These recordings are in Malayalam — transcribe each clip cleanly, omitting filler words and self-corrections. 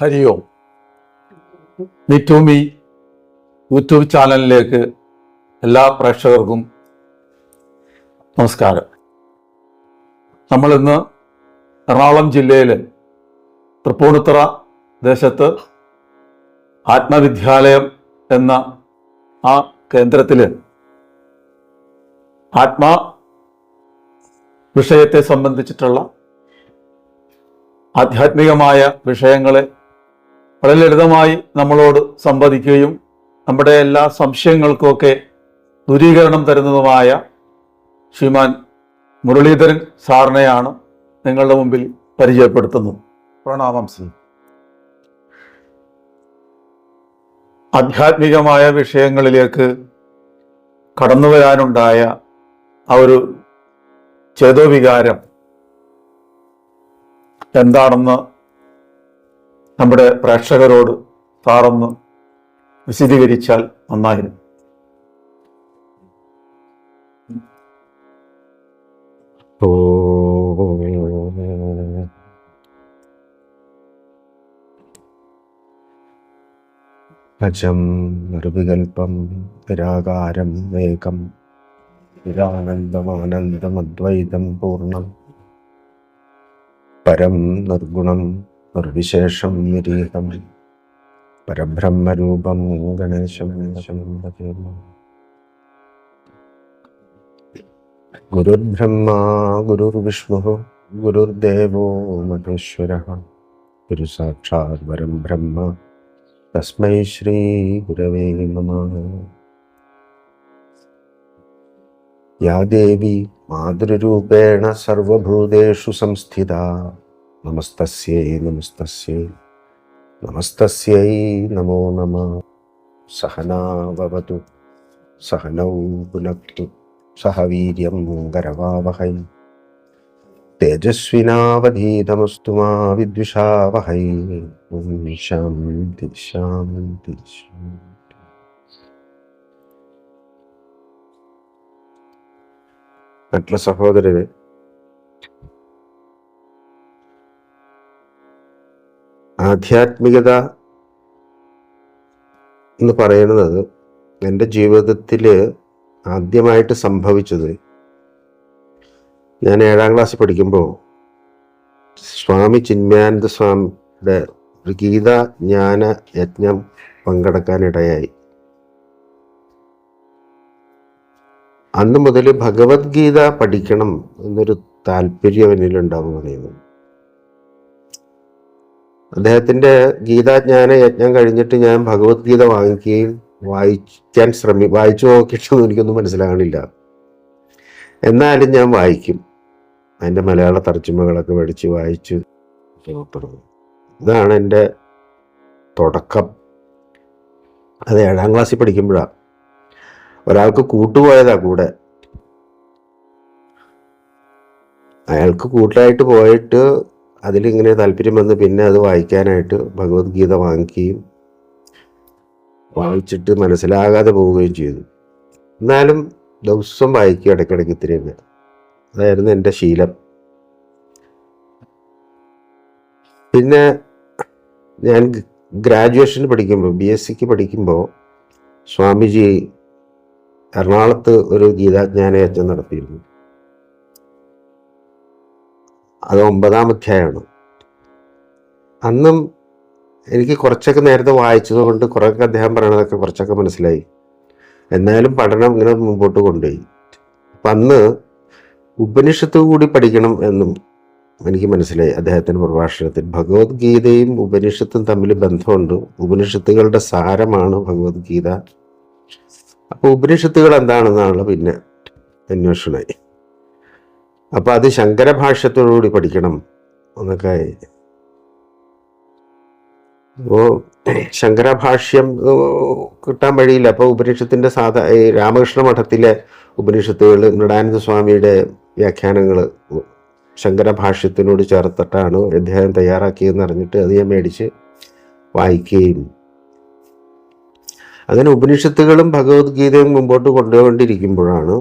Hari Om. Me to me YouTube ചാനലിലേക്ക് എല്ലാ പ്രേക്ഷകർക്കും നമസ്കാരം. നമ്മളിന്ന് എറണാകുളം ജില്ലയിലെ തൃപ്പൂണിത്തുറ ദേശത്ത് ആത്മവിദ്യാലയം എന്ന ആ കേന്ദ്രത്തിൽ ആത്മാ വിഷയത്തെ സംബന്ധിച്ചിട്ടുള്ള ആധ്യാത്മികമായ വിഷയങ്ങളെ വളരെ ലളിതമായി നമ്മളോട് സംവദിക്കുകയും നമ്മുടെ എല്ലാ സംശയങ്ങൾക്കുമൊക്കെ ദൂരീകരണം തരുന്നതുമായ ശ്രീമാൻ മുരളീധരൻ സാറിനെയാണ് നിങ്ങളുടെ മുമ്പിൽ പരിചയപ്പെടുത്തുന്നത്. പ്രണാമം ശ്രീ. ആധ്യാത്മികമായ വിഷയങ്ങളിലേക്ക് കടന്നു വരാനുണ്ടായ ആ ഒരു ചേതോവികാരം എന്താണെന്ന് നമ്മുടെ പ്രേക്ഷകരോട് സാറൊന്ന് വിശദീകരിച്ചാൽ നന്നായിരുന്നു. അജം നിർവികൽപം നിരാകാരം ഏകം നിരാനന്ദമാനന്ദമദ്വൈതം പൂർണ്ണം പരം നിർഗുണം നിർവിശേഷം നിരീഹം പരബ്രഹ്മരൂപം ഗണേശം ഗുരുർബ്രഹ്മ ഗുരുർവിഷ്ണു ഗുരുർദേവോ മഹേശ്വരഃ ഗുരു സാക്ഷാത് പരം ബ്രഹ്മ തസ്മൈ ശ്രീ ഗുരവേ നമഃ. യാ ദേവി മാതൃരൂപേണ സർവഭൂതേഷു സംസ്ഥിതാ നമസ്തസ്യൈ നമസ്തസ്യൈ നമസ്തസ്യൈ നമോ നമഃ. സഹനാവവതു സഹനൗ ഭുനക്തു സഹ വീര്യം കരവാവഹൈ തേജസ്വിനാവധീതമസ്തു മാ വിദ്വിഷാവഹൈ. ഓം ശാന്തി ശാന്തി ശാന്തി. മറ്റുള്ള സഹോദരന് ആധ്യാത്മികത എന്ന് പറയുന്നത് എൻ്റെ ജീവിതത്തിൽ ആദ്യമായിട്ട് സംഭവിച്ചത് ഞാൻ 7ാം ക്ലാസ്സിൽ പഠിക്കുമ്പോൾ സ്വാമി ചിന്മയാനന്ദ സ്വാമിയുടെ ഒരു ഗീതാ ജ്ഞാന യജ്ഞം പങ്കെടുക്കാനിടയായി. അന്ന് മുതൽ ഭഗവത്ഗീത പഠിക്കണം എന്നൊരു താല്പര്യം എന്നിലുണ്ടാവുകയാണ്. അദ്ദേഹത്തിൻ്റെ ഗീതാജ്ഞാന യജ്ഞം കഴിഞ്ഞിട്ട് ഞാൻ ഭഗവത്ഗീത വാങ്ങിക്കുകയും വായിച്ചു നോക്കിയിട്ടൊന്നും എനിക്കൊന്നും മനസ്സിലാകണില്ല. എന്നാലും ഞാൻ വായിക്കും. അതിൻ്റെ മലയാള തർജ്ജമകളൊക്കെ മേടിച്ച് വായിച്ച് തുടങ്ങും. ഇതാണ് എൻ്റെ തുടക്കം. അത് 7ാം ക്ലാസ്സിൽ പഠിക്കുമ്പോഴാണ്. ഒരാൾക്ക് കൂട്ടുപോയതാ കൂടെ. അയാൾക്ക് കൂട്ടായിട്ട് പോയിട്ട് അതിലിങ്ങനെ താല്പര്യം വന്ന് പിന്നെ അത് വായിക്കാനായിട്ട് ഭഗവത്ഗീത വാങ്ങിക്കുകയും വായിച്ചിട്ട് മനസ്സിലാകാതെ പോവുകയും ചെയ്തു. എന്നാലും ദിവസം വായിക്കുക ഇടയ്ക്കിടയ്ക്ക് ഇത്തിരിയൊക്കെ. അതായിരുന്നു എൻ്റെ ശീലം. പിന്നെ ഞാൻ ഗ്രാജുവേഷന് പഠിക്കുമ്പോൾ BSc പഠിക്കുമ്പോൾ സ്വാമിജി എറണാകുളത്ത് ഒരു ഗീതാജ്ഞാന യജ്ഞം നടത്തിയിരുന്നു. അത് 9ാം അധ്യായമാണ്. അന്നും എനിക്ക് കുറച്ചൊക്കെ നേരത്തെ വായിച്ചത് കൊണ്ട് കുറേയൊക്കെ അദ്ദേഹം പറയണതൊക്കെ കുറച്ചൊക്കെ മനസ്സിലായി. എന്നാലും പഠനം ഇങ്ങനെ മുമ്പോട്ട് കൊണ്ടുപോയി. അപ്പം അന്ന് ഉപനിഷത്ത് കൂടി പഠിക്കണം എന്നും എനിക്ക് മനസ്സിലായി. അദ്ദേഹത്തിൻ്റെ പ്രഭാഷണത്തിൽ ഭഗവത്ഗീതയും ഉപനിഷത്തും തമ്മിൽ ബന്ധമുണ്ട്. ഉപനിഷത്തുകളുടെ സാരമാണ് ഭഗവത്ഗീത. അപ്പോൾ ഉപനിഷത്തുകൾ എന്താണെന്നാണല്ലോ പിന്നെ അന്വേഷണമായി. അപ്പോൾ അത് ശങ്കരഭാഷ്യത്തോടുകൂടി പഠിക്കണം എന്നൊക്കെ. അപ്പോൾ ശങ്കരഭാഷ്യം കിട്ടാൻ വഴിയില്ല. അപ്പോൾ ഉപനിഷത്തിൻ്റെ ഈ രാമകൃഷ്ണ മഠത്തിലെ ഉപനിഷത്തുകൾ മൃഡാനന്ദ സ്വാമിയുടെ വ്യാഖ്യാനങ്ങൾ ശങ്കരഭാഷ്യത്തിനോട് ചേർത്തിട്ടാണ് അദ്ദേഹം തയ്യാറാക്കിയതെന്ന് അറിഞ്ഞിട്ട് അത് ഞാൻ മേടിച്ച് വായിക്കുകയും അങ്ങനെ ഉപനിഷത്തുകളും ഭഗവത്ഗീതയും മുമ്പോട്ട് കൊണ്ടുപോയിക്കൊണ്ടിരിക്കുമ്പോഴാണ്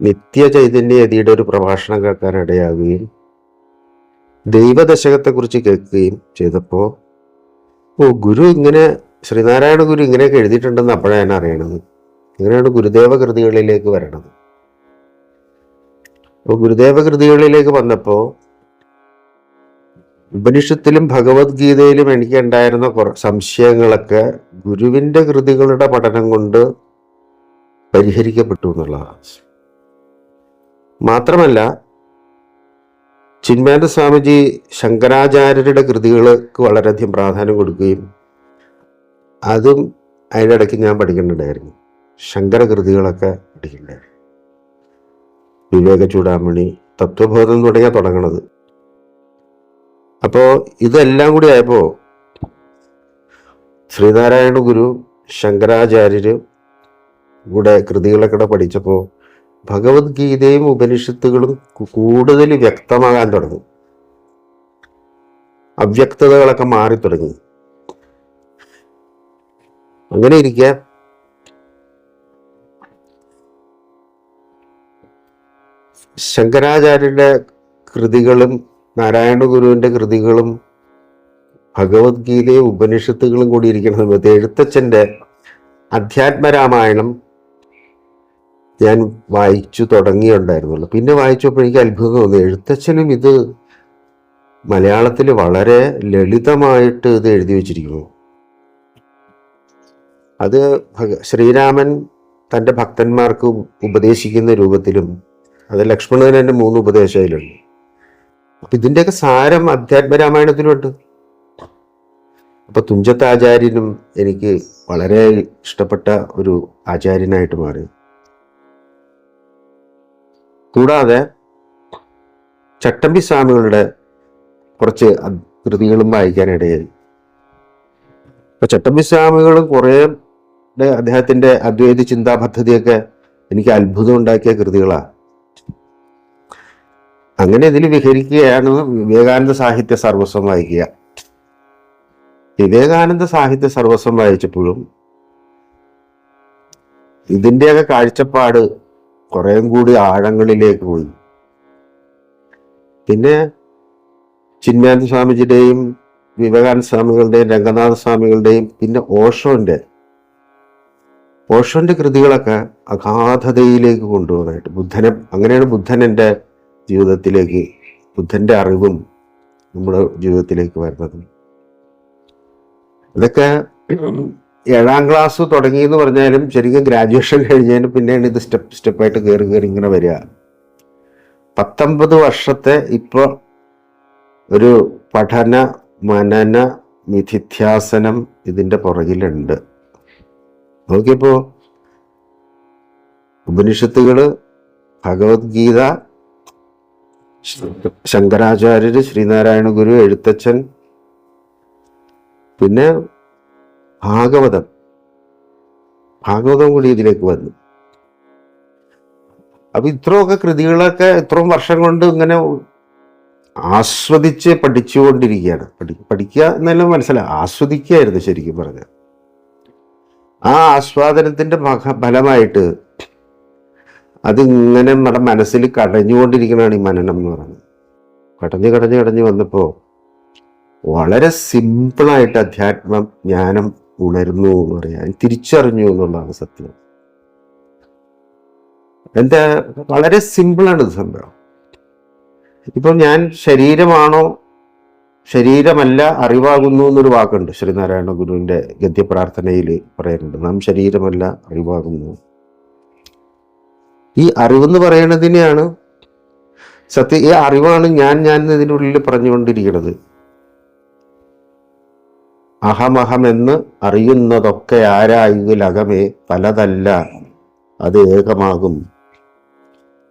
നിത്യ ചൈതന്യ യതിയുടെ ഒരു പ്രഭാഷണം കേൾക്കാനിടയാകുകയും ദൈവദശകത്തെക്കുറിച്ച് കേൾക്കുകയും ചെയ്തപ്പോൾ ഗുരു ഇങ്ങനെ, ശ്രീനാരായണ ഗുരു ഇങ്ങനെയൊക്കെ എഴുതിയിട്ടുണ്ടെന്ന് അപ്പോഴാണ് ഞാൻ അറിയണത്. ഇങ്ങനെയാണ് ഗുരുദേവ കൃതികളിലേക്ക് വരണത്. അപ്പോൾ ഗുരുദേവ കൃതികളിലേക്ക് വന്നപ്പോൾ ഉപനിഷത്തിലും ഭഗവത്ഗീതയിലും എനിക്ക് ഉണ്ടായിരുന്ന സംശയങ്ങളൊക്കെ ഗുരുവിൻ്റെ കൃതികളുടെ പഠനം കൊണ്ട് പരിഹരിക്കപ്പെട്ടു എന്നുള്ളതാണ്. മാത്രമല്ല, ചിന്മയാനന്ദ സ്വാമിജി ശങ്കരാചാര്യരുടെ കൃതികൾക്ക് വളരെയധികം പ്രാധാന്യം കൊടുക്കുകയും അതും അതിൻ്റെ ഇടയ്ക്ക് ഞാൻ പഠിക്കുന്നുണ്ടായിരുന്നു. ശങ്കര കൃതികളൊക്കെ പഠിക്കുന്നുണ്ടായിരുന്നു. വിവേക ചൂടാമണി, തത്വബോധം തുടങ്ങിയ തുടങ്ങണത്. അപ്പോൾ ഇതെല്ലാം കൂടി ആയപ്പോൾ ശ്രീനാരായണ ഗുരു, ശങ്കരാചാര്യര് കൂടെ കൃതികളൊക്കെ പഠിച്ചപ്പോൾ ഭഗവത്ഗീതയും ഉപനിഷത്തുകളും കൂടുതൽ വ്യക്തമാകാൻ തുടങ്ങി. അവ്യക്തതകളൊക്കെ മാറി തുടങ്ങി. അങ്ങനെ ഇരിക്കെ ശങ്കരാചാര്യരുടെ കൃതികളും നാരായണ ഗുരുവിൻ്റെ കൃതികളും ഭഗവത്ഗീതയും ഉപനിഷത്തുകളും കൂടി ഇരിക്കുന്ന സമയത്ത് എഴുത്തച്ഛൻ്റെ അധ്യാത്മരാമായണം ഞാൻ വായിച്ചു തുടങ്ങിയുണ്ടായിരുന്നുള്ളൂ. പിന്നെ വായിച്ചപ്പോൾ എനിക്ക് അത്ഭുതം തോന്നി. എഴുത്തച്ഛനും ഇത് മലയാളത്തിൽ വളരെ ലളിതമായിട്ട് ഇത് എഴുതി വച്ചിരിക്കുന്നു. അത് ശ്രീരാമൻ തൻ്റെ ഭക്തന്മാർക്ക് ഉപദേശിക്കുന്ന രൂപത്തിലും, അത് ലക്ഷ്മണന്റെ 3 ഉപദേശയിലുണ്ട്. അപ്പൊ ഇതിൻ്റെയൊക്കെ സാരം അധ്യാത്മരാമായണത്തിലുണ്ട്. അപ്പൊ തുഞ്ചത്ത് ആചാര്യനും എനിക്ക് വളരെ ഇഷ്ടപ്പെട്ട ഒരു ആചാര്യനായിട്ട് മാറി. കൂടാതെ ചട്ടമ്പി സ്വാമികളുടെ കുറച്ച് കൃതികളും വായിക്കാനിടയായി. അപ്പൊ ചട്ടമ്പി സ്വാമികളും കുറേ അദ്ദേഹത്തിന്റെ അദ്വൈത ചിന്താ പദ്ധതിയൊക്കെ എനിക്ക് അത്ഭുതം ഉണ്ടാക്കിയ കൃതികളാണ്. അങ്ങനെ ഇതിൽ വിഹരിക്കുകയാണ് വിവേകാനന്ദ സാഹിത്യ സർവസ്വം വായിക്കുക. വിവേകാനന്ദ സാഹിത്യ സർവസ്വം വായിച്ചപ്പോഴും ഇതിൻ്റെയൊക്കെ കാഴ്ചപ്പാട് കുറേം കൂടി ആഴങ്ങളിലേക്ക് പോയി. പിന്നെ ചിന്മയാനന്ദ സ്വാമിജിയുടെയും വിവേകാനന്ദ സ്വാമികളുടെയും രംഗനാഥ സ്വാമികളുടെയും പിന്നെ ഓഷോന്റെ കൃതികളൊക്കെ അഗാധതയിലേക്ക് കൊണ്ടുപോകാനായിട്ട് അങ്ങനെയാണ് ബുദ്ധൻ എൻ്റെ ജീവിതത്തിലേക്ക്, ബുദ്ധൻ്റെ അറിവും നമ്മുടെ ജീവിതത്തിലേക്ക് വരുന്നത്. ഇതൊക്കെ 7ാം ക്ലാസ് തുടങ്ങി എന്ന് പറഞ്ഞാലും ശരിക്കും ഗ്രാജുവേഷൻ കഴിഞ്ഞതിന് പിന്നെയാണ് ഇത് സ്റ്റെപ്പായിട്ട് കയറി ഇങ്ങനെ വരിക. 19 വർഷത്തെ ഇപ്പോൾ ഒരു പഠന മനന നിധിധ്യാസനം ഇതിൻ്റെ പുറകിലുണ്ട്. നോക്കിയപ്പോൾ ഉപനിഷത്തുകള്, ഭഗവത്ഗീത, ശങ്കരാചാര്യര്, ശ്രീനാരായണ ഗുരു, എഴുത്തച്ഛൻ, പിന്നെ ഭാഗവതം കൂടി ഇതിലേക്ക് വന്നു. അപ്പൊ ഇത്രയൊക്കെ കൃതികളൊക്കെ ഇത്രയും വർഷം കൊണ്ട് ഇങ്ങനെ ആസ്വദിച്ച് പഠിച്ചുകൊണ്ടിരിക്കുകയാണ്. പഠിക്കുക എന്നെല്ലാം മനസ്സിലായി, ആസ്വദിക്കുകയായിരുന്നു ശരിക്കും പറഞ്ഞ. ആ ആസ്വാദനത്തിന്റെ ഫലമായിട്ട് അതിങ്ങനെ നമ്മുടെ മനസ്സിൽ കടഞ്ഞുകൊണ്ടിരിക്കുന്നതാണ് ഈ മനനം എന്ന് പറയുന്നത്. കടഞ്ഞ് വന്നപ്പോൾ വളരെ സിമ്പിളായിട്ട് അധ്യാത്മം ജ്ഞാനം ഉണരുന്നു എന്ന് പറയാൻ തിരിച്ചറിഞ്ഞു എന്നുള്ളതാണ് സത്യം. എന്താ, വളരെ സിമ്പിളാണ് ഇത് സംഭവം. ഇപ്പം ഞാൻ ശരീരമാണോ ശരീരമല്ല അറിവാകുന്നു എന്നൊരു വാക്കുണ്ട് ശ്രീനാരായണ ഗുരുവിൻ്റെ ഗദ്യപ്രാർത്ഥനയിൽ പറയുന്നുണ്ട്. നാം ശരീരമല്ല അറിവാകുന്നു. ഈ അറിവെന്ന് പറയണതിനെയാണ് സത്യം. ഈ അറിവാണ് ഞാൻ ഇതിനുള്ളിൽ പറഞ്ഞുകൊണ്ടിരിക്കുന്നത്. അഹമഹമെന്ന് അറിയുന്നതൊക്കെ ആരായുകിലകമേ പലതല്ല, അത് ഏകമാകും.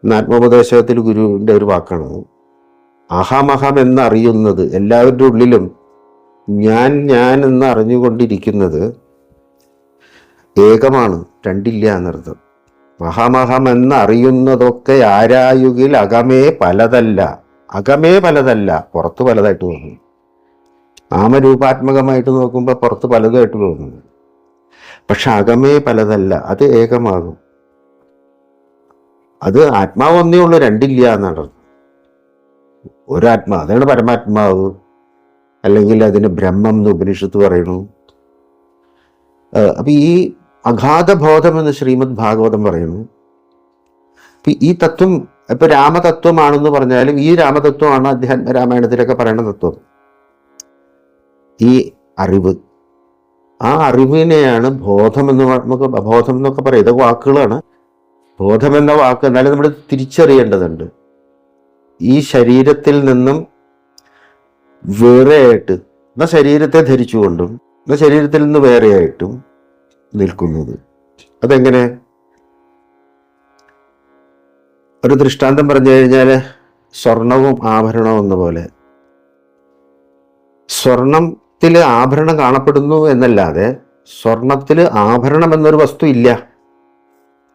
ആത്മോപദേശത്തിൽ ഗുരുവിൻ്റെ ഒരു വാക്കാണ്. അഹമഹം എന്നറിയുന്നത്, എല്ലാവരുടെ ഉള്ളിലും ഞാൻ എന്ന് അറിഞ്ഞുകൊണ്ടിരിക്കുന്നത് ഏകമാണ്, രണ്ടില്ല എന്നർത്ഥം. അഹമഹം എന്നറിയുന്നതൊക്കെ ആരായുകിൽ അകമേ പലതല്ല. അകമേ പലതല്ല, പുറത്ത് പലതായിട്ട് തോന്നുന്നു. നാമരൂപാത്മകമായിട്ട് നോക്കുമ്പോൾ പുറത്ത് പലതായിട്ട് തോന്നുന്നു. പക്ഷെ അകമേ പലതല്ല, അത് ഏകമാകും. അത് ആത്മാവ് ഒന്നേ ഉള്ളൂ, രണ്ടില്ല എന്നാണ്. ഒരാത്മാ, അതാണ് പരമാത്മാവ്, അല്ലെങ്കിൽ അതിന് ബ്രഹ്മം എന്ന് ഉപനിഷത്ത് പറയുന്നു. അപ്പൊ ഈ അഗാധബോധം എന്ന് ശ്രീമദ് ഭാഗവതം പറയുന്നു. അപ്പൊ ഈ തത്വം ഇപ്പൊ രാമതത്വമാണെന്ന് പറഞ്ഞാലും ഈ രാമതത്വമാണ് അധ്യാത്മ രാമായണത്തിലൊക്കെ പറയുന്ന തത്വം. ഈ അറിവ്, ആ അറിവിനെയാണ് ബോധമെന്ന് നമുക്ക് ബോധം എന്നൊക്കെ പറയും. ഇതൊക്കെ വാക്കുകളാണ്. ബോധം എന്ന വാക്ക് എന്നാലും നമ്മൾ തിരിച്ചറിയേണ്ടതുണ്ട്. ഈ ശരീരത്തിൽ നിന്നും വേറെയായിട്ട്, എന്നാൽ ശരീരത്തെ ധരിച്ചുകൊണ്ടും എന്നാൽ ശരീരത്തിൽ നിന്ന് വേറെയായിട്ടും നിൽക്കുന്നത്. അതെങ്ങനെ? ഒരു ദൃഷ്ടാന്തം പറഞ്ഞു കഴിഞ്ഞാൽ സ്വർണവും ആഭരണവും എന്ന പോലെ. സ്വർണത്തിൽ ആഭരണം കാണപ്പെടുന്നു എന്നല്ലാതെ സ്വർണത്തിൽ ആഭരണം എന്നൊരു വസ്തു ഇല്ല.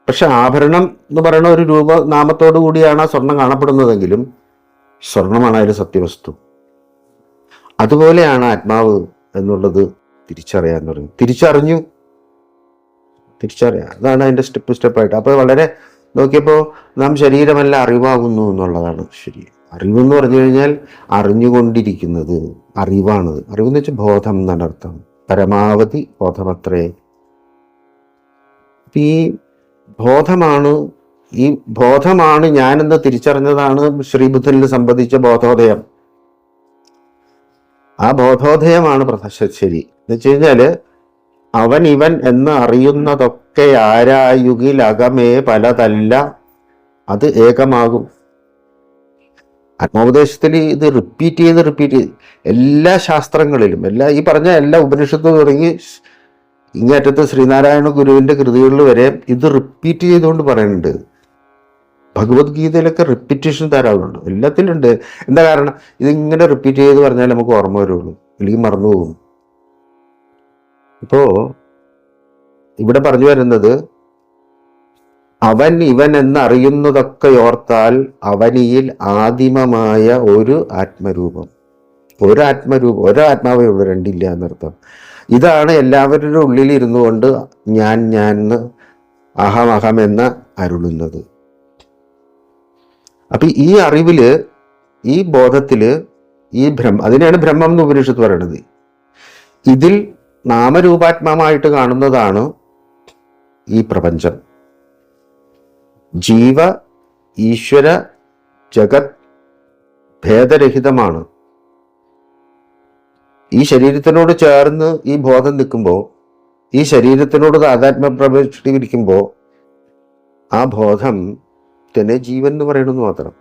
പക്ഷെ ആഭരണം എന്ന് പറയുന്ന ഒരു രൂപനാമത്തോടു കൂടിയാണ് ആ സ്വർണം കാണപ്പെടുന്നതെങ്കിലും സ്വർണമാണ് അതിൽ സത്യവസ്തു. അതുപോലെയാണ് ആത്മാവ് എന്നുള്ളത് തിരിച്ചറിയാൻ തുടങ്ങി. തിരിച്ചറിയാം, അതാണ് അതിൻ്റെ സ്റ്റെപ്പായിട്ട്. അപ്പോൾ വളരെ നോക്കിയപ്പോൾ നാം ശരീരമല്ല അറിവാകുന്നു എന്നുള്ളതാണ് ശരി. അറിവെന്ന് പറഞ്ഞു കഴിഞ്ഞാൽ അറിഞ്ഞുകൊണ്ടിരിക്കുന്നത് അറിവാണത്. അറിവെന്ന് വെച്ചാൽ ബോധം എന്നാണ് അർത്ഥം. പരമാവധി ബോധമത്രേ. ഈ ബോധമാണ് ഞാനെന്ന് തിരിച്ചറിഞ്ഞതാണ് ശ്രീബുദ്ധനിൽ സംബന്ധിച്ച ബോധോദയം. ആ ബോധോദയമാണ് ശരി എന്ന് വെച്ച് കഴിഞ്ഞാല് അവൻ ഇവൻ എന്ന് അറിയുന്നതൊക്കെ ആരായുകിൽ അകമേ പലതല്ല, അത് ഏകമാകും. ആത്മോപദേശത്തിൽ ഇത് റിപ്പീറ്റ് ചെയ്ത് എല്ലാ ശാസ്ത്രങ്ങളിലും, ഈ പറഞ്ഞ എല്ലാ ഉപനിഷത്തും തുടങ്ങി ഇങ്ങേറ്റത്ത് ശ്രീനാരായണ ഗുരുവിന്റെ കൃതികളിൽ വരെ ഇത് റിപ്പീറ്റ് ചെയ്തുകൊണ്ട് പറയുന്നുണ്ട്. ഭഗവത്ഗീതയിലൊക്കെ റിപ്പീറ്റേഷൻ ധാരാളമുണ്ട്, എല്ലാത്തിലുണ്ട്. എന്താ കാരണം? ഇതിങ്ങനെ റിപ്പീറ്റ് ചെയ്ത് പറഞ്ഞാൽ നമുക്ക് ഓർമ്മ വരുള്ളൂ, അല്ലെങ്കിൽ മറന്നുപോകും. ഇപ്പോ ഇവിടെ പറഞ്ഞു വരുന്നത് അവൻ ഇവൻ എന്നറിയുന്നതൊക്കെ ഓർത്താൽ അവനിയിൽ ആദിമമായ ഒരു ആത്മരൂപം, ഒരാത്മാവേ ഉള്ളൂ, രണ്ടില്ല എന്നർത്ഥം. ഇതാണ് എല്ലാവരുടെ ഉള്ളിൽ ഇരുന്നു കൊണ്ട് ഞാൻ എന്ന് അഹം എന്ന് അരുളുന്നത്. അപ്പൊ ഈ അറിവില്, ഈ ബോധത്തില്, ഈ അതിനെയാണ് ബ്രഹ്മം എന്ന് ഉപനിഷത്ത് പറയണത്. ഇതിൽ നാമരൂപാത്മമായിട്ട് കാണുന്നതാണ് ഈ പ്രപഞ്ചം. ജീവ ഈശ്വര ജഗത് ഭേദരഹിതമാണ്. ഈ ശരീരത്തിനോട് ചേർന്ന് ഈ ബോധം നിൽക്കുമ്പോൾ, ഈ ശരീരത്തിനോട് താതാത്മ്യം പ്രവേശിപ്പിക്കുമ്പോൾ ആ ബോധം തന്നെ ജീവൻ എന്ന് പറയണമെന്ന് മാത്രം.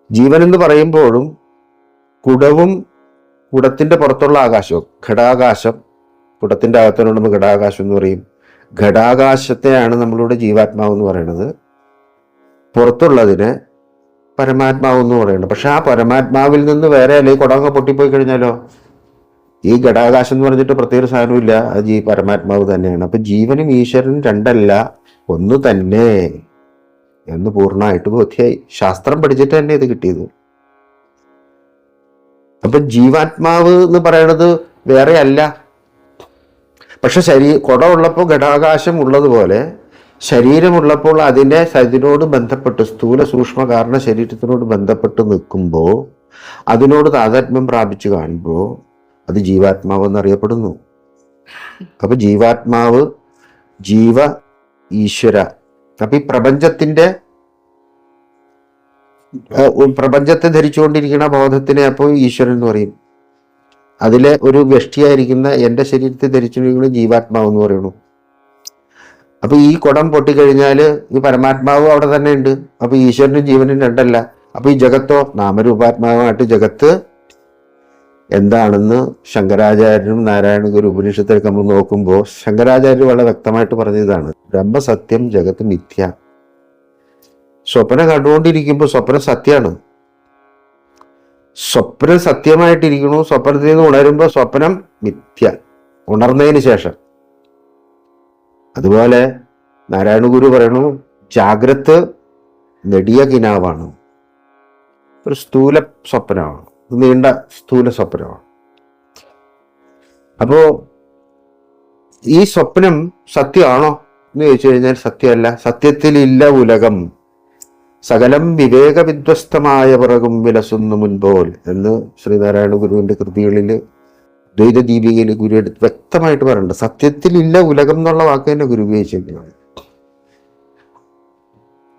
ജീവൻ എന്ന് പറയുമ്പോഴും കുടവും കുടത്തിന്റെ പുറത്തുള്ള ആകാശവും, ഘടാകാശം, കുടത്തിന്റെ അകത്തിനോട് ഘടാകാശം എന്ന് പറയും. ഘടാകാശത്തെയാണ് നമ്മളിവിടെ ജീവാത്മാവ് എന്ന് പറയുന്നത്. പുറത്തുള്ളതിനെ പരമാത്മാവ് എന്ന് പറയുന്നത്. പക്ഷെ ആ പരമാത്മാവിൽ നിന്ന് വേറെ അല്ലെങ്കിൽ കുടങ്ങ പൊട്ടിപ്പോയി കഴിഞ്ഞാലോ ഈ ഘടാകാശം എന്ന് പറഞ്ഞിട്ട് പ്രത്യേക സാധനമില്ല, അത് പരമാത്മാവ് തന്നെയാണ്. അപ്പൊ ജീവനും ഈശ്വരനും രണ്ടല്ല, ഒന്ന് തന്നെ എന്ന് പൂർണ്ണമായിട്ട് ബോധ്യായി. ശാസ്ത്രം പഠിച്ചിട്ട് തന്നെ ഇത് കിട്ടിയത്. അപ്പൊ ജീവാത്മാവ് എന്ന് പറയണത് വേറെ അല്ല. പക്ഷെ കുടമുള്ളപ്പോൾ ഘടാകാശം ഉള്ളതുപോലെ ശരീരമുള്ളപ്പോൾ അതിനോട് ബന്ധപ്പെട്ട് സ്ഥൂല സൂക്ഷ്മ കാരണ ശരീരത്തിനോട് ബന്ധപ്പെട്ട് നിൽക്കുമ്പോൾ, അതിനോട് താതാത്മ്യം പ്രാപിച്ചു കാണുമ്പോൾ അത് ജീവാത്മാവ് എന്നറിയപ്പെടുന്നു. അപ്പൊ ജീവാത്മാവ്, ജീവ ഈശ്വര. അപ്പൊ ഈ പ്രപഞ്ചത്തെ ധരിച്ചുകൊണ്ടിരിക്കുന്ന ബോധത്തിനെ അപ്പോൾ ഈശ്വരൻ എന്ന് പറയും. അതിലെ ഒരു വ്യഷ്ടിയായിരിക്കുന്ന എൻ്റെ ശരീരത്തെ ധരിച്ചിരിക്കുന്ന ജീവാത്മാവ് എന്ന് പറയുന്നു. അപ്പൊ ഈ കുടം പൊട്ടിക്കഴിഞ്ഞാല് ഈ പരമാത്മാവ് അവിടെ തന്നെ ഉണ്ട്. അപ്പൊ ഈശ്വരനും ജീവനും രണ്ടല്ല. അപ്പൊ ഈ ജഗത്തോ നാമരൂപാത്മാവായിട്ട് ജഗത്ത് എന്താണെന്ന് ശങ്കരാചാര്യനും നാരായണ ഗുരു ഉപനിഷത്തിലൊക്കെ നമ്മൾ നോക്കുമ്പോൾ ശങ്കരാചാര്യർ വളരെ വ്യക്തമായിട്ട് പറഞ്ഞതാണ്, ബ്രഹ്മസത്യം ജഗത്ത് മിഥ്യ. സ്വപ്നം കണ്ടുകൊണ്ടിരിക്കുമ്പോൾ സ്വപ്നം സത്യമാണ്. സ്വപ്നം സത്യമായിട്ടിരിക്കണു. സ്വപ്നത്തിൽ നിന്ന് ഉണരുമ്പോൾ സ്വപ്നം മിഥ്യ, ഉണർന്നതിന് ശേഷം. അതുപോലെ നാരായണ ഗുരു പറയണു, ജാഗ്രത് നെടിയ കിനാവാണ്, ഒരു സ്ഥൂല സ്വപ്നമാണ്, നീണ്ട സ്ഥൂല സ്വപ്നമാണ്. അപ്പോ ഈ സ്വപ്നം സത്യമാണോ എന്ന് ചോദിച്ചു കഴിഞ്ഞാൽ സത്യമല്ല. സത്യത്തിലില്ല ഉലകം. സകലം വിവേകവിധ്വസ്തമായ പിറകും വിലസുന്നു മുൻപോൽ എന്ന് ശ്രീനാരായണ ഗുരുവിന്റെ കൃതികളിൽ ദ്വൈത ദീപികയിൽ ഗുരു എടുത്ത് വ്യക്തമായിട്ട് പറയുന്നുണ്ട്. സത്യത്തിലില്ല ഉലകം എന്നുള്ള വാക്ക് തന്നെ ഗുരു ഉപയോഗിച്ചിരിക്കുകയാണ്.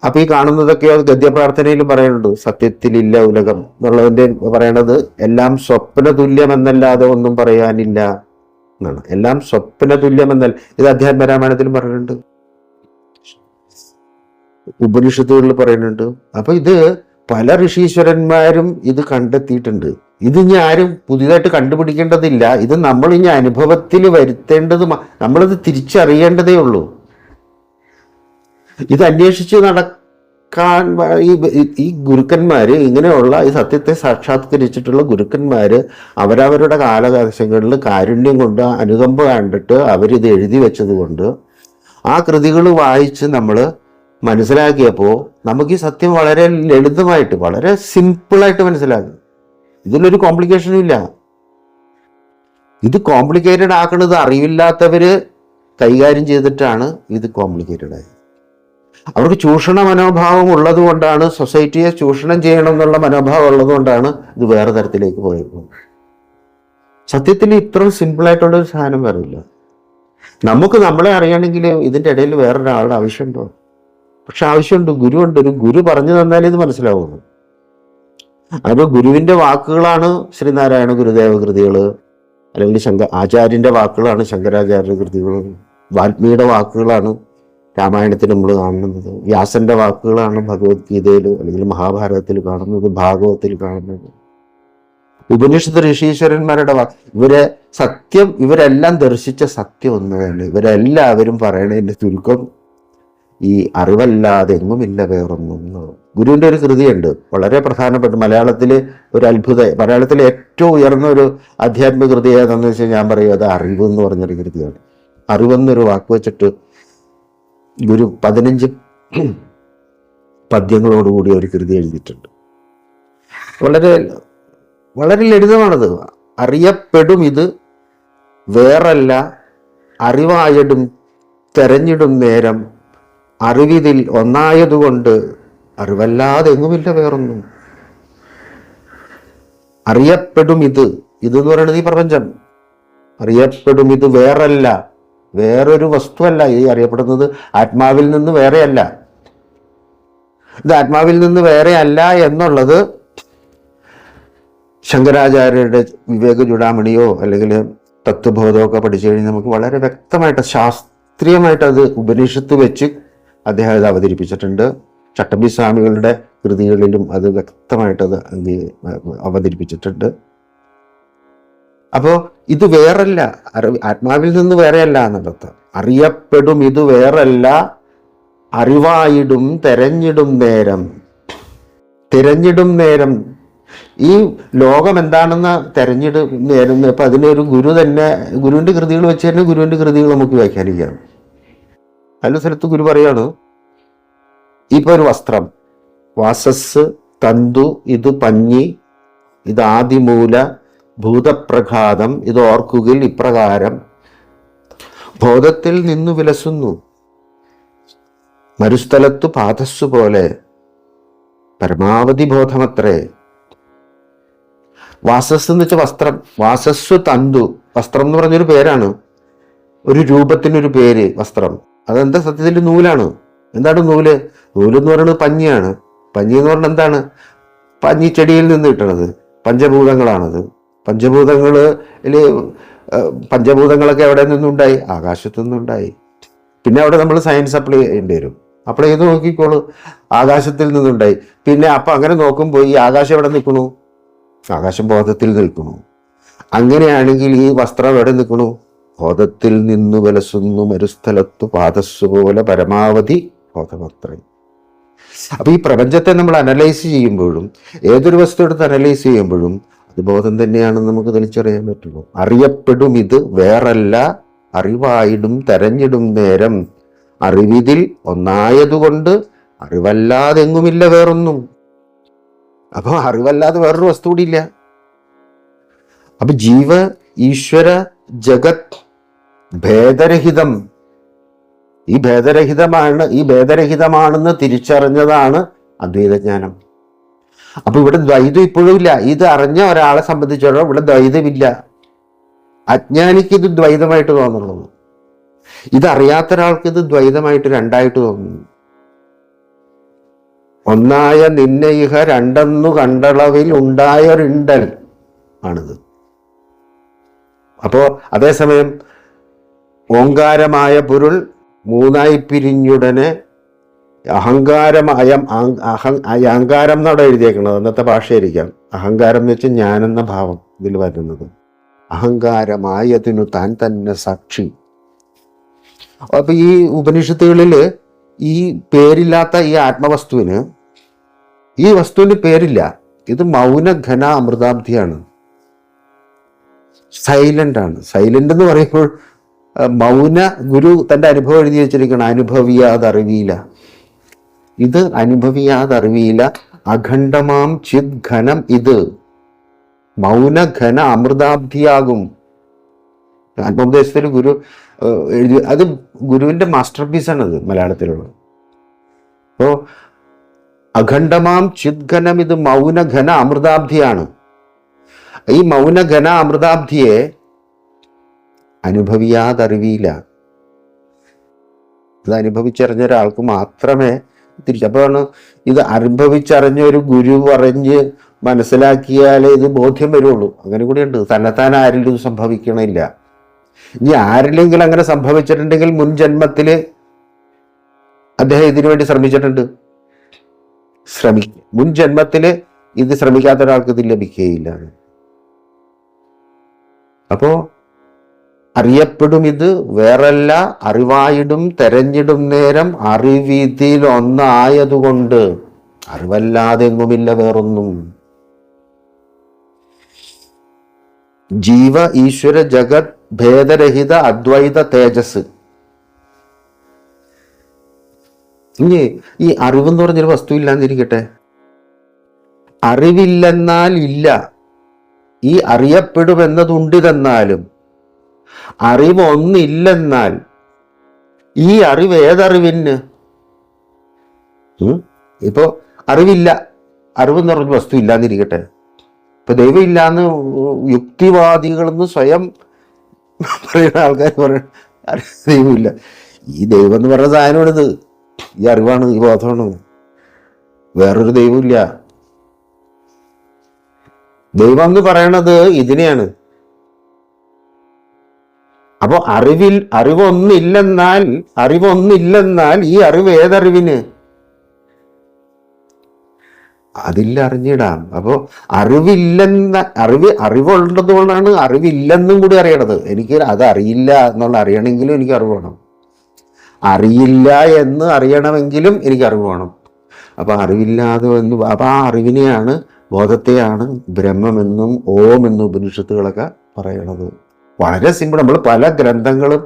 അപ്പൊ ഈ കാണുന്നതൊക്കെ ഗദ്യപ്രാർത്ഥനയിലും പറയുന്നുണ്ട്, സത്യത്തിലില്ല ഉലകം എന്നുള്ളതിന്റെ പറയണത് എല്ലാം സ്വപ്ന തുല്യമെന്നല്ലാതെ ഒന്നും പറയാനില്ല എന്നാണ്. എല്ലാം സ്വപ്ന തുല്യമെന്നല്ല. ഇത് അധ്യാത്മരാമായണത്തിലും പറയുന്നുണ്ട്, ഉപനിഷത്തുകളിൽ പറയുന്നുണ്ട്. അപ്പൊ ഇത് പല ഋഷീശ്വരന്മാരും ഇത് കണ്ടെത്തിയിട്ടുണ്ട്. ഇത് ഇനി ആരും പുതിയതായിട്ട് കണ്ടുപിടിക്കേണ്ടതില്ല. ഇത് നമ്മൾ ഇനി അനുഭവത്തിൽ വരുത്തേണ്ടത്, നമ്മളിത് തിരിച്ചറിയേണ്ടതേ ഉള്ളൂ. ഇത് അന്വേഷിച്ച് നടക്കാൻ ഈ ഗുരുക്കന്മാര്, ഇങ്ങനെയുള്ള ഈ സത്യത്തെ സാക്ഷാത്കരിച്ചിട്ടുള്ള ഗുരുക്കന്മാര് അവരവരുടെ കാലദേശങ്ങളിൽ കാരുണ്യം കൊണ്ട്, അനുകമ്പ കണ്ടിട്ട് അവരിത് എഴുതി വെച്ചത് കൊണ്ട് ആ കൃതികൾ വായിച്ച് നമ്മൾ മനസ്സിലാക്കിയപ്പോൾ നമുക്ക് ഈ സത്യം വളരെ ലളിതമായിട്ട്, വളരെ സിമ്പിളായിട്ട് മനസ്സിലാകും. ഇതിലൊരു കോംപ്ലിക്കേഷനും ഇല്ല. ഇത് കോംപ്ലിക്കേറ്റഡ് ആക്കുന്നത് അറിവില്ലാത്തവര് കൈകാര്യം ചെയ്തിട്ടാണ് ഇത് കോംപ്ലിക്കേറ്റഡ് ആയത്. അവർക്ക് ചൂഷണ മനോഭാവം ഉള്ളത് കൊണ്ടാണ്, സൊസൈറ്റിയെ ചൂഷണം ചെയ്യണം എന്നുള്ള മനോഭാവം ഉള്ളത് കൊണ്ടാണ് ഇത് വേറെ തരത്തിലേക്ക് പോയത്. സത്യത്തിൽ ഇത്ര സിമ്പിളായിട്ടുള്ളൊരു സാധനം വരില്ല. നമുക്ക് നമ്മളെ അറിയണമെങ്കിൽ ഇതിൻ്റെ ഇടയിൽ വേറൊരാളുടെ ആവശ്യമുണ്ടോ? പക്ഷെ ആവശ്യമുണ്ട്. ഗുരുവുണ്ട്. ഒരു ഗുരു പറഞ്ഞു തന്നാലേ ഇത് മനസ്സിലാവുന്നു. അപ്പോൾ ഗുരുവിന്റെ വാക്കുകളാണ് ശ്രീനാരായണ ഗുരുദേവ കൃതികൾ, അല്ലെങ്കിൽ ആചാര്യന്റെ വാക്കുകളാണ് ശങ്കരാചാര്യ കൃതികൾ, വാൽമീകിയുടെ വാക്കുകളാണ് രാമായണത്തിൽ നമ്മൾ കാണുന്നത്, വ്യാസന്റെ വാക്കുകളാണ് ഭഗവത്ഗീതയിൽ അല്ലെങ്കിൽ മഹാഭാരതത്തിൽ കാണുന്നത്, ഭാഗവത്തിൽ കാണുന്നത്, ഉപനിഷത്ത് ഋഷീശ്വരന്മാരുടെ ഇവരെ സത്യം, ഇവരെല്ലാം ദർശിച്ച സത്യം ഒന്ന് തന്നെ. ഇവരെല്ലാവരും പറയണതിന്റെ ചുരുക്കം ഈ അറിവല്ലാതെ എങ്ങുമില്ല വേറൊന്നും. ഗുരുവിന്റെ ഒരു കൃതിയുണ്ട് വളരെ പ്രധാനപ്പെട്ട, മലയാളത്തില് ഒരു മലയാളത്തിലെ ഏറ്റവും ഉയർന്ന ഒരു ആധ്യാത്മിക കൃതി ഏതാണെന്ന് വെച്ചാൽ ഞാൻ പറയും അത് അറിവ് എന്ന് പറഞ്ഞൊരു കൃതിയാണ്. അറിവെന്നൊരു വാക്ക് വെച്ചിട്ട് ഗുരു 15 പദ്യങ്ങളോടുകൂടി ഒരു കൃതി എഴുതിയിട്ടുണ്ട്. വളരെ വളരെ ലളിതമാണത്. അറിയപ്പെടും ഇത് വേറല്ല, അറിവായിടും തെരഞ്ഞിടും നേരം, അറിവിതിൽ ഒന്നായതുകൊണ്ട് അറിവല്ലാതെ എങ്ങുമില്ല വേറൊന്നും. അറിയപ്പെടും ഇത് എന്ന് പറയുന്നത് ഈ പ്രപഞ്ചം. അറിയപ്പെടും ഇത് വേറല്ല, വേറൊരു വസ്തുവല്ല. ഈ അറിയപ്പെടുന്നത് ആത്മാവിൽ നിന്ന് വേറെയല്ല. ഇത് ആത്മാവിൽ നിന്ന് വേറെയല്ല എന്നുള്ളത് ശങ്കരാചാര്യരുടെ വിവേക ചൂടാമണിയോ അല്ലെങ്കിൽ തത്വബോധമോ ഒക്കെ പഠിച്ചു കഴിഞ്ഞാൽ നമുക്ക് വളരെ വ്യക്തമായിട്ട് ശാസ്ത്രീയമായിട്ട് അത് ഉപനിഷത്ത് വെച്ച് അദ്ദേഹം ഇത് അവതരിപ്പിച്ചിട്ടുണ്ട്. ചട്ടമ്പി സ്വാമികളുടെ കൃതികളിലും അത് വ്യക്തമായിട്ട് അത് അവതരിപ്പിച്ചിട്ടുണ്ട്. അപ്പോൾ ഇത് വേറല്ല, ആത്മാവിൽ നിന്ന് വേറെയല്ല എന്നർത്ഥം. അറിയപ്പെടും ഇത് വേറല്ല, അറിവായിടും തെരഞ്ഞിടും നേരം. തിരഞ്ഞിടും നേരം, ഈ ലോകം എന്താണെന്ന് തെരഞ്ഞിടും നേരം. ഇപ്പം അതിനൊരു ഗുരു തന്നെ, ഗുരുവിൻ്റെ കൃതികൾ വെച്ച് തന്നെ ഗുരുവിൻ്റെ കൃതികൾ നമുക്ക് വ്യാഖ്യാനിക്കാം. പല സ്ഥലത്ത് ഗുരു പറയാണ്, ഇപ്പൊ ഒരു വസ്ത്രം, വാസസ്, തന്തു, ഇത് പഞ്ഞി, ഇത് ആദിമൂല, ഭൂതപ്രഘാതം, ഇത് ഓർക്കുകിൽ ഇപ്രകാരം ബോധത്തിൽ നിന്നു വിലസുന്നു, മരുസ്ഥലത്തു പാദസ്സു പോലെ പരമാവധി ബോധമത്രേ. വാസസ് എന്ന് വെച്ചാൽ വസ്ത്രം, വാസസ്സു തന്തു, വസ്ത്രം എന്ന് പറഞ്ഞൊരു പേരാണ്, ഒരു രൂപത്തിനൊരു പേര് വസ്ത്രം. അതെന്താ സത്യത്തിൽ നൂലാണ്. എന്താണ് നൂല്? നൂലെന്ന് പറയുന്നത് പഞ്ഞിയാണ്. പഞ്ഞി എന്ന് പറഞ്ഞാൽ എന്താണ്? പഞ്ഞിച്ചെടിയിൽ നിന്ന് കിട്ടണത്, പഞ്ചഭൂതങ്ങളാണത്. പഞ്ചഭൂതങ്ങളൊക്കെ എവിടെ നിന്നുണ്ടായി? ആകാശത്തു നിന്നുണ്ടായി. പിന്നെ അവിടെ നമ്മൾ സയൻസ് അപ്ലൈ ചെയ്യേണ്ടി വരും. അപ്ലൈ ചെയ്ത് നോക്കിക്കോളൂ, ആകാശത്തിൽ നിന്നുണ്ടായി. പിന്നെ അപ്പം അങ്ങനെ നോക്കുമ്പോൾ ഈ ആകാശം എവിടെ നിൽക്കണു? ആകാശം ബോധത്തിൽ നിൽക്കണു. അങ്ങനെയാണെങ്കിൽ ഈ വസ്ത്രം എവിടെ നിൽക്കണു? ബോധത്തിൽ നിന്നു വിലസുന്നു, മരുസ്ഥലത്തു പാദസ്സു പോലെ പരമാവധി ബോധമത്രേ. അപ്പൊ ഈ പ്രപഞ്ചത്തെ നമ്മൾ അനലൈസ് ചെയ്യുമ്പോഴും, ഏതൊരു വസ്തു എടുത്ത് അനലൈസ് ചെയ്യുമ്പോഴും അത് ബോധം തന്നെയാണെന്ന് നമുക്ക് തെളിച്ചറിയാൻ പറ്റുള്ളൂ. അറിയപ്പെടും ഇത് വേറല്ല, അറിവായിടും തെരഞ്ഞിടും നേരം, അറിവിതിൽ ഒന്നായതുകൊണ്ട് അറിവല്ലാതെങ്ങുമില്ല വേറൊന്നും. അപ്പൊ അറിവല്ലാതെ വേറൊരു വസ്തു കൂടി ഇല്ല. അപ്പൊ ജീവ ഈശ്വര ജഗത് ഭേദരഹിതം, ഈ ഭേദരഹിതമാണെന്ന് തിരിച്ചറിഞ്ഞതാണ് അദ്വൈതജ്ഞാനം. അപ്പൊ ഇവിടെ ദ്വൈതം ഇപ്പോഴും ഇല്ല. ഇത് അറിഞ്ഞ ഒരാളെ സംബന്ധിച്ചിടത്തോളം ഇവിടെ ദ്വൈതമില്ല. അജ്ഞാനിക്ക് ഇത് ദ്വൈതമായിട്ട് തോന്നുള്ളൂ. ഇതറിയാത്ത ഒരാൾക്ക് ഇത് ദ്വൈതമായിട്ട് രണ്ടായിട്ട് തോന്നുന്നു. ഒന്നായ നിന്നെ ഇഹ രണ്ടെന്നു കണ്ടളവിൽ ഉണ്ടായൊരിണ്ടൽ ആണിത്. അപ്പോ അതേസമയം ഓങ്കാരമായ പൊരുൾ മൂന്നായി പിരിഞ്ഞുടനെ അഹങ്കാരം എന്നവിടെ എഴുതിയേക്കണത്, അന്നത്തെ ഭാഷയായിരിക്കാം. അഹങ്കാരം എന്ന് വെച്ചാൽ ഞാനെന്ന ഭാവം ഇതിൽ വരുന്നത്. അഹങ്കാരമായതിനു താൻ തന്നെ സാക്ഷി. അപ്പൊ ഈ ഉപനിഷത്തുകളിൽ ഈ പേരില്ലാത്ത ഈ ആത്മവസ്തുവിന്, ഈ വസ്തുവിന് പേരില്ല. ഇത് മൗനഘന അമൃതാബ്ധിയാണ്, സൈലന്റ് ആണ്. സൈലന്റ് എന്ന് പറയുമ്പോൾ മൗന ഗുരു തൻ്റെ അനുഭവം എഴുതി വെച്ചിരിക്കണം. അനുഭവിയാതറിവിയില്ല, ഇത് അനുഭവിയാതറിവിയില്ല. അഖണ്ഡമാം ചിത് ഘനം ഇത് മൗനഘന അമൃതാബ്ധിയാകും. ആത്മോപദേശത്തിൽ ഗുരു എഴുതി, അത് ഗുരുവിൻ്റെ മാസ്റ്റർ പീസാണ് അത് മലയാളത്തിലുള്ളത്. അപ്പോൾ അഖണ്ഡമാം ചിത് ഘനം ഇത് മൗനഘന അമൃതാബ്ധിയാണ്. ഈ മൗനഘന അമൃതാബ്ധിയെ അനുഭവിയാതറിവിയില്ല. ഇത് അനുഭവിച്ചറിഞ്ഞ ഒരാൾക്ക് മാത്രമേ അപ്പോഴാണ് ഇത് അനുഭവിച്ചറിഞ്ഞ ഒരു ഗുരു പറഞ്ഞ് മനസ്സിലാക്കിയാലേ ഇത് ബോധ്യം വരുള്ളൂ. അങ്ങനെ കൂടിയുണ്ട്. തന്നെത്താൻ ആരിലും ഇത് സംഭവിക്കണില്ല. ഇനി ആരിലെങ്കിലും അങ്ങനെ സംഭവിച്ചിട്ടുണ്ടെങ്കിൽ മുൻ ജന്മത്തിൽ അദ്ദേഹം ഇതിനു വേണ്ടി ശ്രമിച്ചിട്ടുണ്ട്. മുൻ ജന്മത്തിൽ ഇത് ശ്രമിക്കാത്ത ഒരാൾക്ക് ഇത് ലഭിക്കുകയില്ല. അപ്പോ അറിയപ്പെടും ഇത് വേറല്ല അറിവായിടും തെരഞ്ഞിടും നേരം അറിവിതിൽ ഒന്നായതുകൊണ്ട്. അറിവല്ലാതെ എങ്ങുമില്ല വേറൊന്നും. ജീവ ഈശ്വര ജഗത് ഭേദരഹിത അദ്വൈത തേജസ്. ഇനി ഈ അറിവെന്ന് പറഞ്ഞൊരു വസ്തു ഇല്ലാന്നിരിക്കട്ടെ. അറിവില്ലെന്നാൽ ഇല്ല, ഈ അറിയപ്പെടുമെന്നതുണ്ടിതെന്നാലും അറിവ് ഒന്നില്ലെന്നാൽ ഈ അറിവ് ഏതറിവിന്? ഇപ്പോ അറിവില്ല, അറിവെന്ന് പറഞ്ഞ വസ്തു ഇല്ലാന്നിരിക്കട്ടെ. ഇപ്പൊ ദൈവം ഇല്ലാന്ന് യുക്തിവാദികളെന്ന് സ്വയം പറയുന്ന ആൾക്കാർ പറയണ ദൈവമില്ല. ഈ ദൈവം എന്ന് പറഞ്ഞ സാധനമാണിത്. ഈ അറിവാണ്, ഈ ബോധമാണ്. വേറൊരു ദൈവമില്ല. ദൈവം എന്ന് പറയണത് ഇതിനെയാണ്. അപ്പോ അറിവൊന്നില്ലെന്നാൽ ഈ അറിവ് ഏതറിവിന്? അതില്ല അറിഞ്ഞിടാം. അപ്പോ അറിവുള്ളത് കൊണ്ടാണ് അറിവില്ലെന്നും കൂടി അറിയണത്. എനിക്ക് അത് അറിയില്ല എന്നുള്ള അറിയണമെങ്കിലും എനിക്ക് അറിവ് വേണം. അറിയില്ല എന്ന് അറിയണമെങ്കിലും എനിക്ക് അറിവ് വേണം. അപ്പൊ അറിവില്ലാതെ അപ്പൊ ആ അറിവിനെയാണ്, ബോധത്തെയാണ് ബ്രഹ്മമെന്നും ഓം എന്നും ഉപനിഷത്തുകളൊക്കെ പറയണത്. വളരെ സിമ്പിൾ. നമ്മൾ പല ഗ്രന്ഥങ്ങളും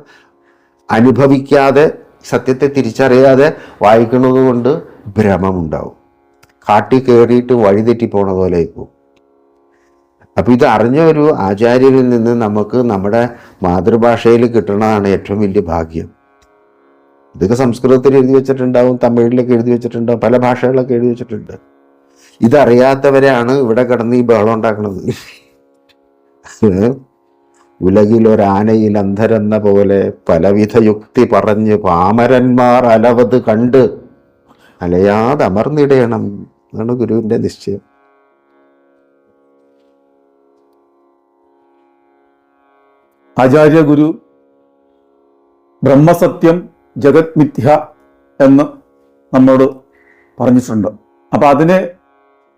അനുഭവിക്കാതെ സത്യത്തെ തിരിച്ചറിയാതെ വായിക്കുന്നത് കൊണ്ട് ഭ്രമമുണ്ടാവും. കാട്ടി കയറിയിട്ട് വഴിതെറ്റി പോണ പോലെ ആയിപ്പോവും. അപ്പൊ ഇത് അറിഞ്ഞ ഒരു ആചാര്യനിൽ നിന്ന് നമുക്ക് നമ്മുടെ മാതൃഭാഷയിൽ കിട്ടണതാണ് ഏറ്റവും വലിയ ഭാഗ്യം. ഇതൊക്കെ സംസ്കൃതത്തിൽ എഴുതി വെച്ചിട്ടുണ്ടാവും, തമിഴിലൊക്കെ എഴുതി വെച്ചിട്ടുണ്ടാവും, പല ഭാഷകളിലൊക്കെ എഴുതി വെച്ചിട്ടുണ്ട്. ഇതറിയാത്തവരെയാണ് ഇവിടെ കിടന്ന് ഈ ബഹളം ഉണ്ടാക്കുന്നത്. ഉലകിലൊരാനയിൽ അന്ധരെന്ന പോലെ പലവിധ യുക്തി പറഞ്ഞ് പാമരന്മാർ അലവത് കണ്ട് അലയാതെ അമർന്നിടയണം എന്നാണ് ഗുരുവിന്റെ നിശ്ചയം. ആചാര്യ ഗുരു ബ്രഹ്മസത്യം ജഗത് മിഥ്യ എന്ന് നമ്മോട് പറഞ്ഞിട്ടുണ്ട്. അപ്പൊ അതിനെ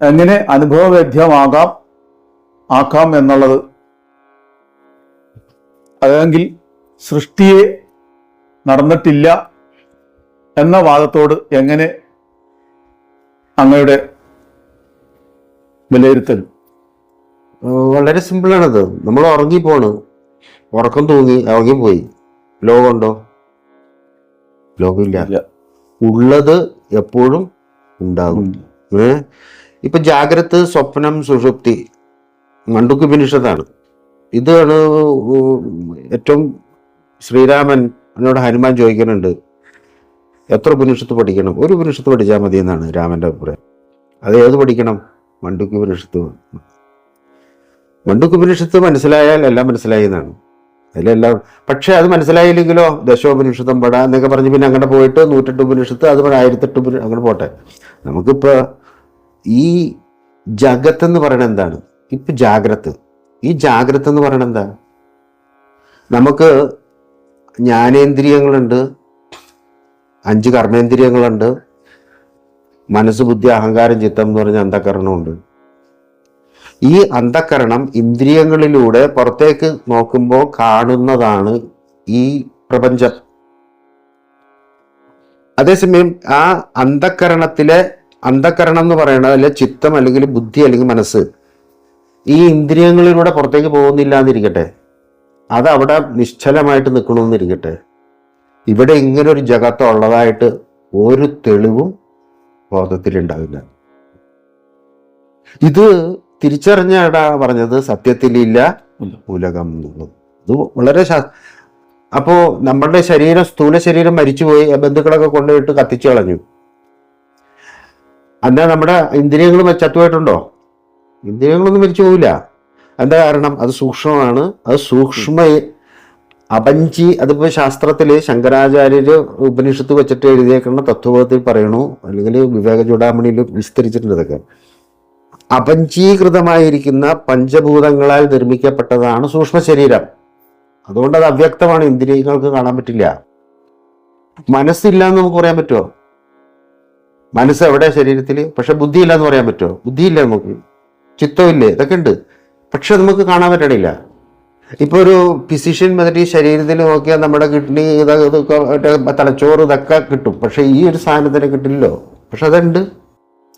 എങ്ങനെ ആക്കാം എന്നുള്ളത്, അല്ലെങ്കിൽ സൃഷ്ടിയെ നടന്നിട്ടില്ല എന്ന വാദത്തോട് എങ്ങനെ അങ്ങയുടെ വിലയിരുത്തൽ? വളരെ സിമ്പിളാണത്. നമ്മൾ ഉറങ്ങിപ്പോണ്, ഉറക്കം തൂങ്ങി ഉറങ്ങിപ്പോയി. ലോകമുണ്ടോ? ലോകമില്ല. ഉള്ളത് എപ്പോഴും ഉണ്ടാകും. ഇപ്പൊ ജാഗ്രത, സ്വപ്നം, സുഷുപ്തി മണ്ഡൂക്യോപനിഷത്താണ്. ഇതാണ് ഏറ്റവും. ശ്രീരാമൻ എന്നോട് ഹനുമാൻ ചോദിക്കുന്നുണ്ട്, എത്ര ഉപനിഷത്ത് പഠിക്കണം? ഒരു ഉപനിഷത്ത് പഠിച്ചാൽ മതി എന്നാണ് രാമന്റെ അഭിപ്രായം. അത് ഏത് പഠിക്കണം? മണ്ഡൂക്യോപനിഷത്ത്. മണ്ഡൂക്യോപനിഷത്ത് മനസ്സിലായാൽ എല്ലാം മനസ്സിലായി എന്നാണ് അതിലെല്ലാം. പക്ഷെ അത് മനസ്സിലായില്ലെങ്കിലോ ദശോപനിഷത്തും പട എന്നൊക്കെ പറഞ്ഞ് പിന്നെ അങ്ങനെ പോയിട്ട് 108 ഉപനിഷത്ത്, അത് 1008 ഉപനിഷത്ത് അങ്ങനെ പോട്ടെ. നമുക്കിപ്പോൾ ഈ ജഗത്ത് എന്ന് പറയണത് എന്താണ്? ഇപ്പം ജാഗ്രത്, ഈ ജാഗ്രത് എന്ന് പറയണത് എന്താ? നമുക്ക് ജ്ഞാനേന്ദ്രിയങ്ങളുണ്ട്, 5 കർമ്മേന്ദ്രിയങ്ങളുണ്ട്, മനസ്സ്, ബുദ്ധി, അഹങ്കാരം, ചിത്തം എന്ന് പറഞ്ഞ അന്ധക്കരണമുണ്ട്. ഈ അന്ധക്കരണം ഇന്ദ്രിയങ്ങളിലൂടെ പുറത്തേക്ക് നോക്കുമ്പോൾ കാണുന്നതാണ് ഈ പ്രപഞ്ചം. അതേസമയം ആ അന്ധക്കരണം എന്ന് പറയുന്നത് അല്ലെ ചിത്തം അല്ലെങ്കിൽ ബുദ്ധി അല്ലെങ്കിൽ മനസ്സ് ഈ ഇന്ദ്രിയങ്ങളിലൂടെ പുറത്തേക്ക് പോകുന്നില്ല എന്നിരിക്കട്ടെ, അത് അവിടെ നിശ്ചലമായിട്ട് നിൽക്കണമെന്നിരിക്കട്ടെ, ഇവിടെ ഇങ്ങനെ ഒരു ജഗത്ത് ഉള്ളതായിട്ട് ഒരു തെളിവും ബോധത്തിലുണ്ടാവില്ല. ഇത് തിരിച്ചറിഞ്ഞാടാ പറഞ്ഞത് സത്യത്തിലില്ല ഉലകം എന്നുള്ളത്. ഇത് വളരെ അപ്പോ നമ്മളുടെ ശരീരം, സ്ഥൂല ശരീരം മരിച്ചുപോയി, ബന്ധുക്കളൊക്കെ കൊണ്ടുപോയിട്ട് കത്തിച്ചു കളഞ്ഞു. എന്നാ നമ്മുടെ ഇന്ദ്രിയങ്ങൾ ചത്തുപോയിട്ടുണ്ടോ? ഇന്ദ്രിയങ്ങളൊന്നും മരിച്ചു പോവില്ല. എന്താ കാരണം? അത് സൂക്ഷ്മമാണ്. അത് സൂക്ഷ്മ അപഞ്ചി. അതിപ്പോ ശാസ്ത്രത്തില് ശങ്കരാചാര്യര് ഉപനിഷത്ത് വെച്ചിട്ട് എഴുതിയേക്കുന്ന തത്വബോധത്തിൽ പറയണു, അല്ലെങ്കിൽ വിവേക ചൂടാമണിയിൽ വിസ്തരിച്ചിട്ടുണ്ട് ഇതൊക്കെ. അപഞ്ചീകൃതമായിരിക്കുന്ന പഞ്ചഭൂതങ്ങളാൽ നിർമ്മിക്കപ്പെട്ടതാണ് സൂക്ഷ്മ ശരീരം. അതുകൊണ്ട് അത് അവ്യക്തമാണ്, ഇന്ദ്രിയങ്ങൾക്ക് കാണാൻ പറ്റില്ല. മനസ്സില്ല എന്ന് നമുക്ക് പറയാൻ പറ്റുമോ? മനസ്സ് എവിടെ ശരീരത്തിൽ? പക്ഷെ ബുദ്ധിയില്ല എന്ന് പറയാൻ പറ്റുമോ? ബുദ്ധിയില്ല, നമുക്ക് ചിത്തമില്ലേ, ഇതൊക്കെ ഉണ്ട്, പക്ഷെ നമുക്ക് കാണാൻ പറ്റണില്ല. ഇപ്പൊ ഒരു ഫിസിഷ്യൻ വന്നിട്ട് ഈ ശരീരത്തിൽ നോക്കിയാൽ നമ്മുടെ കിഡ്നി, ഇതൊക്കെ തലച്ചോറ് ഇതൊക്കെ കിട്ടും, പക്ഷെ ഈ ഒരു സാധനത്തിന് കിട്ടില്ലല്ലോ. പക്ഷെ അതുണ്ട്,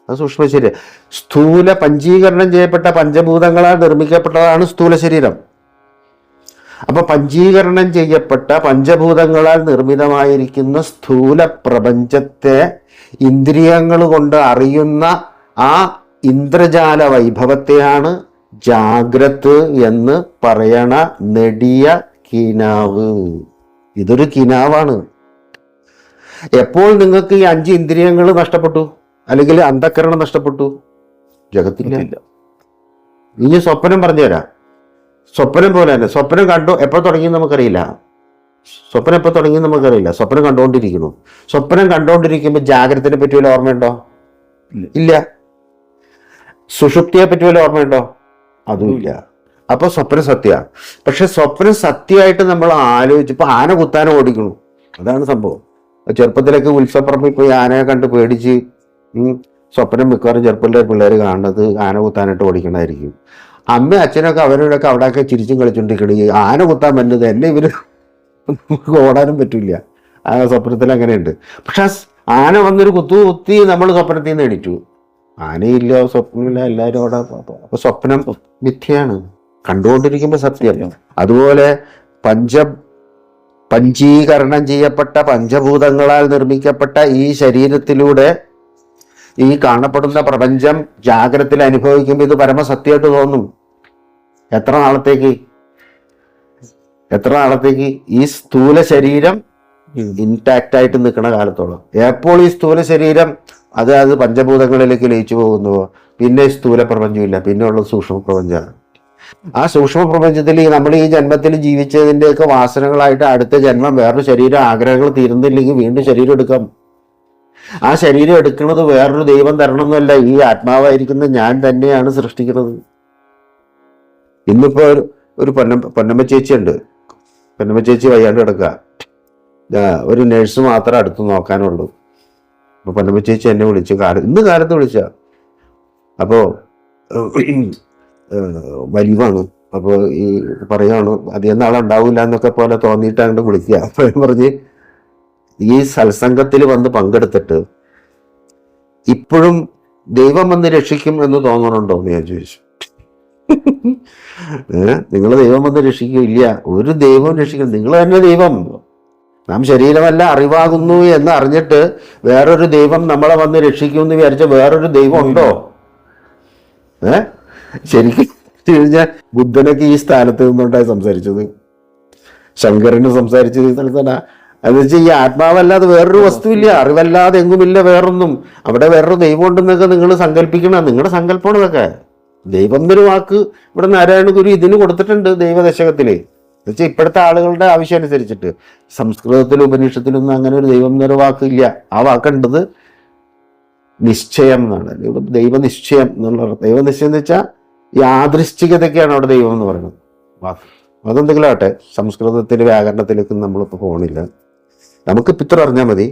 അത് സൂക്ഷ്മ ശരീരം. സ്ഥൂല പഞ്ചീകരണം ചെയ്യപ്പെട്ട പഞ്ചഭൂതങ്ങളാൽ നിർമ്മിക്കപ്പെട്ടതാണ് സ്ഥൂല ശരീരം. അപ്പൊ പഞ്ചീകരണം ചെയ്യപ്പെട്ട പഞ്ചഭൂതങ്ങളാൽ നിർമ്മിതമായിരിക്കുന്ന സ്ഥൂല പ്രപഞ്ചത്തെ ഇന്ദ്രിയങ്ങൾ കൊണ്ട് അറിയുന്ന ആ ഇന്ദ്രജാല വൈഭവത്തെയാണ് ജാഗ്രത് എന്ന് പറയണ നെടിയ കിനാവ്. ഇതൊരു കിനാവാണ്. എപ്പോൾ നിങ്ങൾക്ക് ഈ 5 ഇന്ദ്രിയങ്ങൾ നഷ്ടപ്പെട്ടു, അല്ലെങ്കിൽ അന്ധക്കരണം നഷ്ടപ്പെട്ടു? ജഗത്തില്ല. ഇനി സ്വപ്നം പറഞ്ഞുതരാം. സ്വപ്നം പോലെ തന്നെ. സ്വപ്നം കണ്ടു എപ്പോൾ തുടങ്ങിയെന്ന് നമുക്കറിയില്ല. സ്വപ്നം കണ്ടുകൊണ്ടിരിക്കുന്നു. സ്വപ്നം കണ്ടുകൊണ്ടിരിക്കുമ്പോൾ ജാഗ്രതയെ പറ്റി വല്ല ഓർമ്മയുണ്ടോ? ഇല്ല. സുഷുപ്തിയെ പറ്റി വല്ല ഓർമ്മയുണ്ടോ? അതുമില്ല. അപ്പൊ സ്വപ്നം സത്യ. പക്ഷെ സ്വപ്നം സത്യമായിട്ട് നമ്മൾ ആലോചിച്ചപ്പോ ആന കുത്താനെ ഓടിക്കണു. അതാണ് സംഭവം. ചെറുപ്പത്തിലൊക്കെ ഉത്സവപ്പറമ്പിൽ പോയി ആനയെ കണ്ട് പേടിച്ച് സ്വപ്നം മിക്കവാറും ചെറുപ്പത്തിലെ പിള്ളേർ കാണുന്നത് ആന കുത്താനായിട്ട് ഓടിക്കണമായിരിക്കും. അമ്മ അച്ഛനൊക്കെ അവരോടൊക്കെ അവിടെയൊക്കെ ചിരിച്ചും കളിച്ചോണ്ടിരിക്കണ ഈ ആന കുത്താൻ പറ്റുന്നത് എന്നെ ഇവര് ഓടാനും പറ്റില്ല. ആ സ്വപ്നത്തിൽ അങ്ങനെയുണ്ട്. പക്ഷെ ആന വന്നൊരു കുത്തി നമ്മൾ സ്വപ്നത്തിൽ നിന്ന് എണീറ്റു. ആനയില്ല, സ്വപ്നമില്ല, എല്ലാവരും അവിടെ. അപ്പൊ സ്വപ്നം മിഥ്യയാണ്, കണ്ടുകൊണ്ടിരിക്കുമ്പോ സത്യം. അതുപോലെ പഞ്ചീകരണം ചെയ്യപ്പെട്ട പഞ്ചഭൂതങ്ങളാൽ നിർമ്മിക്കപ്പെട്ട ഈ ശരീരത്തിലൂടെ ഈ കാണപ്പെടുന്ന പ്രപഞ്ചം ജാഗ്രതയിൽ അനുഭവിക്കുമ്പോൾ ഇത് പരമസത്യമായിട്ട് തോന്നും. എത്ര നാളത്തേക്ക് ഈ സ്ഥൂല ശരീരം ഇൻടാക്റ്റ് ആയിട്ട് നിൽക്കുന്ന കാലത്തോളം. എപ്പോൾ ഈ സ്ഥൂല ശരീരം അത് പഞ്ചഭൂതങ്ങളിലേക്ക് ലയിച്ചു പോകുന്നുവോ പിന്നെ സ്ഥൂല പ്രപഞ്ചമില്ല, പിന്നെ ഉള്ളത് സൂക്ഷ്മ പ്രപഞ്ചമാണ്. ആ സൂക്ഷ്മ പ്രപഞ്ചത്തിൽ നമ്മൾ ഈ ജന്മത്തിൽ ജീവിച്ചതിൻ്റെയൊക്കെ വാസനകളായിട്ട് അടുത്ത ജന്മം വേറൊരു ശരീരം ആഗ്രഹങ്ങൾ തീരുന്നില്ലെങ്കിൽ വീണ്ടും ശരീരം എടുക്കാം. ആ ശരീരം എടുക്കുന്നത് വേറൊരു ദൈവം തരണമെന്നല്ല, ഈ ആത്മാവായിരിക്കുന്ന ഞാൻ തന്നെയാണ് സൃഷ്ടിക്കുന്നത്. ഇന്നിപ്പോ ഒരു പൊന്നമ്മ ചേച്ചി ഉണ്ട്. പൊന്നമ്മ ചേച്ചി വയ്യാണ്ട് കിടക്കുക. ഒരു നഴ്സ് മാത്രം അടുത്ത് നോക്കാനുള്ളൂ. അപ്പൊ പൊന്നമ്മ ചേച്ചി എന്നെ വിളിച്ചു, ഇന്ന് കാലത്ത് വിളിച്ച. അപ്പോ വലിവാണ്. അപ്പോൾ ഈ പറയുകയാണ് അധികം നാളുണ്ടാവില്ല എന്നൊക്കെ പോലെ തോന്നിയിട്ട് അങ്ങോട്ട് വിളിക്കുക. അപ്പൊ പറഞ്ഞ് ഈ സത്സംഗത്തിൽ വന്ന് പങ്കെടുത്തിട്ട് ഇപ്പോഴും ദൈവം വന്ന് രക്ഷിക്കും എന്ന് തോന്നണുണ്ടോ എന്ന് ഞാൻ ചോദിച്ചു. നിങ്ങൾ ദൈവം വന്ന് രക്ഷിക്കില്ല, ഒരു ദൈവം രക്ഷിക്കും, നിങ്ങൾ തന്നെ ദൈവം. നാം ശരീരമല്ല അറിവാകുന്നു എന്ന് അറിഞ്ഞിട്ട് വേറൊരു ദൈവം നമ്മളെ വന്ന് രക്ഷിക്കുമെന്ന് വിചാരിച്ച വേറൊരു ദൈവം ഉണ്ടോ? ശരിക്കും കഴിഞ്ഞാൽ ബുദ്ധനൊക്കെ ഈ സ്ഥാനത്ത് നിന്നുണ്ടായി സംസാരിച്ചത്, ശങ്കരന് സംസാരിച്ചത് ഈ സ്ഥലത്താണ്. എന്ന് വെച്ചാൽ ഈ ആത്മാവല്ലാതെ വേറൊരു വസ്തുവില്ല, അറിവല്ലാതെ എങ്ങുമില്ല വേറൊന്നും. അവിടെ വേറൊരു ദൈവം ഉണ്ടെന്നൊക്കെ നിങ്ങൾ സങ്കല്പിക്കണം, നിങ്ങളുടെ സങ്കല്പമാണ് ഇതൊക്കെ. ദൈവം എന്നൊരു വാക്ക് ഇവിടെ നാരായണ ഗുരു ഇതിന് കൊടുത്തിട്ടുണ്ട് ദൈവദശകത്തില്. എന്നുവെച്ചാൽ ഇപ്പോഴത്തെ ആളുകളുടെ ആവശ്യം അനുസരിച്ചിട്ട്. സംസ്കൃതത്തിലും ഉപനിഷത്തിലൊന്നും അങ്ങനെ ഒരു ദൈവം എന്നൊരു വാക്കില്ല. ആ വാക്കുണ്ടത് നിശ്ചയം എന്നാണ്. ഇവിടെ ദൈവനിശ്ചയം എന്നുള്ള ദൈവനിശ്ചയം എന്ന് വെച്ചാൽ യാദൃശ്ചികതയ്ക്കാണ് അവിടെ ദൈവം എന്ന് പറയുന്നത് വാക്ക്. അതെന്തെങ്കിലും ആട്ടെ, സംസ്കൃതത്തിൻ്റെ വ്യാകരണത്തിലേക്ക് നമ്മളിപ്പോൾ പോകണില്ല. നമുക്കിപ്പോൾ ഇത്ര അറിഞ്ഞാൽ മതി,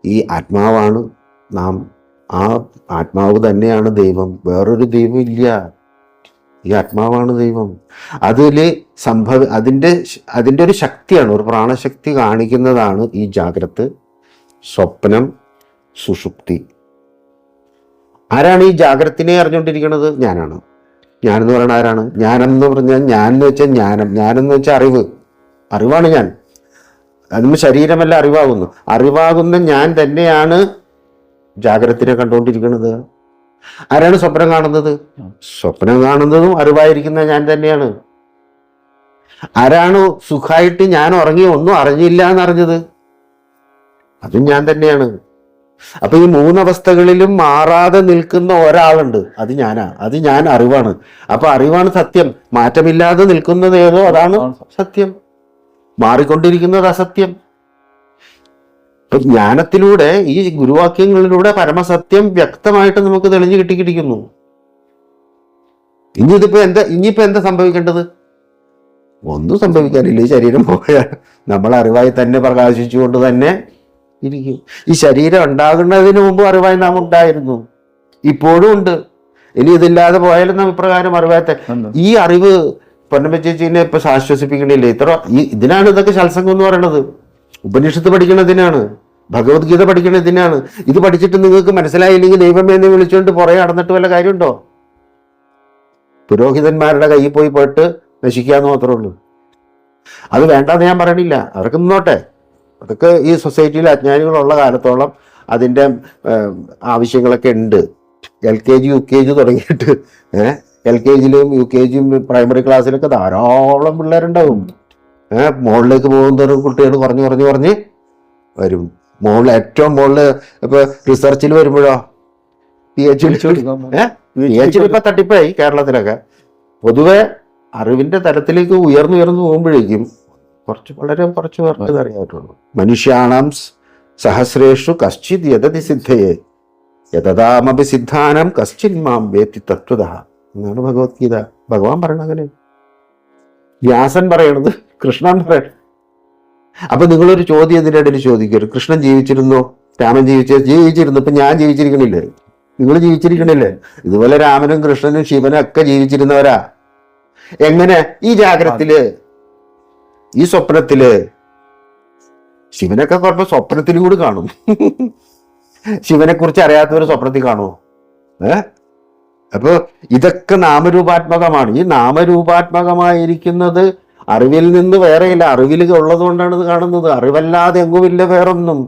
ഈ ആത്മാവാണ് നാം, ആ ആത്മാവ് തന്നെയാണ് ദൈവം, വേറൊരു ദൈവം ഇല്ല. ഈ ആത്മാവാണ് ദൈവം. അതിൽ അതിൻ്റെ ഒരു ശക്തിയാണ്, ഒരു പ്രാണശക്തി കാണിക്കുന്നതാണ് ഈ ജാഗ്രത്, സ്വപ്നം, സുഷുപ്തി. ആരാണ് ഈ ജാഗ്രത്തിനെ അറിഞ്ഞുകൊണ്ടിരിക്കുന്നത്? ഞാനാണ്. ഞാനെന്ന് പറയുന്നത് ആരാണ്? ജ്ഞാനെന്ന് പറഞ്ഞാൽ, ഞാൻ എന്ന് വെച്ചാൽ ജ്ഞാനം, ഞാനെന്ന് വെച്ചാൽ അറിവാണ് ഞാൻ. അതിന് ശരീരമല്ല അറിവാകുന്നു. അറിവാകുന്ന ഞാൻ തന്നെയാണ് ജാഗ്രത്തിനെ കണ്ടുകൊണ്ടിരിക്കുന്നത്. ആരാണ് സ്വപ്നം കാണുന്നത്? സ്വപ്നം കാണുന്നതും അറിവായിരിക്കുന്ന ഞാൻ തന്നെയാണ്. ആരാണ് സുഖമായിട്ട് ഞാൻ ഉറങ്ങി ഒന്നും അറിഞ്ഞില്ല എന്നറിഞ്ഞത്? അതും ഞാൻ തന്നെയാണ്. അപ്പൊ ഈ മൂന്നവസ്ഥകളിലും മാറാതെ നിൽക്കുന്ന ഒരാളുണ്ട്, അത് ഞാനാ. അത് ഞാൻ അറിവാണ്. അപ്പൊ അറിവാണ് സത്യം. മാറ്റമില്ലാതെ നിൽക്കുന്നത് ഏതോ അതാണ് സത്യം, മാറിക്കൊണ്ടിരിക്കുന്നത് അസത്യം. ഇപ്പൊ ജ്ഞാനത്തിലൂടെ, ഈ ഗുരുവാക്യങ്ങളിലൂടെ പരമസത്യം വ്യക്തമായിട്ട് നമുക്ക് തെളിഞ്ഞു കിട്ടിക്കിരിക്കുന്നു. ഇനിയിപ്പോ എന്താ സംഭവിക്കേണ്ടത്? ഒന്നും സംഭവിക്കാനില്ല. ഈ ശരീരം പോയാൽ നമ്മൾ അറിവായി തന്നെ പ്രകാശിച്ചുകൊണ്ട് തന്നെ ഇരിക്കും. ഈ ശരീരം ഉണ്ടാകുന്നതിന് മുമ്പ് അറിവായി നാം ഉണ്ടായിരുന്നു, ഇപ്പോഴും ഉണ്ട്. ഇനി ഇതില്ലാതെ പോയാലും നാം ഇപ്രകാരം അറിവാത്ത ഈ അറിവ് പൊന്നമ്മ ചേച്ചീനെ ഇപ്പൊ ആശ്വസിപ്പിക്കണില്ലേ? ഇതിനാണ് ഇതൊക്കെ ശത്സംഗം എന്ന് പറയണത്. ഉപനിഷത്ത് പഠിക്കണതിനാണ്, ഭഗവത്ഗീത പഠിക്കണതിനാണ്. ഇത് പഠിച്ചിട്ട് നിങ്ങൾക്ക് മനസ്സിലായില്ലെങ്കിൽ ദൈവമേ എന്ന് വിളിച്ചുകൊണ്ട് പുറകെ നടന്നിട്ട് വല്ല കാര്യമുണ്ടോ? പുരോഹിതന്മാരുടെ കയ്യിൽ പോയിട്ട് നശിക്കാന്ന് മാത്രമേ ഉള്ളൂ. അത് വേണ്ടാന്ന് ഞാൻ പറയണില്ല, അവർക്ക് നിന്നോട്ടെ. അതൊക്കെ ഈ സൊസൈറ്റിയിൽ അജ്ഞാനികളുള്ള കാലത്തോളം അതിൻ്റെ ആവശ്യങ്ങളൊക്കെ ഉണ്ട്. LKG UKG തുടങ്ങിയിട്ട് LKGയിലും UKGയും പ്രൈമറി ക്ലാസ്സിലൊക്കെ ധാരാളം പിള്ളേരുണ്ടാവും. മുകളിലേക്ക് പോകുന്നതോറും കുട്ടികൾ കുറഞ്ഞ് വരും. ഏറ്റവും മുകളിൽ ഇപ്പൊ റിസർച്ചിൽ വരുമ്പോഴോ PhD ഇപ്പൊ തട്ടിപ്പായി കേരളത്തിലൊക്കെ. പൊതുവെ അറിവിന്റെ തലത്തിലേക്ക് ഉയർന്നു പോകുമ്പോഴേക്കും വളരെ കുറച്ച് പേർക്ക് അറിയാറ്റുള്ളൂ. മനുഷ്യാണാം സഹസ്രേഷു കശ്ചിത് യതതി സിദ്ധയെ യതതാമപി സിദ്ധാനം കശ്ചിത് മാം വേത്തി തത്വതഃ എന്നാണ് ഭഗവത്ഗീത. ഭഗവാൻ പറയണ അങ്ങനെ, വ്യാസൻ പറയണത്, കൃഷ്ണൻ പറയണത്. അപ്പൊ നിങ്ങളൊരു ചോദ്യം ഇതിൻ്റെ ഇടയിൽ ചോദിക്കരുത്. കൃഷ്ണൻ ജീവിച്ചിരുന്നോ? രാമൻ ജീവിച്ചിരുന്നു. ഇപ്പൊ ഞാൻ ജീവിച്ചിരിക്കണില്ലേ? നിങ്ങൾ ജീവിച്ചിരിക്കണില്ലേ? ഇതുപോലെ രാമനും കൃഷ്ണനും ശിവനും ഒക്കെ ജീവിച്ചിരുന്നവരാ. എങ്ങനെ? ഈ ജാഗ്രത്തില്, ഈ സ്വപ്നത്തില്. ശിവനൊക്കെ കുഴപ്പം സ്വപ്നത്തിലും കൂടി കാണും. ശിവനെ കുറിച്ച് അറിയാത്തവര് സ്വപ്നത്തിൽ കാണുമോ? അപ്പൊ ഇതൊക്കെ നാമരൂപാത്മകമാണ്. ഈ നാമരൂപാത്മകമായിരിക്കുന്നത് അറിവിൽ നിന്ന് വേറെയില്ല. അറിവിൽ ഉള്ളത് കൊണ്ടാണ് ഇത് കാണുന്നത്. അറിവല്ലാതെ എങ്ങുമില്ല വേറൊന്നും.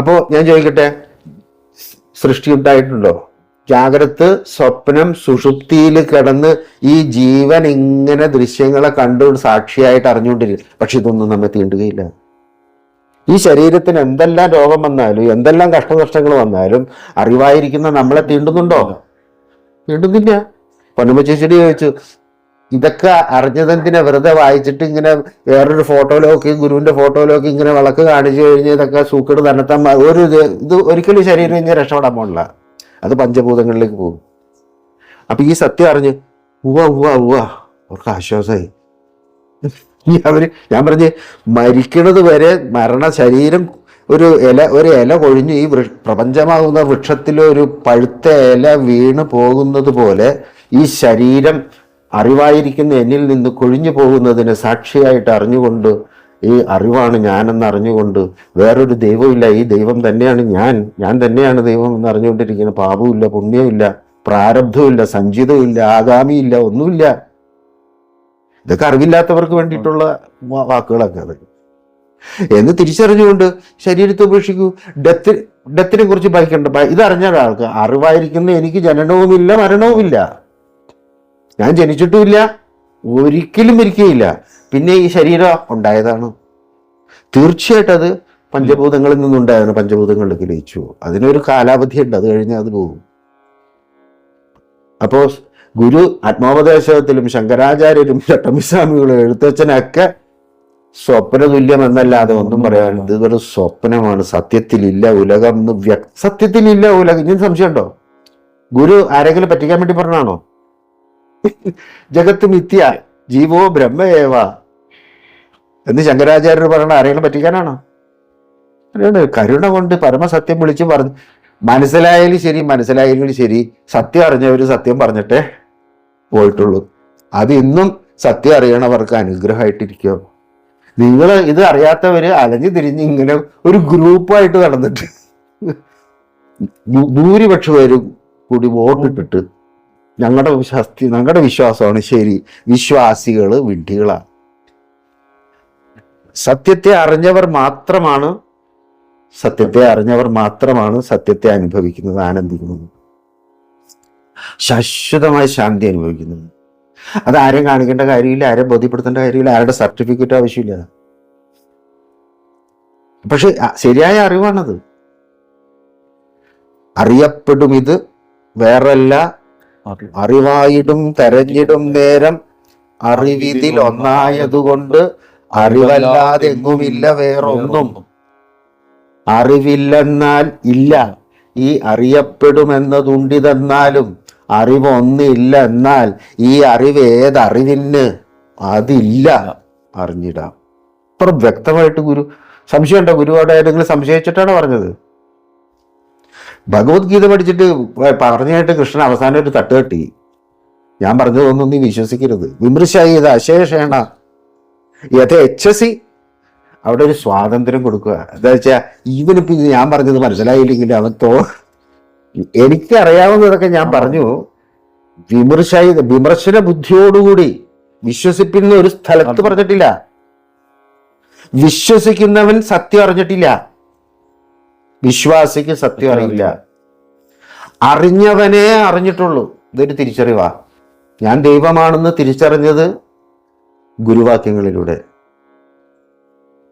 അപ്പോ ഞാൻ ചോദിക്കട്ടെ, സൃഷ്ടി ഉണ്ടായിട്ടുണ്ടോ? ജാഗ്രത്, സ്വപ്നം, സുഷുപ്തിയിൽ കിടന്ന് ഈ ജീവൻ ഇങ്ങനെ ദൃശ്യങ്ങളെ കണ്ടു സാക്ഷിയായിട്ട് അറിഞ്ഞുകൊണ്ടിരിക്കും. പക്ഷെ ഇതൊന്നും നമ്മെ തീണ്ടുകയില്ല. ഈ ശരീരത്തിന് എന്തെല്ലാം രോഗം വന്നാലും എന്തെല്ലാം കഷ്ടനഷ്ടങ്ങൾ വന്നാലും അറിവായിരിക്കുന്ന നമ്മളെ തീണ്ടുന്നുണ്ടോ? തീണ്ടുന്നില്ല. പൊന്നമ്മ ചേച്ചിയുടെ ചോദിച്ചു, ഇതൊക്കെ അറിഞ്ഞതെന്തിനാ? വെറുതെ വായിച്ചിട്ട് ഇങ്ങനെ വേറൊരു ഫോട്ടോയിലൊക്കെ, ഗുരുവിന്റെ ഫോട്ടോയിലൊക്കെ ഇങ്ങനെ വിളക്ക് കാണിച്ചു കഴിഞ്ഞ് ഇതൊക്കെ സൂക്കേട് തന്നെത്താൻ ഇത് ഒരിക്കലും ശരീരം ഇങ്ങനെ രക്ഷപ്പെടാൻ പോണില്ല. അത് പഞ്ചഭൂതങ്ങളിലേക്ക് പോകും. അപ്പൊ ഈ സത്യം അറിഞ്ഞ് അവർക്ക് ആശ്വാസമായി. ഞാൻ പറഞ്ഞ് മരിക്കണത് വരെ ശരീരം ഒരു ഇല കൊഴിഞ്ഞ് ഈ പ്രപഞ്ചമാകുന്ന വൃക്ഷത്തിലെ ഒരു പഴുത്ത ഇല വീണ് പോകുന്നത് പോലെ ഈ ശരീരം അറിവായിരിക്കുന്ന എന്നിൽ നിന്ന് കൊഴിഞ്ഞു പോകുന്നതിന് സാക്ഷിയായിട്ട് അറിഞ്ഞുകൊണ്ട്, ഈ അറിവാണ് ഞാനെന്ന് അറിഞ്ഞുകൊണ്ട്, വേറൊരു ദൈവമില്ല, ഈ ദൈവം തന്നെയാണ് ഞാൻ തന്നെയാണ് ദൈവം എന്ന് അറിഞ്ഞുകൊണ്ടിരിക്കുന്ന പാപമില്ല, പുണ്യമില്ല, പ്രാരബ്ധമില്ല, സഞ്ചിതമില്ല, ആഗാമിയില്ല, ഒന്നുമില്ല. ഇതൊക്കെ അറിവില്ലാത്തവർക്ക് വേണ്ടിയിട്ടുള്ള വാക്കുകളൊക്കെ അത് എന്ന് തിരിച്ചറിഞ്ഞുകൊണ്ട് ശരീരത്തെ ഉപേക്ഷിക്കൂ. ഡെത്തിനെ കുറിച്ച് ഭയക്കണ്ട. ഇതറിഞ്ഞ ഒരാൾക്ക് അറിവായിരിക്കുന്ന എനിക്ക് ജനനവുമില്ല മരണവുമില്ല, ഞാൻ ജനിച്ചിട്ടുമില്ല, ഒരിക്കലും മരിക്കുകയില്ല. പിന്നെ ഈ ശരീരം ഉണ്ടായതാണ്. തീർച്ചയായിട്ടും അത് പഞ്ചഭൂതങ്ങളിൽ നിന്നുണ്ടായതാണ്, പഞ്ചഭൂതങ്ങളിലേക്ക് ലയിച്ചു. അതിനൊരു കാലാവധി ഉണ്ട്, അത് കഴിഞ്ഞാൽ അത് പോകും. അപ്പോ ഗുരു ആത്മോപദേശത്തിലും ശങ്കരാചാര്യരും ചട്ടമ്പിസ്വാമികളും എഴുത്തച്ഛനൊക്കെ സ്വപ്ന തുല്യം എന്നല്ലാതെ ഒന്നും പറയാൻ, ഇത് ഒരു സ്വപ്നമാണ്, സത്യത്തിലില്ല ഉലകം എന്ന് സത്യത്തിലില്ല ഉലകം. ഇനി സംശയമുണ്ടോ? ഗുരു ആരെങ്കിലും പറ്റിക്കാൻ വേണ്ടി പറഞ്ഞാണോ? ജഗത്ത് മിഥ്യ ജീവോ ബ്രഹ്മയേവ എന്ന് ശങ്കരാചാര്യർ പറഞ്ഞ ആരെങ്കിലും പറ്റിക്കാനാണോ? കരുണ കൊണ്ട് പരമസത്യം വിളിച്ചു പറഞ്ഞു. മനസ്സിലായാലും ശരി മനസ്സിലായാലും ശരി, സത്യം അറിഞ്ഞവര് സത്യം പറഞ്ഞിട്ടേ പോയിട്ടുള്ളൂ. അത് ഇന്നും സത്യം അറിയണവർക്ക് അനുഗ്രഹമായിട്ടിരിക്കോ? നിങ്ങൾ ഇത് അറിയാത്തവര് അലഞ്ഞു തിരിഞ്ഞ് ഇങ്ങനെ ഒരു ഗ്രൂപ്പായിട്ട് നടന്നിട്ട് ഭൂരിപക്ഷം പേരും കൂടി വോട്ടിട്ടിട്ട് ഞങ്ങളുടെ വിശ്വാസമാണ് ശരി, വിശ്വാസികള് വിഡ്ഢികളാണ്. സത്യത്തെ അറിഞ്ഞവർ മാത്രമാണ് സത്യത്തെ അനുഭവിക്കുന്നത്, ആനന്ദിക്കുന്നത്, ശാശ്വതമായ ശാന്തി അനുഭവിക്കുന്നത്. അത് ആരെയും കാണിക്കേണ്ട കാര്യമില്ല, ആരെയും ബോധ്യപ്പെടുത്തേണ്ട കാര്യമില്ല, ആരുടെ സർട്ടിഫിക്കറ്റ് ആവശ്യമില്ല. പക്ഷെ ശരിയായ അറിവാണത്. അറിയപ്പെടും ഇത് വേറല്ല, അറിവായിടും തെരഞ്ഞിടും നേരം അറിവിതിൽ ഒന്നായതുകൊണ്ട് അറിവല്ലാതെങ്ങുമില്ല വേറൊന്നും. അറിവില്ലെന്നാൽ ഇല്ല, ഈ അറിയപ്പെടുമെന്നതുണ്ടിതെന്നാലും അറിവൊന്നില്ല എന്നാൽ ഈ അറിവ് ഏതറിവിന് അതില്ല അറിഞ്ഞിടാം. അത്ര വ്യക്തമായിട്ട് ഗുരു. സംശയമുണ്ടോ? ഗുരുവോട് ഏതെങ്കിലും സംശയിച്ചിട്ടാണോ പറഞ്ഞത്? ഭഗവത്ഗീത പഠിച്ചിട്ട് പറഞ്ഞായിട്ട് കൃഷ്ണൻ അവസാനം ഒരു തട്ടുകെട്ടി. ഞാൻ പറഞ്ഞതൊന്നും നീ വിശ്വസിക്കരുത്. വിമർശയത് അശേഷേണ യഥേച്ഛസി. അവിടെ ഒരു സ്വാതന്ത്ര്യം കൊടുക്കുക. എന്താ വെച്ചാൽ ഈവനിപ്പോ ഞാൻ പറഞ്ഞത് മനസ്സിലായില്ലെങ്കിൽ അവൻ എനിക്ക് അറിയാവുന്നതൊക്കെ ഞാൻ പറഞ്ഞു. വിമർശന ബുദ്ധിയോടുകൂടി വിശ്വസിപ്പിക്കുന്ന ഒരു സ്ഥലത്ത് പറഞ്ഞിട്ടില്ല. വിശ്വസിക്കുന്നവൻ സത്യം അറിഞ്ഞിട്ടില്ല, വിശ്വാസിക്ക് സത്യം അറിയില്ല. അറിഞ്ഞവനെ അറിഞ്ഞിട്ടുള്ളൂ. ഇതൊരു തിരിച്ചറിവാ. ഞാൻ ദൈവമാണെന്ന് തിരിച്ചറിഞ്ഞത് ഗുരുവാക്യങ്ങളിലൂടെ,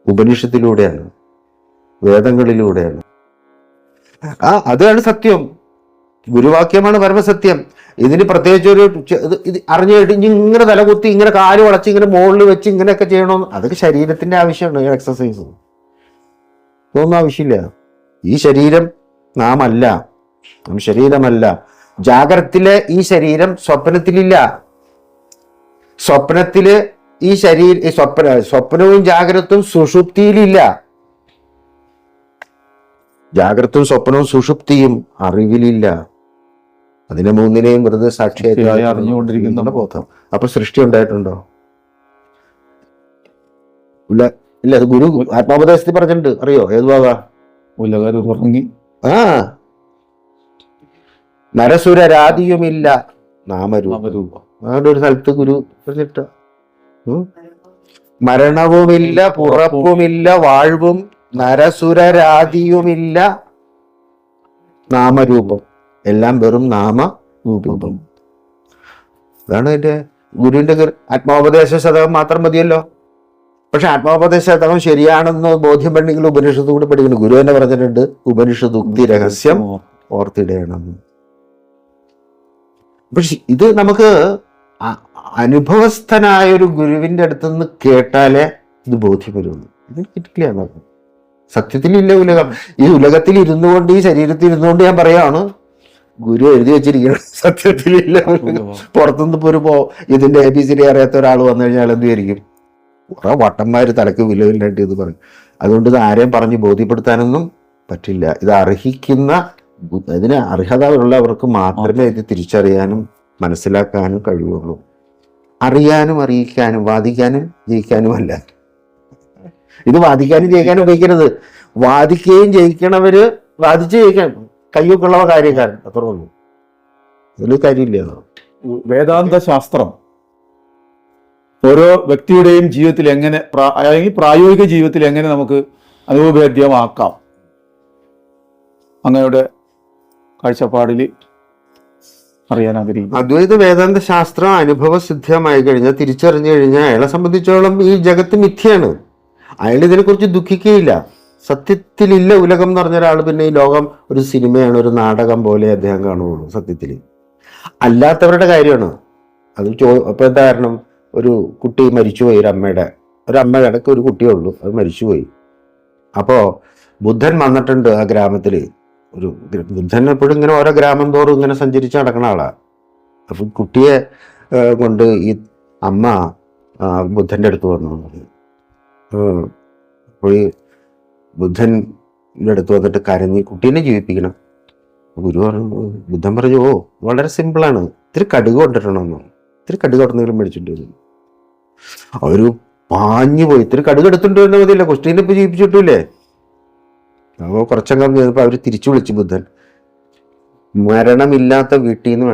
ഉപനിഷത്തിലൂടെയാണ്, വേദങ്ങളിലൂടെയാണ്. അതാണ് സത്യം. ഗുരുവാക്യമാണ് പരമസത്യം. ഇതിന് പ്രത്യേകിച്ച് ഇത് അറിഞ്ഞു കഴിഞ്ഞ് ഇങ്ങനെ തലകുത്തി ഇങ്ങനെ കാല് വളച്ച് ഇങ്ങനെ മുകളിൽ വെച്ച് ഇങ്ങനെയൊക്കെ ചെയ്യണമെന്ന്, അതൊക്കെ ശരീരത്തിന്റെ ആവശ്യമാണ്. എക്സസൈസ് ഇതൊന്നും ആവശ്യമില്ല. ഈ ശരീരം നാം അല്ല, നാം ശരീരമല്ല. ജാഗ്രത്തിലെ ഈ ശരീരം സ്വപ്നത്തിലില്ല. സ്വപ്നത്തില് ഈ സ്വപ്നവും ജാഗ്രതും സുഷുപ്തിയിലില്ല. ജാഗ്രതും സ്വപ്നവും സുഷുപ്തിയും അറിവിലില്ല. അതിനെ മൂന്നിനെയും വെറുതെ സാക്ഷിയായി അറിഞ്ഞുകൊണ്ടിരിക്കുന്ന ബോധം. അപ്പൊ സൃഷ്ടി ഉണ്ടായിട്ടുണ്ടോ? ഇല്ല. അത് ഗുരു ആത്മോപദേശത്തിൽ പറഞ്ഞിട്ടുണ്ട്. അറിയോ? ഏത് ഭാഗ? നരസുരരാദിയുമില്ല നാമരൂപ. അങ്ങനെ ഒരു സ്ഥലത്ത് ഗുരു പറഞ്ഞിട്ട. മരണവുമില്ല പുറപ്പുമില്ല വാഴ്വും നരസുരരാദിയുമില്ല നാമരൂപം. എല്ലാം വെറും നാമരൂപം. അതാണ് അതിന്റെ ഗുരുവിന്റെ ആത്മോപദേശ ശതകം മാത്രം മതിയല്ലോ. പക്ഷെ ആത്മോപദേശ ശതകം ശരിയാണെന്ന് ബോധ്യപ്പെടണമെങ്കിൽ ഉപനിഷത്ത് കൂടി പഠിക്കണം. ഗുരു തന്നെ പറഞ്ഞിട്ടുണ്ട്, ഉപനിഷത്ത് ഉക്തി രഹസ്യം ഓർത്തിടണം. പക്ഷെ ഇത് നമുക്ക് അനുഭവസ്ഥനായ ഒരു ഗുരുവിന്റെ അടുത്ത് നിന്ന് കേട്ടാലേ ഇത് ബോധ്യം വരുള്ളൂ. ഇത് കിട്ടില്ല. സത്യത്തിലില്ല ഉലകം. ഈ ഉലകത്തിൽ ഇരുന്നു കൊണ്ട്, ഈ ശരീരത്തിൽ ഇരുന്നുകൊണ്ട് ഞാൻ പറയാണ്, ഗുരു എഴുതി വെച്ചിരിക്കണം സത്യത്തിലില്ല. പുറത്തുനിന്ന് ഇപ്പൊ ഇതിന്റെ ABCD അറിയാത്ത ഒരാൾ വന്നു കഴിഞ്ഞാൽ എന്ത് വിചാരിക്കും? കുറെ വട്ടന്മാര് തലക്ക് വിലവില്ലാണ്ട് ഇത് പറയും. അതുകൊണ്ട് ഇത് ആരെയും പറഞ്ഞ് ബോധ്യപ്പെടുത്താനൊന്നും പറ്റില്ല. ഇത് ഇതിന് അർഹത ഉള്ളവർക്ക് മാത്രമേ ഇത് തിരിച്ചറിയാനും മനസ്സിലാക്കാനും കഴിയുള്ളൂ. അറിയാനും അറിയിക്കാനും വാദിക്കാനും ജയിക്കാനുമല്ല. ഇത് വാദിക്കാനും ജയിക്കാനും ഉപയോഗിക്കരുത്. വാദിക്കുകയും ജയിക്കണവര് വാദിച്ച് ജയിക്കാൻ കയ്യൊക്കെയുള്ള കാര്യക്കാരൻ, അത്ര ഉള്ളൂ. അതിൽ കാര്യമില്ല. വേദാന്ത ശാസ്ത്രം ഓരോ വ്യക്തിയുടെയും ജീവിതത്തിൽ എങ്ങനെ, അല്ലെങ്കിൽ പ്രായോഗിക ജീവിതത്തിൽ എങ്ങനെ നമുക്ക് അനുഭവഭേദ്യമാക്കാം, അങ്ങയുടെ കാഴ്ചപ്പാടിൽ അറിയാൻ ആഗ്രഹിക്കുന്നു. അദ്വൈത വേദാന്ത ശാസ്ത്രം അനുഭവസിദ്ധമായി കഴിഞ്ഞാൽ, തിരിച്ചറിഞ്ഞു കഴിഞ്ഞാൽ അയാളെ സംബന്ധിച്ചോളം ഈ ജഗത്ത് മിഥ്യയാണ്. അയാൾ ഇതിനെക്കുറിച്ച് ദുഃഖിക്കുകയില്ല. സത്യത്തിലില്ല ഉലകം എന്ന് പറഞ്ഞ ഒരാൾ പിന്നെ ഈ ലോകം ഒരു സിനിമയാണ്, ഒരു നാടകം പോലെ അദ്ദേഹം കാണുകയുള്ളൂ. സത്യത്തിൽ അല്ലാത്തവരുടെ കാര്യമാണ് അത്. അപ്പോൾ എന്താ കാരണം, ഒരു കുട്ടി മരിച്ചുപോയി, ഒരമ്മയുടെ ഇടയ്ക്ക് ഒരു കുട്ടിയേ ഉള്ളൂ, അത് മരിച്ചുപോയി. അപ്പോൾ ബുദ്ധൻ വന്നിട്ടുണ്ട് ആ ഗ്രാമത്തിൽ. ബുദ്ധൻ എപ്പോഴും ഇങ്ങനെ ഓരോ ഗ്രാമം തോറും ഇങ്ങനെ സഞ്ചരിച്ച് നടക്കുന്ന ആളാണ്. അപ്പം കുട്ടിയെ കൊണ്ട് ഈ അമ്മ ബുദ്ധൻ്റെ അടുത്ത് വന്നു. അപ്പോൾ ഈ ബുദ്ധൻ്റെ അടുത്ത് വന്നിട്ട് കരഞ്ഞ് കുട്ടീനെ ജീവിപ്പിക്കണം. ഗുരു പറഞ്ഞു, ബുദ്ധൻ പറഞ്ഞു, ഓ വളരെ സിമ്പിളാണ്, ഇത്തിരി കടുക് കൊണ്ടിട്ടണമെന്നോ, ഇത്തിരി കടുക് കൊണ്ടെങ്കിലും മേടിച്ചിട്ട് വരും. അവര് പാഞ്ഞു പോയി, ഇത്തിരി കടുക് എടുത്തിട്ട് വരുന്ന മതിയല്ല, കുട്ടീനെ ഇപ്പം ജീവിപ്പിച്ചിട്ടില്ലേ. അപ്പോൾ കുറച്ചങ്ങ് കഴിഞ്ഞപ്പോൾ അവർ തിരിച്ചു വിളിച്ചു ബുദ്ധൻ. മരണമില്ലാത്ത വീട്ടിൽ നിന്ന്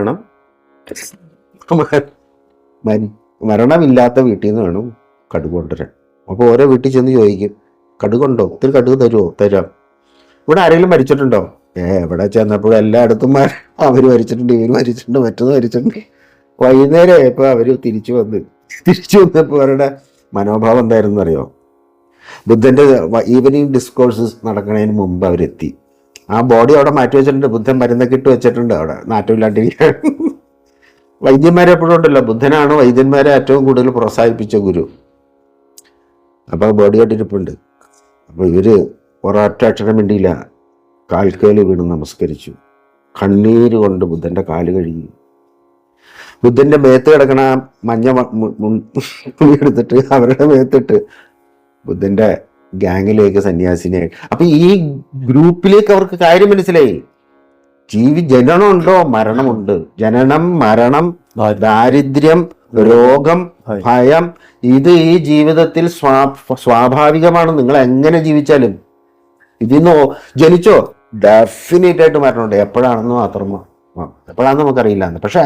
വേണം കടുക് കൊണ്ടുവരാൻ. അപ്പോൾ ഓരോ വീട്ടിൽ ചെന്ന് ചോദിക്കും, കടുകുണ്ടോ, ഇത്തിരി കടുക് തരുമോ? തരാം. ഇവിടെ ആരെങ്കിലും മരിച്ചിട്ടുണ്ടോ? എവിടെ ചെന്നപ്പോഴും എല്ലായിടത്തും അവർ മരിച്ചിട്ടുണ്ട്, ഇവർ മരിച്ചിട്ടുണ്ട്, മറ്റൊന്ന് മരിച്ചിട്ടുണ്ട്. വൈകുന്നേരം ആയപ്പോൾ അവർ തിരിച്ചു വന്നപ്പോൾ അവരുടെ മനോഭാവം എന്തായിരുന്നു അറിയോ? ബുദ്ധൻ്റെ ഈവനിങ് ഡിസ്കോഴ്സസ് നടക്കുന്നതിന് മുമ്പ് അവരെത്തി. ആ ബോഡി അവിടെ മാറ്റി വെച്ചിട്ടുണ്ട്. ബുദ്ധൻ മരുന്നൊക്കെ ഇട്ട് വെച്ചിട്ടുണ്ട് അവിടെ, നാറ്റമില്ലാണ്ടിരിക്കാൻ. വൈദ്യന്മാരെ എപ്പോഴും ഉണ്ടല്ലോ, ബുദ്ധനാണ് വൈദ്യന്മാരെ ഏറ്റവും കൂടുതൽ പ്രോത്സാഹിപ്പിച്ച ഗുരു. അപ്പോൾ ബോഡി ആയിട്ടിരിപ്പുണ്ട്. അപ്പോൾ ഇവര് ഒരൊറ്റ അക്ഷരം വേണ്ടിയില്ല, കാൽക്കേല് വീണ് നമസ്കരിച്ചു. കണ്ണീര് കൊണ്ട് ബുദ്ധൻ്റെ കാല് കഴുകി. ബുദ്ധൻ്റെ മേത്ത് കിടക്കണ മഞ്ഞ തുണി എടുത്തിട്ട് അവരുടെ മേത്തിട്ട് ബുദ്ധൻ്റെ ഗാങ്ങിലേക്ക് സന്യാസിനെ. അപ്പൊ ഈ ഗ്രൂപ്പിലേക്ക് അവർക്ക് കാര്യം മനസ്സിലായി. ജനനമുണ്ടോ, മരണമുണ്ട്. ജനനം, മരണം, ദാരിദ്ര്യം, രോഗം, ഭയം, ഇത് ഈ ജീവിതത്തിൽ സ്വാഭാവികമാണ്. നിങ്ങൾ എങ്ങനെ ജീവിച്ചാലും ഇതിന്ന് ജനിച്ചോ ഡെഫിനറ്റ് ആയിട്ട് മരണമുണ്ട്. എപ്പോഴാണെന്ന് എപ്പോഴാണെന്ന് നമുക്കറിയില്ല. പക്ഷെ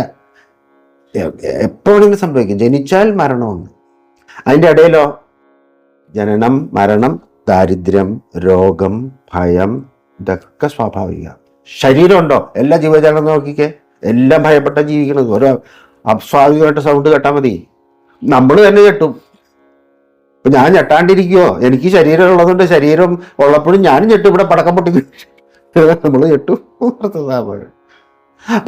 എപ്പോഴെങ്കിലും സംഭവിക്കും. ജനിച്ചാൽ മരണമുണ്ട്. അതിൻ്റെ ഇടയിലോ ജനനം, മരണം, ദാരിദ്ര്യം, രോഗം, ഭയം, ഇതൊക്കെ സ്വാഭാവിക. ശരീരമുണ്ടോ? എല്ലാ ജീവജാലം നോക്കിക്കേ, എല്ലാം ഭയപ്പെട്ട ജീവിക്കണത്. ഓരോ അസ്വാഭാവികമായിട്ട് സൗണ്ട് കേട്ടാൽ മതി, നമ്മൾ തന്നെ ഞെട്ടും. ഇപ്പൊ ഞാൻ ഞെട്ടാണ്ടിരിക്കുവോ? എനിക്ക് ശരീരം ഉള്ളതുകൊണ്ട്, ശരീരം ഉള്ളപ്പോഴും ഞാനും ഞെട്ടും. ഇവിടെ പടക്കം പൊട്ടിക്കും, നമ്മൾ ഞെട്ടും.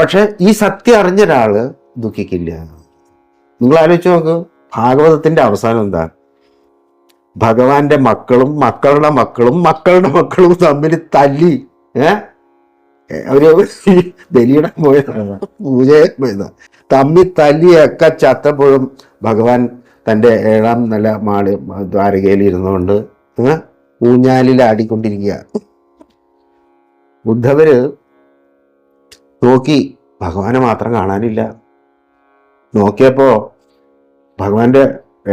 പക്ഷെ ഈ സത്യം അറിഞ്ഞ ഒരാള് ദുഃഖിക്കില്ല. നിങ്ങൾ ആലോചിച്ച് നോക്ക്, ഭാഗവതത്തിന്റെ അവസാനം എന്താ? ഭഗവാന്റെ മക്കളും മക്കളുടെ മക്കളും മക്കളുടെ മക്കളും തമ്മിൽ തല്ലി. അവര് ബലിയുടെ പൂജയെ പോയതാ, തമ്മിൽ തല്ലിയൊക്കെ ചത്തപ്പോഴും ഭഗവാൻ തൻ്റെ 7ാം നില ദ്വാരകയിൽ ഇരുന്നുകൊണ്ട് ഊഞ്ഞാലിൽ ആടിക്കൊണ്ടിരിക്കുക. ബുദ്ധവര് നോക്കി, ഭഗവാനെ മാത്രം കാണാനില്ല. നോക്കിയപ്പോ ഭഗവാന്റെ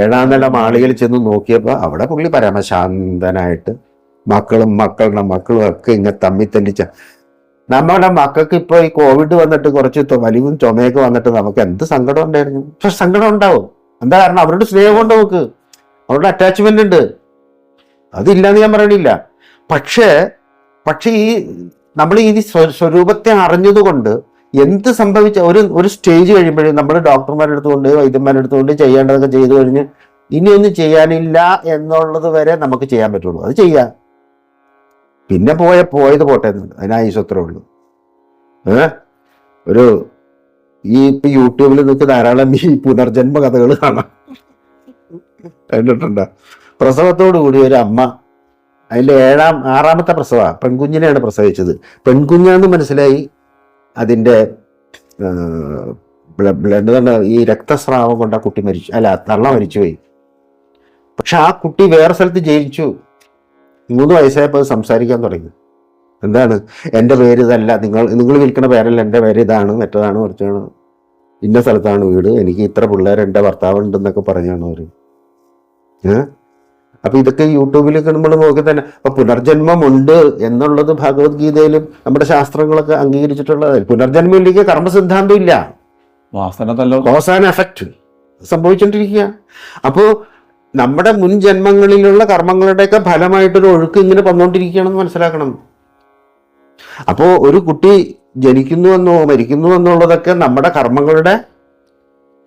7ാം നില മാളികയിൽ ചെന്ന് നോക്കിയപ്പോൾ അവിടെ പുള്ളി പരമശാന്തനായിട്ട് മക്കളും മക്കളുടെ മക്കളും ഒക്കെ ഇങ്ങനെ തമ്മി തല്ലിച്ച. നമ്മുടെ മക്കൾക്ക് ഇപ്പോൾ ഈ കോവിഡ് വന്നിട്ട് കുറച്ച് വലിവും ചുമയൊക്കെ വന്നിട്ട് നമുക്ക് എന്ത് സങ്കടം ഉണ്ടായിരുന്നു. പക്ഷെ സങ്കടം ഉണ്ടാവും. എന്താ കാരണം? അവരുടെ സ്നേഹം കൊണ്ട് നമുക്ക് അവരുടെ അറ്റാച്ച്മെന്റ് ഉണ്ട്, അതില്ലാന്ന് ഞാൻ പറയണില്ല. പക്ഷേ ഈ നമ്മൾ ഈ സ്വരൂപത്തെ അറിഞ്ഞതുകൊണ്ട് എന്ത് സംഭവിച്ച ഒരു സ്റ്റേജ് കഴിയുമ്പോഴും നമ്മൾ ഡോക്ടർമാരുടെ അടുത്തുകൊണ്ട്, വൈദ്യന്മാരുടെ അടുത്തുകൊണ്ട് ചെയ്യേണ്ടതൊക്കെ ചെയ്തു കഴിഞ്ഞ് ഇനിയൊന്നും ചെയ്യാനില്ല എന്നുള്ളത് വരെ നമുക്ക് ചെയ്യാൻ പറ്റുള്ളൂ. അത് ചെയ്യാം. പിന്നെ പോയത് പോട്ടെ എന്നുണ്ട്, അതിനായുസത്രേ ഉള്ളൂ. ഇപ്പൊ യൂട്യൂബിൽ നിങ്ങൾക്ക് ധാരാളം ഈ പുനർജന്മ കഥകൾ കാണാം. കണ്ടിട്ടുണ്ടോ? പ്രസവത്തോടു കൂടി ഒരു അമ്മ, അതിന്റെ 6ാമത്തെ പ്രസവ, പെൺകുഞ്ഞിനെയാണ് പ്രസവിച്ചത്. പെൺകുഞ്ഞാന്ന് മനസ്സിലായി. അതിന്റെ ബ്ലഡ് തന്നെ ഈ രക്തസ്രാവം കൊണ്ട് ആ കുട്ടി മരിച്ചു, തള്ള മരിച്ചുപോയി. പക്ഷെ ആ കുട്ടി വേറെ സ്ഥലത്ത് ജനിച്ചു. 3 വയസ്സായപ്പോൾ സംസാരിക്കാൻ തുടങ്ങി. എന്താണ്? എൻ്റെ പേര് ഇതല്ല, നിങ്ങൾ വിൽക്കുന്ന പേരല്ല, എൻ്റെ പേര് ഇതാണ്, മറ്റതാണ്, കുറച്ചാണ്, ഇന്ന സ്ഥലത്താണ് വീട്, എനിക്ക് ഇത്ര പിള്ളേർ, എൻ്റെ ഭർത്താവുണ്ടെന്നൊക്കെ പറഞ്ഞാണ് അവർ. അപ്പൊ ഇതൊക്കെ യൂട്യൂബിലൊക്കെ നമ്മൾ നോക്കി തന്നെ. അപ്പൊ പുനർജന്മം ഉണ്ട് എന്നുള്ളത് ഭഗവത്ഗീതയിലും നമ്മുടെ ശാസ്ത്രങ്ങളൊക്കെ അംഗീകരിച്ചിട്ടുള്ളത്. പുനർജന്മം ഇല്ലെങ്കിൽ കർമ്മസിദ്ധാന്തം ഇല്ല, കോസ് ആൻഡ് എഫക്റ്റ് സംഭവിച്ചോണ്ടിരിക്കുക. അപ്പോ നമ്മുടെ മുൻ ജന്മങ്ങളിലുള്ള കർമ്മങ്ങളുടെയൊക്കെ ഫലമായിട്ടൊരു ഒഴുക്ക് ഇങ്ങനെ വന്നുകൊണ്ടിരിക്കുകയാണെന്ന് മനസ്സിലാക്കണം. അപ്പോൾ ഒരു കുട്ടി ജനിക്കുന്നുവെന്നോ മരിക്കുന്നു എന്നുള്ളതൊക്കെ നമ്മുടെ കർമ്മങ്ങളുടെ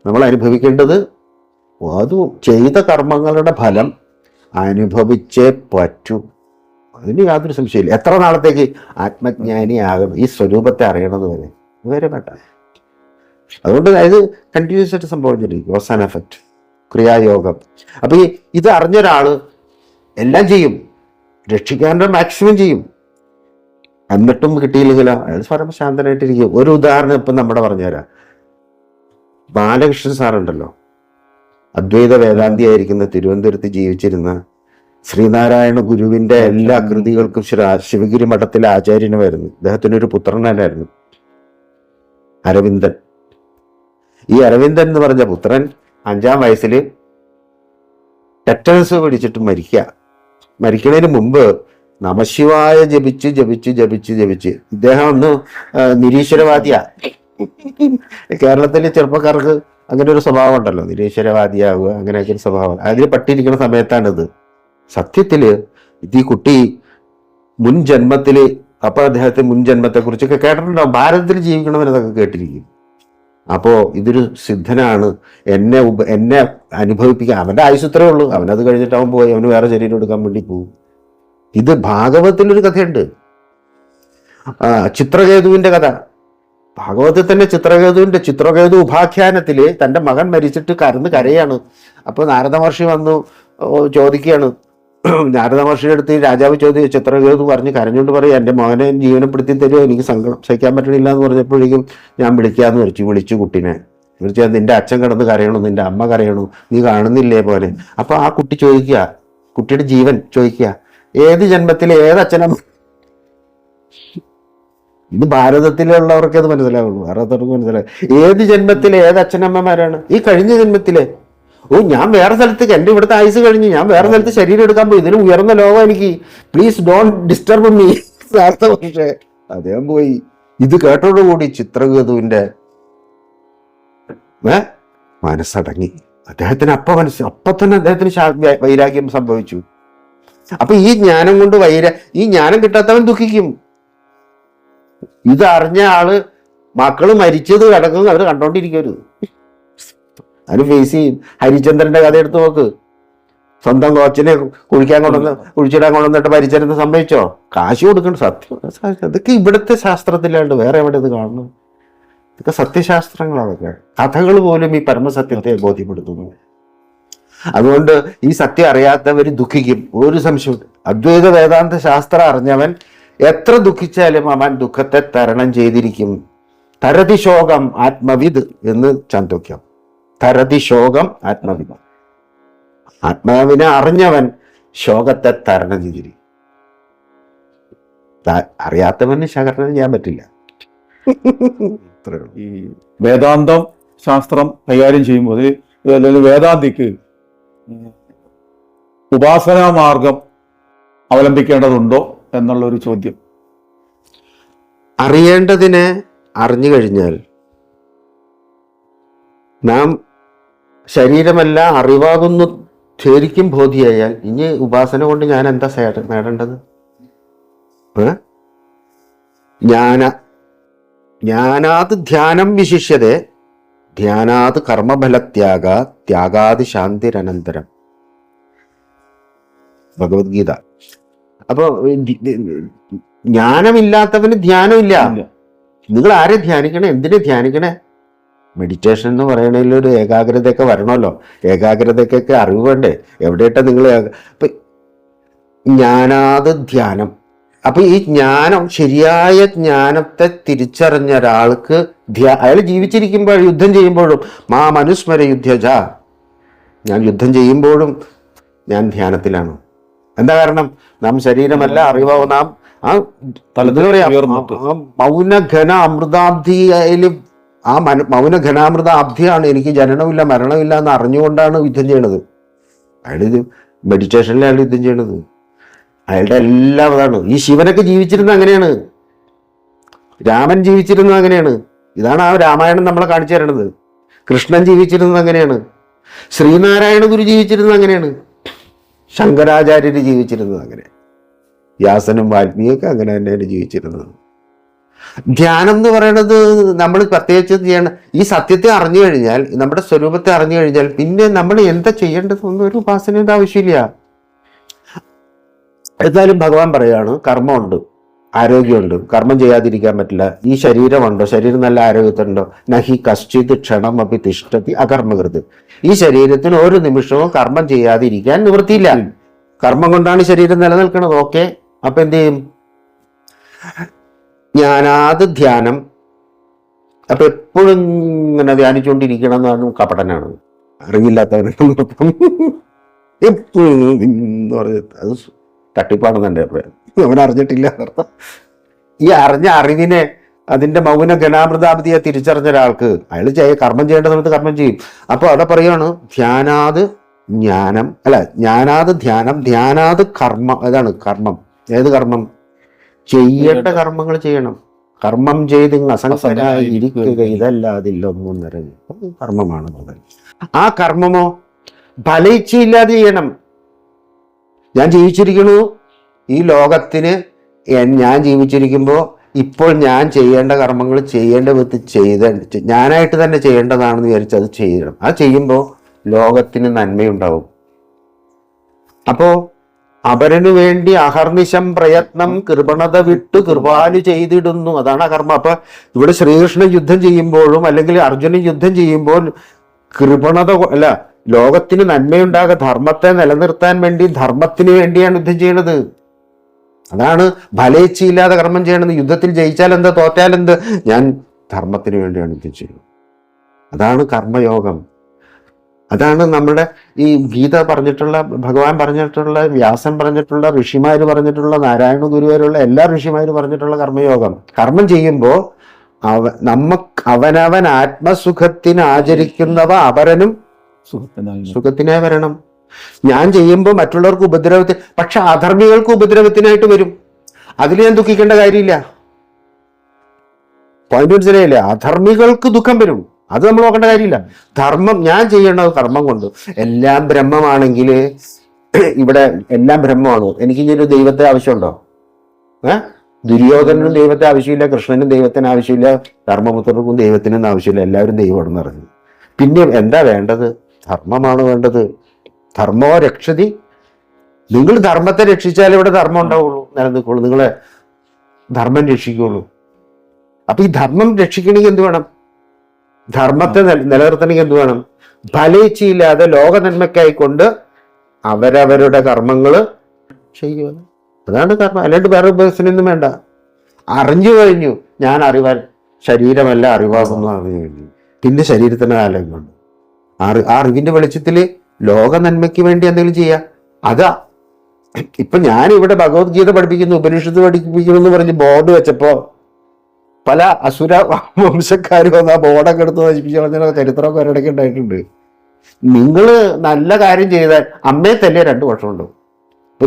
നമ്മൾ അനുഭവിക്കേണ്ടത്, അത് ചെയ്ത കർമ്മങ്ങളുടെ ഫലം അനുഭവിച്ചേ പറ്റൂ. അതിന് യാതൊരു സംശയമില്ല. എത്ര നാളത്തേക്ക് ആത്മജ്ഞാനിയാകും ഈ സ്വരൂപത്തെ അറിയണത് വരെ ഇതുവരെ വേണ്ട. അതുകൊണ്ട് ഇത് കണ്ടിന്യൂസ് ആയിട്ട് സംഭവിച്ചിരിക്കും. അവസാന എഫക്റ്റ് ക്രിയായോഗം. അപ്പൊ ഇത് അറിഞ്ഞൊരാള് എല്ലാം ചെയ്യും, രക്ഷിക്കാനുള്ള മാക്സിമം ചെയ്യും. എന്നിട്ടും കിട്ടിയില്ലെങ്കിലോ അയാൾ പരമശാന്തനായിട്ടിരിക്കും. ഒരു ഉദാഹരണം ഇപ്പം നമ്മുടെ പറഞ്ഞുതരാം. ബാലകൃഷ്ണൻ സാറുണ്ടല്ലോ, അദ്വൈത വേദാന്തിയായിരിക്കുന്ന തിരുവനന്തപുരത്ത് ജീവിച്ചിരുന്ന ശ്രീനാരായണ ഗുരുവിന്റെ എല്ലാ കൃതികൾക്കും ശിവഗിരി മഠത്തിലെ ആചാര്യനുമായിരുന്നു. അദ്ദേഹത്തിനൊരു പുത്രനായിരുന്നു അരവിന്ദൻ. ഈ അരവിന്ദൻ എന്ന് പറഞ്ഞ പുത്രൻ 5-ാം വയസ്സിൽ ടെറ്റനസ് പിടിച്ചിട്ട് മരിക്കണതിന് മുമ്പ് നമശിവായ ജപിച്ച് ജപിച്ച് ജപിച്ച് ജപിച്ച് ഇദ്ദേഹം ഒന്ന് നിരീശ്വരവാദിയാ. കേരളത്തിലെ ചെറുപ്പക്കാർക്ക് അങ്ങനെ ഒരു സ്വഭാവം ഉണ്ടല്ലോ, നിരീശ്വരവാദിയാവുക, അങ്ങനെയൊക്കെ ഒരു സ്വഭാവം. അതിൽ പട്ടിയിരിക്കുന്ന സമയത്താണിത്. സത്യത്തില് ഈ കുട്ടി മുൻ ജന്മത്തില്, അപ്പൊ അദ്ദേഹത്തെ മുൻ ജന്മത്തെ കുറിച്ചൊക്കെ കേട്ടിട്ടുണ്ടാവും. ഭാരതത്തിൽ ജീവിക്കണമെന്നതൊക്കെ കേട്ടിരിക്കും. അപ്പോ ഇതൊരു സിദ്ധനാണ്, എന്നെ അനുഭവിപ്പിക്കാൻ. അവന്റെ ആയുസ്ത്രേ ഉള്ളൂ. അവനത് കഴിഞ്ഞിട്ട് അവൻ പോയി, അവന് വേറെ ശരീരം എടുക്കാൻ വേണ്ടി പോകും. ഇത് ഭാഗവതത്തിലൊരു കഥയുണ്ട്, ചിത്രകേതുവിന്റെ കഥ. ഭാഗവതത്തിൽ തന്നെ ചിത്രകേതു ഉപാഖ്യാനത്തില് തന്റെ മകൻ മരിച്ചിട്ട് കരയാണ്. അപ്പൊ നാരദ മഹർഷി വന്നു ചോദിക്കുകയാണ്. നാരദ മഹർഷിയുടെ അടുത്ത് രാജാവ് ചിത്രകേതു പറഞ്ഞ് കരഞ്ഞുകൊണ്ട് പറയും, എൻ്റെ മകനെ ജീവനപ്പെടുത്തി തരുമോ, എനിക്ക് സങ്കടം സഹിക്കാൻ പറ്റണില്ല എന്ന് പറഞ്ഞപ്പോഴേക്കും ഞാൻ വിളിക്കാന്ന് വിളിച്ചു കുട്ടീനെ. വിളിച്ചാൽ നിന്റെ അച്ഛൻ കിടന്ന് കരയണു, നിന്റെ അമ്മ കരയണു, നീ കാണുന്നില്ലേ പോലെ. അപ്പൊ ആ കുട്ടി ചോദിക്കുക, കുട്ടിയുടെ ജീവൻ ചോദിക്കുക, ഏത് ജന്മത്തിലെ ഏതച്ഛനമ്മ. ഇത് ഭാരതത്തിലുള്ളവർക്ക് അത് മനസ്സിലാവുള്ളൂ, ഭാരതത്തിലേക്ക് മനസ്സിലാവും. ഏത് ജന്മത്തിലെ ഏതച്ഛനമ്മമാരാണ്? ഈ കഴിഞ്ഞ ജന്മത്തിലെ. ഞാൻ വേറെ സ്ഥലത്തേക്ക്, എൻ്റെ ഇവിടുത്തെ ആയുസ് കഴിഞ്ഞ് ഞാൻ വേറെ സ്ഥലത്ത് ശരീരം എടുക്കാൻ പോയി, ഇതിലും ഉയർന്ന ലോകം എനിക്ക്, പ്ലീസ് ഡോണ്ട് ഡിസ്റ്റർബ് മീ. പക്ഷേ അദ്ദേഹം പോയി. ഇത് കേട്ടോടുകൂടി ചിത്രകേതുവിന്റെ മനസ്സടങ്ങി. അദ്ദേഹത്തിന് അപ്പൊ തന്നെ അദ്ദേഹത്തിന് വൈരാഗ്യം സംഭവിച്ചു. അപ്പൊ ഈ ജ്ഞാനം കൊണ്ട് ഈ ജ്ഞാനം കിട്ടാത്തവൻ ദുഃഖിക്കും. ഇത് അറിഞ്ഞ ആള് മക്കള് മരിച്ചത് കിടക്കുന്നത് അവര് കണ്ടോണ്ടിരിക്കരുത്, അതിന് ഫേസ് ചെയ്യും. ഹരിചന്ദ്രന്റെ കഥ എടുത്ത് നോക്ക്. സ്വന്തം കോച്ചിനെ കുഴിച്ചിടാൻ കൊണ്ടുവന്നിട്ട് മരിച്ചെന്ന് സംഭവിച്ചോ? കാശ് കൊടുക്കണം. സത്യം ഇതൊക്കെ ഇവിടുത്തെ ശാസ്ത്രത്തിലാണ്ട് വേറെ എവിടെ ഇത് കാണുന്നു? ഇതൊക്കെ സത്യശാസ്ത്രങ്ങളാണ്. കഥകൾ പോലും ഈ പരമസത്യത്തെ ബോധ്യപ്പെടുത്തുന്നു. അതുകൊണ്ട് ഈ സത്യം അറിയാത്തവർ ദുഃഖിക്കും, ഒരു സംശയം. അദ്വൈത വേദാന്ത ശാസ്ത്രം അറിഞ്ഞവൻ എത്ര ദുഃഖിച്ചാലും അവൻ ദുഃഖത്തെ തരണം ചെയ്തിരിക്കും. തരതി ശോകം ആത്മവിദ് എന്ന് ചാന്തോക്യം. തരതി ശോകം ആത്മവിദ്. ആത്മാവിനെ അറിഞ്ഞവൻ ശോകത്തെ തരണം ചെയ്തിരിക്കും. അറിയാത്തവന് ശകരണം ചെയ്യാൻ പറ്റില്ല. ഈ വേദാന്തം ശാസ്ത്രം കൈകാര്യം ചെയ്യുമ്പോൾ വേദാന്തിക്ക് ഉപാസനാ മാർഗം അവലംബിക്കേണ്ടതുണ്ടോ എന്നുള്ളൊരു ചോദ്യം. അറിയേണ്ടതിനെ അറിഞ്ഞു കഴിഞ്ഞാൽ നാം ശരീരമല്ല അറിവാകുന്നു ശരിക്കും ബോധിയായാൽ ഇനി ഉപാസന കൊണ്ട് ഞാൻ എന്താ നേടേണ്ടത്? ജ്ഞാനാത് ധ്യാനം വിശിഷ്യതേ ധ്യാനാത് കർമ്മഫലത്യാഗാത് ശാന്തിരനന്തരം. ഭഗവത്ഗീത. അപ്പൊ ജ്ഞാനമില്ലാത്തവന് ധ്യാനമില്ല. നിങ്ങൾ ആരെ ധ്യാനിക്കണേ? എന്തിനെ ധ്യാനിക്കണേ? മെഡിറ്റേഷൻ എന്ന് പറയണതിൽ ഒരു ഏകാഗ്രതയൊക്കെ വരണമല്ലോ. ഏകാഗ്രതയ്ക്കൊക്കെ അറിവ് വേണ്ടേ? എവിടെയിട്ടാ നിങ്ങൾ ഇപ്പൊ ജ്ഞാനാത് ധ്യാനം. അപ്പൊ ഈ ജ്ഞാനം, ശരിയായ ജ്ഞാനത്തെ തിരിച്ചറിഞ്ഞ ഒരാൾക്ക് അയാൾ ജീവിച്ചിരിക്കുമ്പോൾ യുദ്ധം ചെയ്യുമ്പോഴും മനുസ്മര യുദ്ധജ, ഞാൻ യുദ്ധം ചെയ്യുമ്പോഴും ഞാൻ ധ്യാനത്തിലാണ്. എന്താ കാരണം? നാം ശരീരമല്ല അറിവാവോ. നാം മൗനഘന അമൃതാബ്ധിയിലും മൗനഘനാമൃതാബ്ധിയാണ്. എനിക്ക് ജനനമില്ല മരണമില്ല എന്ന് അറിഞ്ഞുകൊണ്ടാണ് യുദ്ധം ചെയ്യണത്. അയാൾ ഇത് മെഡിറ്റേഷനിൽ അയാൾ യുദ്ധം ചെയ്യണത്. അയാളുടെ എല്ലാം അതാണ്. ഈ ശിവനൊക്കെ ജീവിച്ചിരുന്നത് അങ്ങനെയാണ്, രാമൻ ജീവിച്ചിരുന്നത് അങ്ങനെയാണ്. ഇതാണ് ആ രാമായണം നമ്മളെ കാണിച്ചു തരണത്. കൃഷ്ണൻ ജീവിച്ചിരുന്നത് അങ്ങനെയാണ്, ശ്രീനാരായണ ഗുരു ജീവിച്ചിരുന്നത് അങ്ങനെയാണ്, ശങ്കരാചാര്യര് ജീവിച്ചിരുന്നത് അങ്ങനെ, വ്യാസനും വാൽമീകിയൊക്കെ അങ്ങനെ തന്നെയാണ് ജീവിച്ചിരുന്നത്. ധ്യാനം എന്ന് പറയുന്നത് നമ്മൾ പ്രത്യേകിച്ച് ചെയ്യണം. ഈ സത്യത്തെ അറിഞ്ഞു കഴിഞ്ഞാൽ, നമ്മുടെ സ്വരൂപത്തെ അറിഞ്ഞു കഴിഞ്ഞാൽ പിന്നെ നമ്മൾ എന്താ ചെയ്യേണ്ടതെന്ന് ഒരു ഉപാസനയുടെ ആവശ്യമില്ല. എന്നാലും ഭഗവാൻ പറയാണ്, കർമ്മമുണ്ട്, ആരോഗ്യമുണ്ട്, കർമ്മം ചെയ്യാതിരിക്കാൻ പറ്റില്ല. ഈ ശരീരമുണ്ടോ, ശരീരം നല്ല ആരോഗ്യത്തിലുണ്ടോ, നഹി കശ്ചിത് ക്ഷണം അപ്പി തിഷ്ഠതി അകർമ്മകൃത്. ഈ ശരീരത്തിന് ഒരു നിമിഷവും കർമ്മം ചെയ്യാതിരിക്കാൻ നിവൃത്തിയില്ല. കർമ്മം കൊണ്ടാണ് ശരീരം നിലനിൽക്കുന്നത്. ഓക്കെ, അപ്പൊ എന്ത് ചെയ്യും? ജ്ഞാനാത് ധ്യാനം. അപ്പൊ എപ്പോഴും ഇങ്ങനെ ധ്യാനിച്ചുകൊണ്ടിരിക്കണം എന്ന് പറഞ്ഞാൽ കപടനാണ്, അറിവില്ലാത്തവനാണ്. എപ്പോഴും എന്ന് പറഞ്ഞത് അത് തട്ടിപ്പാണെന്ന് എൻ്റെ അഭിപ്രായം. അവൻ അറിഞ്ഞിട്ടില്ല എന്നർത്ഥം. ഈ അറിഞ്ഞ അറിവിനെ, അതിന്റെ മൗന ഗണാമൃതാപതിയെ തിരിച്ചറിഞ്ഞ ഒരാൾക്ക് അയാൾ കർമ്മം ചെയ്യേണ്ട സമയത്ത് കർമ്മം ചെയ്യും. അപ്പൊ അവിടെ പറയാണ് ധ്യാനാത് ജ്ഞാനം, അല്ല ജ്ഞാനാത് ധ്യാനം, ധ്യാനാത് കർമ്മം. അതാണ് കർമ്മം. ഏത് കർമ്മം? ചെയ്യേണ്ട കർമ്മങ്ങൾ ചെയ്യണം. കർമ്മം ചെയ്ത് അസംഗരായി ഇരിക്കുക, ഇതല്ലാതില്ലൊന്നും നിറഞ്ഞു കർമ്മമാണ്. ആ കർമ്മമോ ഫലയിച്ചയില്ലാതെ ചെയ്യണം. ഞാൻ ജീവിച്ചിരിക്കണു ഈ ലോകത്തിന്, ഞാൻ ജീവിച്ചിരിക്കുമ്പോൾ ഇപ്പോൾ ഞാൻ ചെയ്യേണ്ട കർമ്മങ്ങൾ ചെയ്യേണ്ട വിധത്തിൽ ഞാനായിട്ട് തന്നെ ചെയ്യേണ്ടതാണെന്ന് വിചാരിച്ച് അത് ചെയ്യണം. അത് ചെയ്യുമ്പോൾ ലോകത്തിന് നന്മയുണ്ടാവും. അപ്പോ അപരനു വേണ്ടി അഹർനിശം പ്രയത്നം കൃപണത വിട്ടു കൃപാലു ചെയ്തിടുന്നു. അതാണ് ആ കർമ്മം. അപ്പൊ ഇവിടെ ശ്രീകൃഷ്ണൻ യുദ്ധം ചെയ്യുമ്പോഴും അല്ലെങ്കിൽ അർജുനൻ യുദ്ധം ചെയ്യുമ്പോൾ കൃപണത അല്ല, ലോകത്തിന് നന്മയുണ്ടാകുക, ധർമ്മത്തെ നിലനിർത്താൻ വേണ്ടി, ധർമ്മത്തിന് വേണ്ടിയാണ് യുദ്ധം ചെയ്യണത്. അതാണ് ഫലേച്ഛയില്ലാതെ കർമ്മം ചെയ്യണത്. യുദ്ധത്തിൽ ജയിച്ചാൽ എന്ത്, തോറ്റാൽ എന്ത്, ഞാൻ ധർമ്മത്തിന് വേണ്ടിയാണ് യുദ്ധം ചെയ്യുന്നത്. അതാണ് കർമ്മയോഗം. അതാണ് നമ്മുടെ ഈ ഗീത പറഞ്ഞിട്ടുള്ള, ഭഗവാൻ പറഞ്ഞിട്ടുള്ള, വ്യാസൻ പറഞ്ഞിട്ടുള്ള, ഋഷിമാര് പറഞ്ഞിട്ടുള്ള, നാരായണ ഗുരുവരുള്ള എല്ലാ ഋഷിമാര് പറഞ്ഞിട്ടുള്ള കർമ്മയോഗം. കർമ്മം ചെയ്യുമ്പോൾ അവനവൻ ആത്മസുഖത്തിന് ആചരിക്കുന്നവ അപരനും സുഖത്തിനായി വരണം. ഞാൻ ചെയ്യുമ്പോൾ മറ്റുള്ളവർക്ക് ഉപദ്രവത്തിന്, പക്ഷെ അധർമ്മികൾക്ക് ഉപദ്രവത്തിനായിട്ട് വരും. അതിൽ ഞാൻ ദുഃഖിക്കേണ്ട കാര്യമില്ല. പോയിന്റ് മനസ്സിലായില്ലേ? അധർമ്മികൾക്ക് ദുഃഖം വരും, അത് നമ്മൾ നോക്കേണ്ട കാര്യമില്ല. ധർമ്മം ഞാൻ ചെയ്യേണ്ടത് കർമ്മം കൊണ്ട്. എല്ലാം ബ്രഹ്മമാണെങ്കിൽ ഇവിടെ എല്ലാം ബ്രഹ്മമാണ്. എനിക്ക് ഇനി ഒരു ദൈവത്തെ ആവശ്യമുണ്ടോ? ദുര്യോധനനും ദൈവത്തെ ആവശ്യമില്ല, കൃഷ്ണനും ദൈവത്തിന് ആവശ്യമില്ല, ധർമ്മപുത്രർക്കും ദൈവത്തിനൊന്നും ആവശ്യമില്ല. എല്ലാവരും ദൈവമാണെന്ന് പറഞ്ഞു. പിന്നെ എന്താ വേണ്ടത്? ധർമ്മമാണ് വേണ്ടത്. ധർമ്മോ രക്ഷതി. നിങ്ങൾ ധർമ്മത്തെ രക്ഷിച്ചാലേ ഇവിടെ ധർമ്മം ഉണ്ടാവുള്ളൂ, നിലനിൽക്കുള്ളൂ. നിങ്ങളെ ധർമ്മം രക്ഷിക്കുള്ളൂ. അപ്പൊ ഈ ധർമ്മം രക്ഷിക്കണമെങ്കിൽ എന്ത് വേണം? ധർമ്മത്തെ നിലനിർത്തണമെങ്കിൽ എന്ത് വേണം? ഫലേച്ഛയില്ലാതെ ലോക നന്മയ്ക്കായിക്കൊണ്ട് അവരവരുടെ കർമ്മങ്ങൾ ചെയ്യുക. അതാണ് കർമ്മം. അല്ലാണ്ട് വേറെ ബസ്സിനൊന്നും വേണ്ട. അറിഞ്ഞു കഴിഞ്ഞു, ഞാൻ അറിവാൻ ശരീരമല്ല അറിവാകുന്നു അറിഞ്ഞു കഴിഞ്ഞു, പിന്നെ ശരീരത്തിന് ആലയങ്ങളുണ്ട്. ആ അറിവിന്റെ വെളിച്ചത്തിൽ ലോക നന്മയ്ക്ക് വേണ്ടി എന്തെങ്കിലും ചെയ്യാം. അതാ ഇപ്പൊ ഞാൻ ഇവിടെ ഭഗവത്ഗീത പഠിപ്പിക്കുന്നു, ഉപനിഷത്ത് പഠിപ്പിക്കുന്നു എന്ന് പറഞ്ഞ് ബോർഡ് വെച്ചപ്പോ പല അസുര വംശക്കാരും വന്ന് ആ ബോർഡൊക്കെ എടുത്ത് നശിപ്പിച്ച് പറഞ്ഞ ചരിത്രമൊക്കെ ഒരിടയ്ക്ക് ഉണ്ടായിട്ടുണ്ട്. നിങ്ങൾ നല്ല കാര്യം ചെയ്താൽ അമ്മയെ തന്നെ 2 വർഷമുണ്ട്. ഇപ്പൊ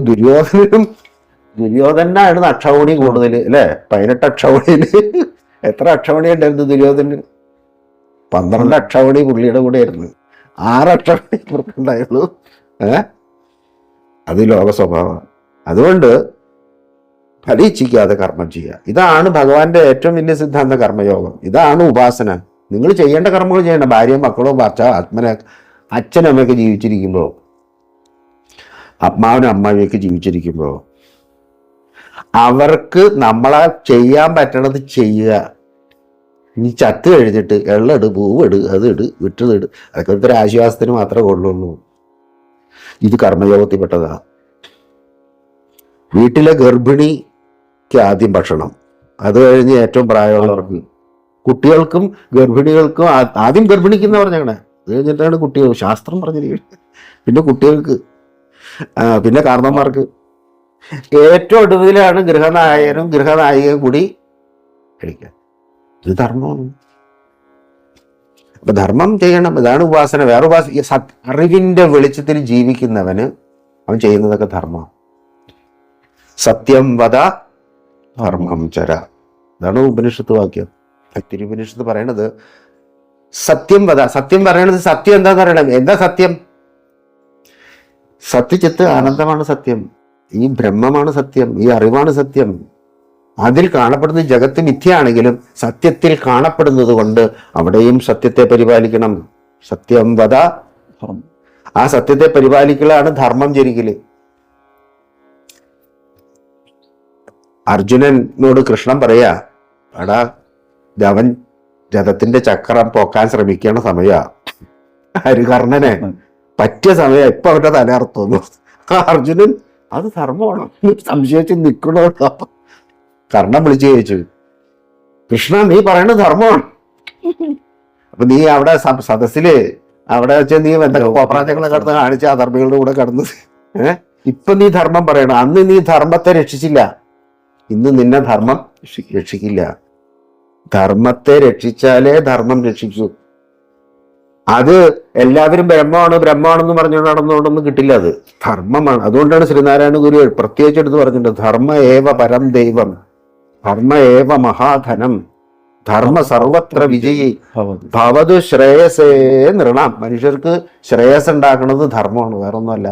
ദുര്യോധനായിരുന്നു അക്ഷൗണി കൂടുതൽ അല്ലെ? 18 അക്ഷൗണിയില് എത്ര അക്ഷൗണി ഉണ്ടായിരുന്നു ദുര്യോധന്? 12 അക്ഷൗണി പുള്ളിയുടെ കൂടെ ആയിരുന്നു. 6 അക്ഷൗണി പുറത്തുണ്ടായുള്ളൂ. അത് ലോക സ്വഭാവമാണ്. അതുകൊണ്ട് ഫലിച്ചിക്കാതെ കർമ്മം ചെയ്യുക. ഇതാണ് ഭഗവാന്റെ ഏറ്റവും വലിയ സിദ്ധാന്ത, കർമ്മയോഗം. ഇതാണ് ഉപാസന. നിങ്ങൾ ചെയ്യേണ്ട കർമ്മങ്ങൾ ചെയ്യണം. ഭാര്യയും മക്കളോ അച്ഛനും അമ്മയൊക്കെ ജീവിച്ചിരിക്കുമ്പോൾ, അമ്മാവനും അമ്മാവിയൊക്കെ ജീവിച്ചിരിക്കുമ്പോൾ അവർക്ക് നമ്മളാ ചെയ്യാൻ പറ്റണത് ചെയ്യുക. ഇനി ചത്ത് കഴിഞ്ഞിട്ട് എള്ളിട്, പൂവിട്, അതിട്, വിട്ടതിട്, അതൊക്കെ ഒരു ആശ്വാസത്തിന് മാത്രമേ കൊള്ളുള്ളൂ. ഇത് കർമ്മയോഗത്തിൽപ്പെട്ടതാ. വീട്ടിലെ ഗർഭിണിക്ക് ആദ്യം ഭക്ഷണം, അത് കഴിഞ്ഞ് ഏറ്റവും പ്രായമുള്ളവർക്ക്, കുട്ടികൾക്കും ഗർഭിണികൾക്കും ആദ്യം ഗർഭിണിക്കുന്ന പറഞ്ഞങ്ങനെ, അത് കഴിഞ്ഞിട്ടാണ് കുട്ടികൾ, ശാസ്ത്രം പറഞ്ഞിരിക്കുന്നത്. പിന്നെ കുട്ടികൾക്ക്, പിന്നെ കാരണന്മാർക്ക്, ഏറ്റവും ഒടുവിലാണ് ഗൃഹനായകനും ഗൃഹനായികയും കൂടി കഴിക്കാൻ. ഇത് ധർമ്മമാണ്. അപ്പൊ ധർമ്മം ചെയ്യണം. ഇതാണ് ഉപാസന. വേറെ അറിവിന്റെ വെളിച്ചത്തിൽ ജീവിക്കുന്നവന് അവൻ ചെയ്യുന്നതൊക്കെ ധർമ്മം. സത്യം വദ ധർമ്മം ചര. ഇതാണ് ഉപനിഷത്ത് വാക്യം. തിരുപനിഷത്ത് പറയണത് സത്യം വദ. സത്യം പറയണത്, സത്യം എന്താന്ന് പറയണം. എന്താ സത്യം? സത്യചിത്ത് ആനന്ദമാണ് സത്യം. ഈ ബ്രഹ്മമാണ് സത്യം. ഈ അറിവാണ് സത്യം. അതിൽ കാണപ്പെടുന്ന ജഗത്ത് മിഥ്യയാണെങ്കിലും സത്യത്തിൽ കാണപ്പെടുന്നത് കൊണ്ട് അവിടെയും സത്യത്തെ പരിപാലിക്കണം. സത്യം വദ, ആ സത്യത്തെ പരിപാലിക്കലാണ് ധർമ്മം ജനിക്കല്. അർജുനനോട് കൃഷ്ണൻ പറയാ, എടാ അവൻ രഥത്തിന്റെ ചക്രം പോക്കാൻ ശ്രമിക്കണ സമയ, ഹരികർണനെ പറ്റിയ സമയം, ഇപ്പൊ അവരുടെ തലയർത്തോന്നു. അർജുനൻ അത് ധർമ്മമാണ് സംശയിച്ച് നിൽക്കണോ? കർണൻ വിളിച്ചു ചോദിച്ചു, കൃഷ്ണ നീ പറയണത് ധർമ്മമാണ്. അപ്പൊ നീ അവിടെ സദസ്സില് അവിടെ വെച്ച് നീ എന്തൊക്കെ കോപ്രാജങ്ങളെ കടന്ന് കാണിച്ച അധർമ്മികളുടെ കൂടെ കടന്ന് ഇപ്പൊ നീ ധർമ്മം പറയണം. അന്ന് നീ ധർമ്മത്തെ രക്ഷിച്ചില്ല, ഇന്ന് നിന്നെ ധർമ്മം രക്ഷിക്കില്ല. ധർമ്മത്തെ രക്ഷിച്ചാലേ ധർമ്മം രക്ഷിക്കൂ. അത് എല്ലാവരും ബ്രഹ്മമാണെന്ന് പറഞ്ഞുകൊണ്ട് നടന്നുകൊണ്ടൊന്നും കിട്ടില്ല. അത് ധർമ്മമാണ്. അതുകൊണ്ടാണ് ശ്രീനാരായണ ഗുരു പ്രത്യേകിച്ച് എടുത്ത് പറഞ്ഞിട്ടുണ്ട്, ധർമ്മ ഏവ പരം ദൈവം, ധർമ്മ ഏവ മഹാധനം, ധർമ്മ സർവത്ര വിജയി ഭവതു ശ്രേയസേ നൃണാം. മനുഷ്യർക്ക് ശ്രേയസ് ഉണ്ടാക്കുന്നത് ധർമ്മമാണ്, വേറൊന്നുമല്ല.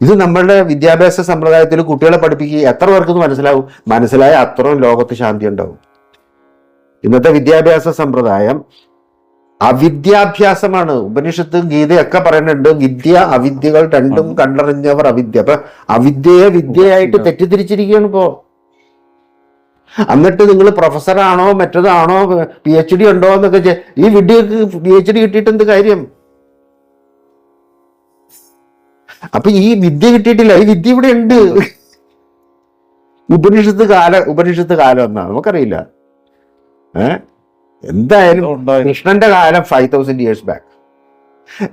ഇത് നമ്മളുടെ വിദ്യാഭ്യാസ സമ്പ്രദായത്തിൽ കുട്ടികളെ പഠിപ്പിക്കുക. എത്ര പേർക്ക് മനസ്സിലാവും? മനസ്സിലായ അത്രയും ലോകത്ത് ശാന്തി ഉണ്ടാവും. ഇന്നത്തെ വിദ്യാഭ്യാസ സമ്പ്രദായം അവിദ്യാഭ്യാസമാണ്. ഉപനിഷത്ത് ഗീതയൊക്കെ പറയുന്നുണ്ട്, വിദ്യ അവിദ്യകൾ രണ്ടും കണ്ടറിഞ്ഞവർ അവിദ്യ. അപ്പൊ അവിദ്യയെ വിദ്യയായിട്ട് തെറ്റിദ്ധരിച്ചിരിക്കുകയാണ് ഇപ്പോ. എന്നിട്ട് നിങ്ങൾ പ്രൊഫസറാണോ മറ്റേതാണോ PhD ഉണ്ടോ എന്നൊക്കെ, ഈ വിദ്യക്ക് PhD കിട്ടിയിട്ട് എന്ത് കാര്യം? അപ്പൊ ഈ വിദ്യ കിട്ടിയിട്ടില്ല, ഈ വിദ്യ ഇവിടെ ഉണ്ട്. ഉപനിഷത്ത് കാലം എന്നാ നമുക്കറിയില്ല. എന്തായാലും കൃഷ്ണന്റെ കാലം 5000 years ബാക്ക്,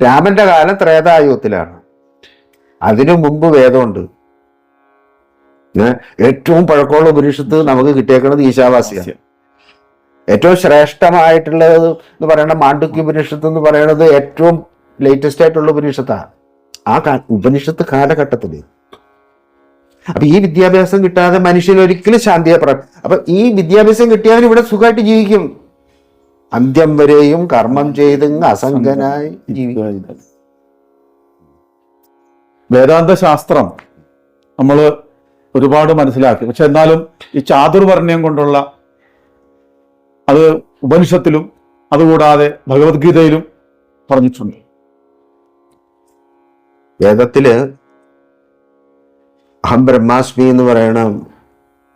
രാമന്റെ കാലം ത്രേതായുഗത്തിലാണ്. അതിനു മുമ്പ് വേദമുണ്ട്. ഏറ്റവും പഴക്കമുള്ള ഉപനിഷത്ത് നമുക്ക് കിട്ടിയേക്കുന്നത് ഈശാവാസ്യാണ്. ഏറ്റവും ശ്രേഷ്ഠമായിട്ടുള്ളത് എന്ന് പറയുന്ന മാണ്ഡുക്യ ഉപനിഷത്ത് എന്ന് പറയുന്നത് ഏറ്റവും ലേറ്റസ്റ്റ് ആയിട്ടുള്ള ഉപനിഷത്താണ്. ആ ഉപനിഷത്ത് കാലഘട്ടത്തില്. അപ്പൊ ഈ വിദ്യാഭ്യാസം കിട്ടാതെ മനുഷ്യൻ ഒരിക്കലും ശാന്തിയെ അപ്പൊ ഈ വിദ്യാഭ്യാസം കിട്ടിയാൽ ഇവിടെ സുഖമായിട്ട് ജീവിക്കും. അന്ത്യം വരെയും കർമ്മം ചെയ്ത് അസംഗനായി ജീവിക്കുക. വേദാന്ത ശാസ്ത്രം നമ്മൾ ഒരുപാട് മനസ്സിലാക്കി. പക്ഷെ എന്നാലും ഈ ചാതുർവർണ്ണ്യം കൊണ്ടുള്ള അത് ഉപനിഷത്തിലും അതുകൂടാതെ ഭഗവത്ഗീതയിലും പറഞ്ഞിട്ടുണ്ട്. വേദത്തില് അഹം ബ്രഹ്മാസ്മി എന്ന് പറയണ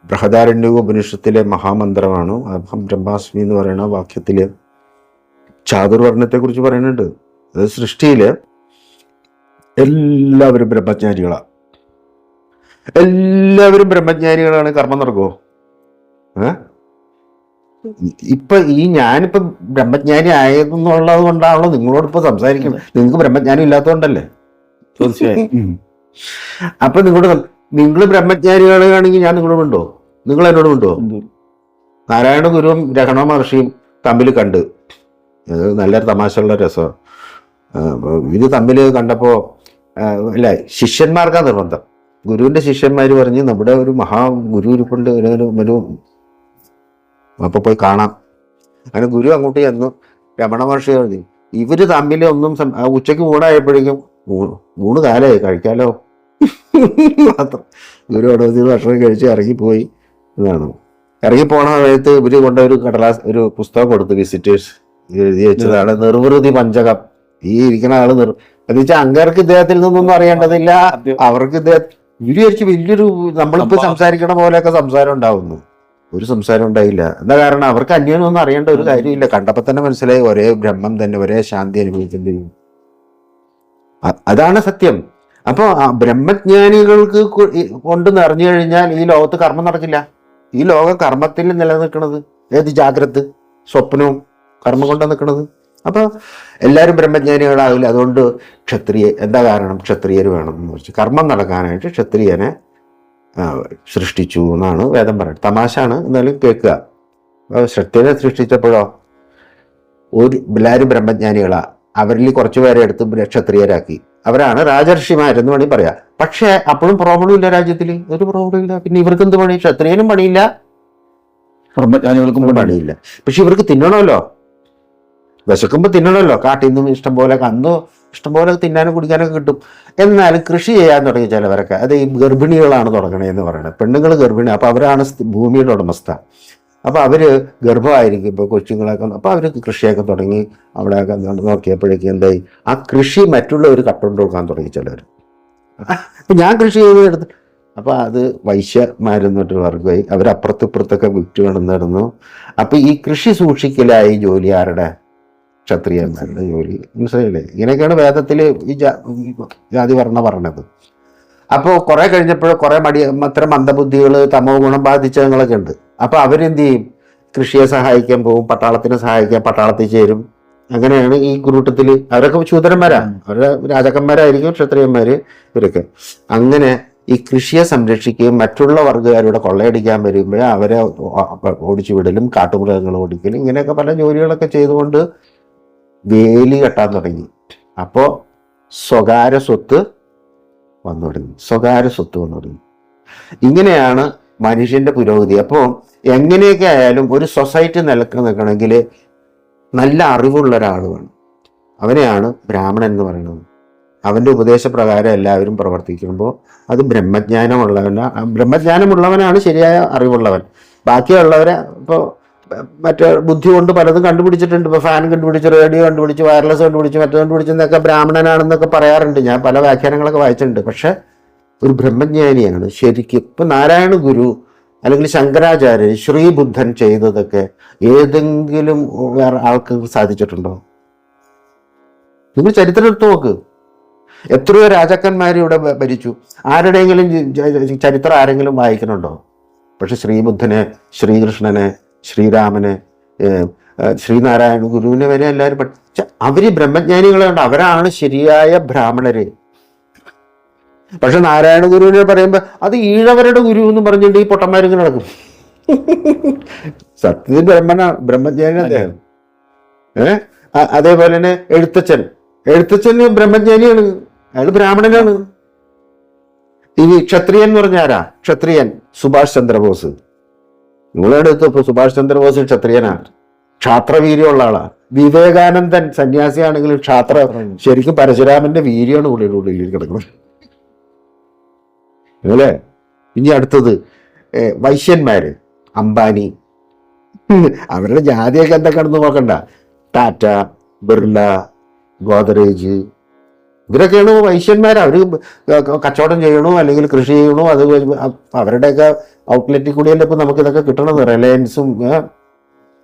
ബൃഹദാരണ്യ ഉപനിഷത്തിലെ മഹാമന്ത്രമാണ്. അഹം ബ്രഹ്മാസ്മി എന്ന് പറയുന്ന വാക്യത്തില് ചാതുർവർണ്ണത്തെ കുറിച്ച് പറയുന്നുണ്ട്. അത് സൃഷ്ടിയില് എല്ലാവരും ബ്രഹ്മജ്ഞാനികളാണ്. എല്ലാവരും ബ്രഹ്മജ്ഞാനികളാണ്. കർമ്മം നടക്കുമോ? ഇപ്പൊ ഞാനിപ്പോ ബ്രഹ്മജ്ഞാനി ആയതെന്നുള്ളത് കൊണ്ടാണല്ലോ നിങ്ങളോട് ഇപ്പൊ സംസാരിക്കുന്നത്. നിങ്ങൾക്ക് ബ്രഹ്മജ്ഞാനം ഇല്ലാത്തതുകൊണ്ടല്ലേ? തീർച്ചയായും. അപ്പൊ നിങ്ങൾ ബ്രഹ്മജ്ഞാനികളാണെങ്കിൽ ഞാൻ നിങ്ങളോട് ഉണ്ടോ? നിങ്ങൾ എന്നോട് ഉണ്ടോ? നാരായണ ഗുരുവും രഹണ മഹർഷിയും തമ്മിൽ കണ്ട്, അത് നല്ലൊരു തമാശയുള്ള രസം. ഇത് തമ്മിൽ കണ്ടപ്പോ അല്ല, ശിഷ്യന്മാർക്കാ നിർബന്ധം. ഗുരുവിന്റെ ശിഷ്യന്മാര് പറഞ്ഞ് നമ്മുടെ ഒരു ഗുരു ഇരിപ്പുണ്ട്, ഒരു അപ്പൊ പോയി കാണാം. അങ്ങനെ ഗുരു അങ്ങോട്ട് ചെന്നു. രമണ മഹർഷി പറഞ്ഞു, ഇവര് തമ്മിൽ ഒന്നും ഉച്ചയ്ക്ക് ഊണായപ്പോഴേക്കും ഊണ് കാലമായി, കഴിക്കാലോ മാത്രം. ഗുരു അവിടെ ഭക്ഷണം കഴിച്ച് ഇറങ്ങിപ്പോയി. എന്നാണ് ഇറങ്ങിപ്പോണ സമയത്ത് ഇവര് കൊണ്ട ഒരു പുസ്തകം കൊടുത്തു, വിസിറ്റേഴ്സ് എഴുതി വെച്ചതാണ് നിർവൃതി പഞ്ചകം. ഈ ഇരിക്കുന്ന ആള് എന്ന് വെച്ചാൽ അങ്ങേർക്ക് ഇദ്ദേഹത്തിൽ നിന്നൊന്നും അറിയേണ്ടതില്ല. അവർക്ക് ഇവര് വിചാരിച്ച് വലിയൊരു നമ്മളിപ്പോ സംസാരിക്കണ പോലെയൊക്കെ സംസാരം ഉണ്ടാവുന്നു. ഒരു സംസാരം ഉണ്ടായില്ല. എന്താ കാരണം? അവർക്ക് അന്യോന്യൊന്നും അറിയേണ്ട ഒരു കാര്യമില്ല. കണ്ടപ്പോ തന്നെ മനസ്സിലായി ഒരേ ബ്രഹ്മം തന്നെ, ഒരേ ശാന്തി അനുഭവിക്കേണ്ടി. അതാണ് സത്യം. അപ്പൊ ബ്രഹ്മജ്ഞാനികൾക്ക് കൊണ്ട് നിറഞ്ഞു കഴിഞ്ഞാൽ ഈ ലോകത്ത് കർമ്മം നടക്കില്ല. ഈ ലോകം കർമ്മത്തിൽ നിലനിൽക്കുന്നത്. ഏത് ജാഗ്രത് സ്വപ്നവും കർമ്മം കൊണ്ടാണ് നിൽക്കുന്നത്. അപ്പൊ എല്ലാവരും ബ്രഹ്മജ്ഞാനികളാവില്ല. അതുകൊണ്ട് എന്താ കാരണം? ക്ഷത്രിയർ വേണം എന്ന് വെച്ച് കർമ്മം നടക്കാനായിട്ട് ക്ഷത്രിയനെ സൃഷ്ടിച്ചു എന്നാണ് വേദം പറയുന്നത്. തമാശാണ്, എന്നാലും കേൾക്കുക. ക്ഷത്രിയനെ സൃഷ്ടിച്ചപ്പോഴോ എല്ലാവരും ബ്രഹ്മജ്ഞാനികളാ. അവരിൽ കുറച്ചുപേരെ എടുത്ത് ക്ഷത്രിയരാക്കി. അവരാണ് രാജർഷിമാരെന്ന് വേണമെങ്കിൽ പറയാം. പക്ഷെ അപ്പോഴും പ്രോബ്ലം ഇല്ല, രാജ്യത്തിൽ ഒരു പ്രോബ്ലം ഇല്ല. പിന്നെ ഇവർക്ക് എന്ത് പണി? ക്ഷത്രിയനും പണിയില്ല, ബ്രഹ്മജ്ഞാനികൾക്കും പണിയില്ല. പക്ഷെ ഇവർക്ക് തിന്നണമല്ലോ, വിശക്കുമ്പോൾ തിന്നണമല്ലോ. കാട്ടിൽ നിന്നും ഇഷ്ടംപോലെ, അന്ന് ഇഷ്ടംപോലെ തിന്നാനും കുടിക്കാനൊക്കെ കിട്ടും. എന്നാലും കൃഷി ചെയ്യാൻ തുടങ്ങിയ ചിലവരൊക്കെ അത് ഈ ഗർഭിണികളാണ് തുടങ്ങണേന്ന് പറയുന്നത്. പെണ്ണുങ്ങൾ ഗർഭിണി, അപ്പോൾ അവരാണ് ഭൂമിയുടെ ഉടമസ്ഥ. അപ്പോൾ അവർ ഗർഭമായിരിക്കുമ്പോൾ കൊച്ചുങ്ങളൊക്കെ, അപ്പോൾ അവർ കൃഷിയൊക്കെ തുടങ്ങി. അവിടെയൊക്കെ നോക്കിയപ്പോഴേക്കും എന്തായി, ആ കൃഷി മറ്റുള്ളവർ കട്ടുകൊണ്ട് കൊടുക്കാൻ തുടങ്ങി ചിലവർ. അപ്പം ഞാൻ കൃഷി ചെയ്തെടുത്ത്, അപ്പോൾ അത് വൈശ്യന്മാരെന്നിട്ട് വർഗ്ഗമായി. അവരപ്പുറത്തിപ്പുറത്തൊക്കെ വിറ്റ് കിടന്നിരുന്നു. അപ്പം ഈ കൃഷി സൂക്ഷിക്കലായി ജോലി ആരുടെ? ക്ഷത്രിയന്മാരുടെ ജോലി. മനസ്സിലായില്ലേ? ഇങ്ങനെയൊക്കെയാണ് വേദത്തിൽ ഈ ജാതി പറഞ്ഞത്. അപ്പോൾ കുറെ കഴിഞ്ഞപ്പോൾ കുറെ അത്തരം മന്ദബുദ്ധികൾ, തമോ ഗുണം ബാധിച്ചങ്ങളൊക്കെ ഉണ്ട്. അപ്പോൾ അവരെന്ത് ചെയ്യും? കൃഷിയെ സഹായിക്കാൻ പോകും, പട്ടാളത്തിനെ സഹായിക്കാൻ പട്ടാളത്തിൽ ചേരും. അങ്ങനെയാണ് ഈ കൂട്ടത്തിൽ. അവരൊക്കെ ശൂദ്രന്മാരാണ്, അവരുടെ രാജാക്കന്മാരായിരിക്കും ക്ഷത്രിയന്മാർ ഇവരൊക്കെ. അങ്ങനെ ഈ കൃഷിയെ സംരക്ഷിക്കുകയും മറ്റുള്ള വർഗ്ഗക്കാരുടെ കൊള്ളയടിക്കാൻ വരുമ്പോൾ അവരെ ഓടിച്ചു വിടലും, കാട്ടുമൃഗങ്ങൾ ഓടിക്കലും, ഇങ്ങനെയൊക്കെ പല ജോലികളൊക്കെ ചെയ്തുകൊണ്ട് വേലി കെട്ടാൻ തുടങ്ങി. അപ്പോൾ സ്വകാര്യ സ്വത്ത് വന്നു തുടങ്ങി. ഇങ്ങനെയാണ് മനുഷ്യന്റെ പുരോഗതി. അപ്പോൾ എങ്ങനെയൊക്കെ ആയാലും ഒരു സൊസൈറ്റി നിൽക്കണമെങ്കിൽ നല്ല അറിവുള്ള ഒരാൾ വേണം. അവനെയാണ് ബ്രാഹ്മണൻ എന്ന് പറയുന്നത്. അവൻ്റെ ഉപദേശപ്രകാരം എല്ലാവരും പ്രവർത്തിക്കുമ്പോൾ അത് ബ്രഹ്മജ്ഞാനമുള്ളവനാണ് ശരിയായ അറിവുള്ളവൻ. ബാക്കിയുള്ളവരെ ഇപ്പോൾ മറ്റേ ബുദ്ധി കൊണ്ട് പലതും കണ്ടുപിടിച്ചിട്ടുണ്ട്. ഇപ്പോൾ ഫാൻ കണ്ടുപിടിച്ച്, റേഡിയോ കണ്ടുപിടിച്ച്, വയർലെസ് കണ്ടുപിടിച്ച്, മറ്റു കണ്ടുപിടിച്ചെന്നൊക്കെ ബ്രാഹ്മണനാണെന്നൊക്കെ പറയാറുണ്ട്. ഞാൻ പല വ്യാഖ്യാനങ്ങളൊക്കെ വായിച്ചിട്ടുണ്ട്. പക്ഷെ ഒരു ബ്രഹ്മജ്ഞാനിയാണ് ശരിക്കും. ഇപ്പം നാരായണ ഗുരു അല്ലെങ്കിൽ ശങ്കരാചാര്യർ, ശ്രീബുദ്ധൻ ചെയ്തതൊക്കെ ഏതെങ്കിലും വേറെ ആൾക്ക് സാധിച്ചിട്ടുണ്ടോ? നിങ്ങൾ ചരിത്രം എടുത്ത് നോക്ക്. എത്രയോ രാജാക്കന്മാർ ഇവിടെ ഭരിച്ചു. ആരുടെയെങ്കിലും ചരിത്രം ആരെങ്കിലും വായിക്കുന്നുണ്ടോ? പക്ഷെ ശ്രീബുദ്ധനെ, ശ്രീകൃഷ്ണനെ, ശ്രീരാമനെ, ശ്രീനാരായണ ഗുരുവിനെ വരെ എല്ലാവരും പഠിച്ച അവര് ബ്രഹ്മജ്ഞാനികളുണ്ട്. അവരാണ് ശരിയായ ബ്രാഹ്മണര്. പക്ഷെ നാരായണ ഗുരുവിനെ പറയുമ്പോ അത് ഈഴവരുടെ ഗുരു എന്ന് പറഞ്ഞിട്ട് ഈ പൊട്ടന്മാരിങ്ങനെ നടക്കും. സത്യത്തിൽ ബ്രഹ്മജ്ഞാനി അദ്ദേഹം. അതേപോലെ തന്നെ എഴുത്തച്ഛന് ബ്രഹ്മജ്ഞാനിയാണ്, അയാൾ ബ്രാഹ്മണനാണ്. ഈ ക്ഷത്രിയൻ എന്ന് പറഞ്ഞ ആരാ? ക്ഷത്രിയൻ സുഭാഷ് ചന്ദ്രബോസ്. നിങ്ങളെടുത്ത് സുഭാഷ് ചന്ദ്രബോസ് ക്ഷത്രിയനാണ്, ക്ഷാത്രവീര്യമുള്ള ആളാണ്. വിവേകാനന്ദൻ സന്യാസിയാണെങ്കിലും ശരിക്കും പരശുരാമന്റെ വീര്യമാണ് ഉള്ളിൽ കിടക്കുന്നത്. അല്ലേ? ഇനി അടുത്തത് വൈശ്യന്മാര്, അംബാനി. അവരുടെ ജാതിയൊക്കെ എന്തൊക്കെയാണെന്ന് നോക്കണ്ട. ടാറ്റ, ബിർള, ഗോദ്രേജ്, ഇവരൊക്കെയാണ് വൈശ്യന്മാർ. അവർ കച്ചവടം ചെയ്യണോ അല്ലെങ്കിൽ കൃഷി ചെയ്യണോ, അത് അവരുടെയൊക്കെ ഔട്ട്ലെറ്റിൽ കൂടിയല്ലേ ഇപ്പം നമുക്കിതൊക്കെ കിട്ടണത്. റിലയൻസും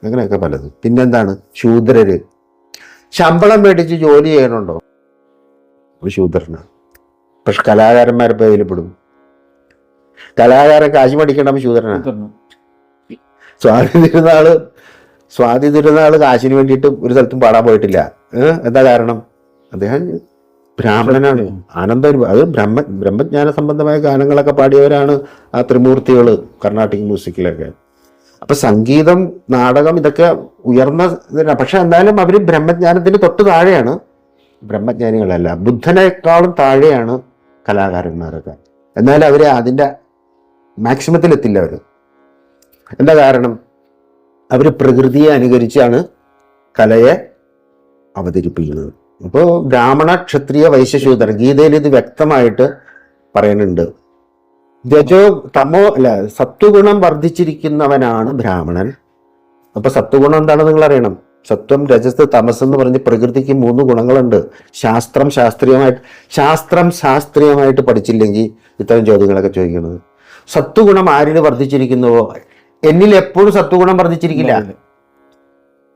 അങ്ങനെയൊക്കെ പലത്. പിന്നെന്താണ്? ശൂദ്രര്. ശമ്പളം മേടിച്ച് ജോലി ചെയ്യണുണ്ടോ? ഒരു ശൂദ്രനാണ്. പക്ഷെ കലാകാരന്മാരിപ്പോൾ അതിൽപ്പെടും. കലാകാരൻ കാശ് പഠിക്കണം ശൂദ്രനാണ്. സ്വാതി തിരുനാള് കാശിന് വേണ്ടിയിട്ട് ഒരു സ്ഥലത്തും പാടാൻ പോയിട്ടില്ല. എന്താ കാരണം? അദ്ദേഹം ബ്രാഹ്മണനാണ്. അത് ബ്രഹ്മജ്ഞാന സംബന്ധമായ ഗാനങ്ങളൊക്കെ പാടിയവരാണ് ആ ത്രിമൂർത്തികൾ കർണാട്ടിക് മ്യൂസിക്കിലൊക്കെ. അപ്പൊ സംഗീതം, നാടകം ഇതൊക്കെ ഉയർന്ന ഇതിനാണ്. പക്ഷെ എന്നാലും അവർ ബ്രഹ്മജ്ഞാനത്തിന് തൊട്ട് താഴെയാണ്. ബ്രഹ്മജ്ഞാനികളല്ല, ബുദ്ധനേക്കാളും താഴെയാണ് കലാകാരന്മാരൊക്കെ. എന്നാൽ അവർ അതിൻ്റെ മാക്സിമത്തിലെത്തില്ല. അവർ എന്താ കാരണം? അവർ പ്രകൃതിയെ അനുകരിച്ചാണ് കലയെ അവതരിപ്പിക്കുന്നത്. അപ്പോൾ ബ്രാഹ്മണ, ക്ഷത്രിയ, വൈശ്യശൂദ്രൻ, ഗീതയിൽ ഇത് വ്യക്തമായിട്ട് പറയുന്നുണ്ട്. സത്വഗുണം വർദ്ധിച്ചിരിക്കുന്നവനാണ് ബ്രാഹ്മണൻ. അപ്പൊ സത്വഗുണം എന്താണെന്ന് നിങ്ങൾ അറിയണം. സത്വം, രജസ്, തമസ് എന്ന് പറഞ്ഞ് പ്രകൃതിക്ക് 3 ഗുണങ്ങളുണ്ട്. ശാസ്ത്രം ശാസ്ത്രീയമായിട്ട് പഠിച്ചില്ലെങ്കിൽ ഇത്തരം ചോദ്യങ്ങളൊക്കെ ചോദിക്കുന്നത്. സത്വഗുണം ആരിൽ വർദ്ധിച്ചിരിക്കുന്നുവോ, എന്നിൽ എപ്പോഴും സത്വഗുണം വർദ്ധിച്ചിരിക്കില്ല.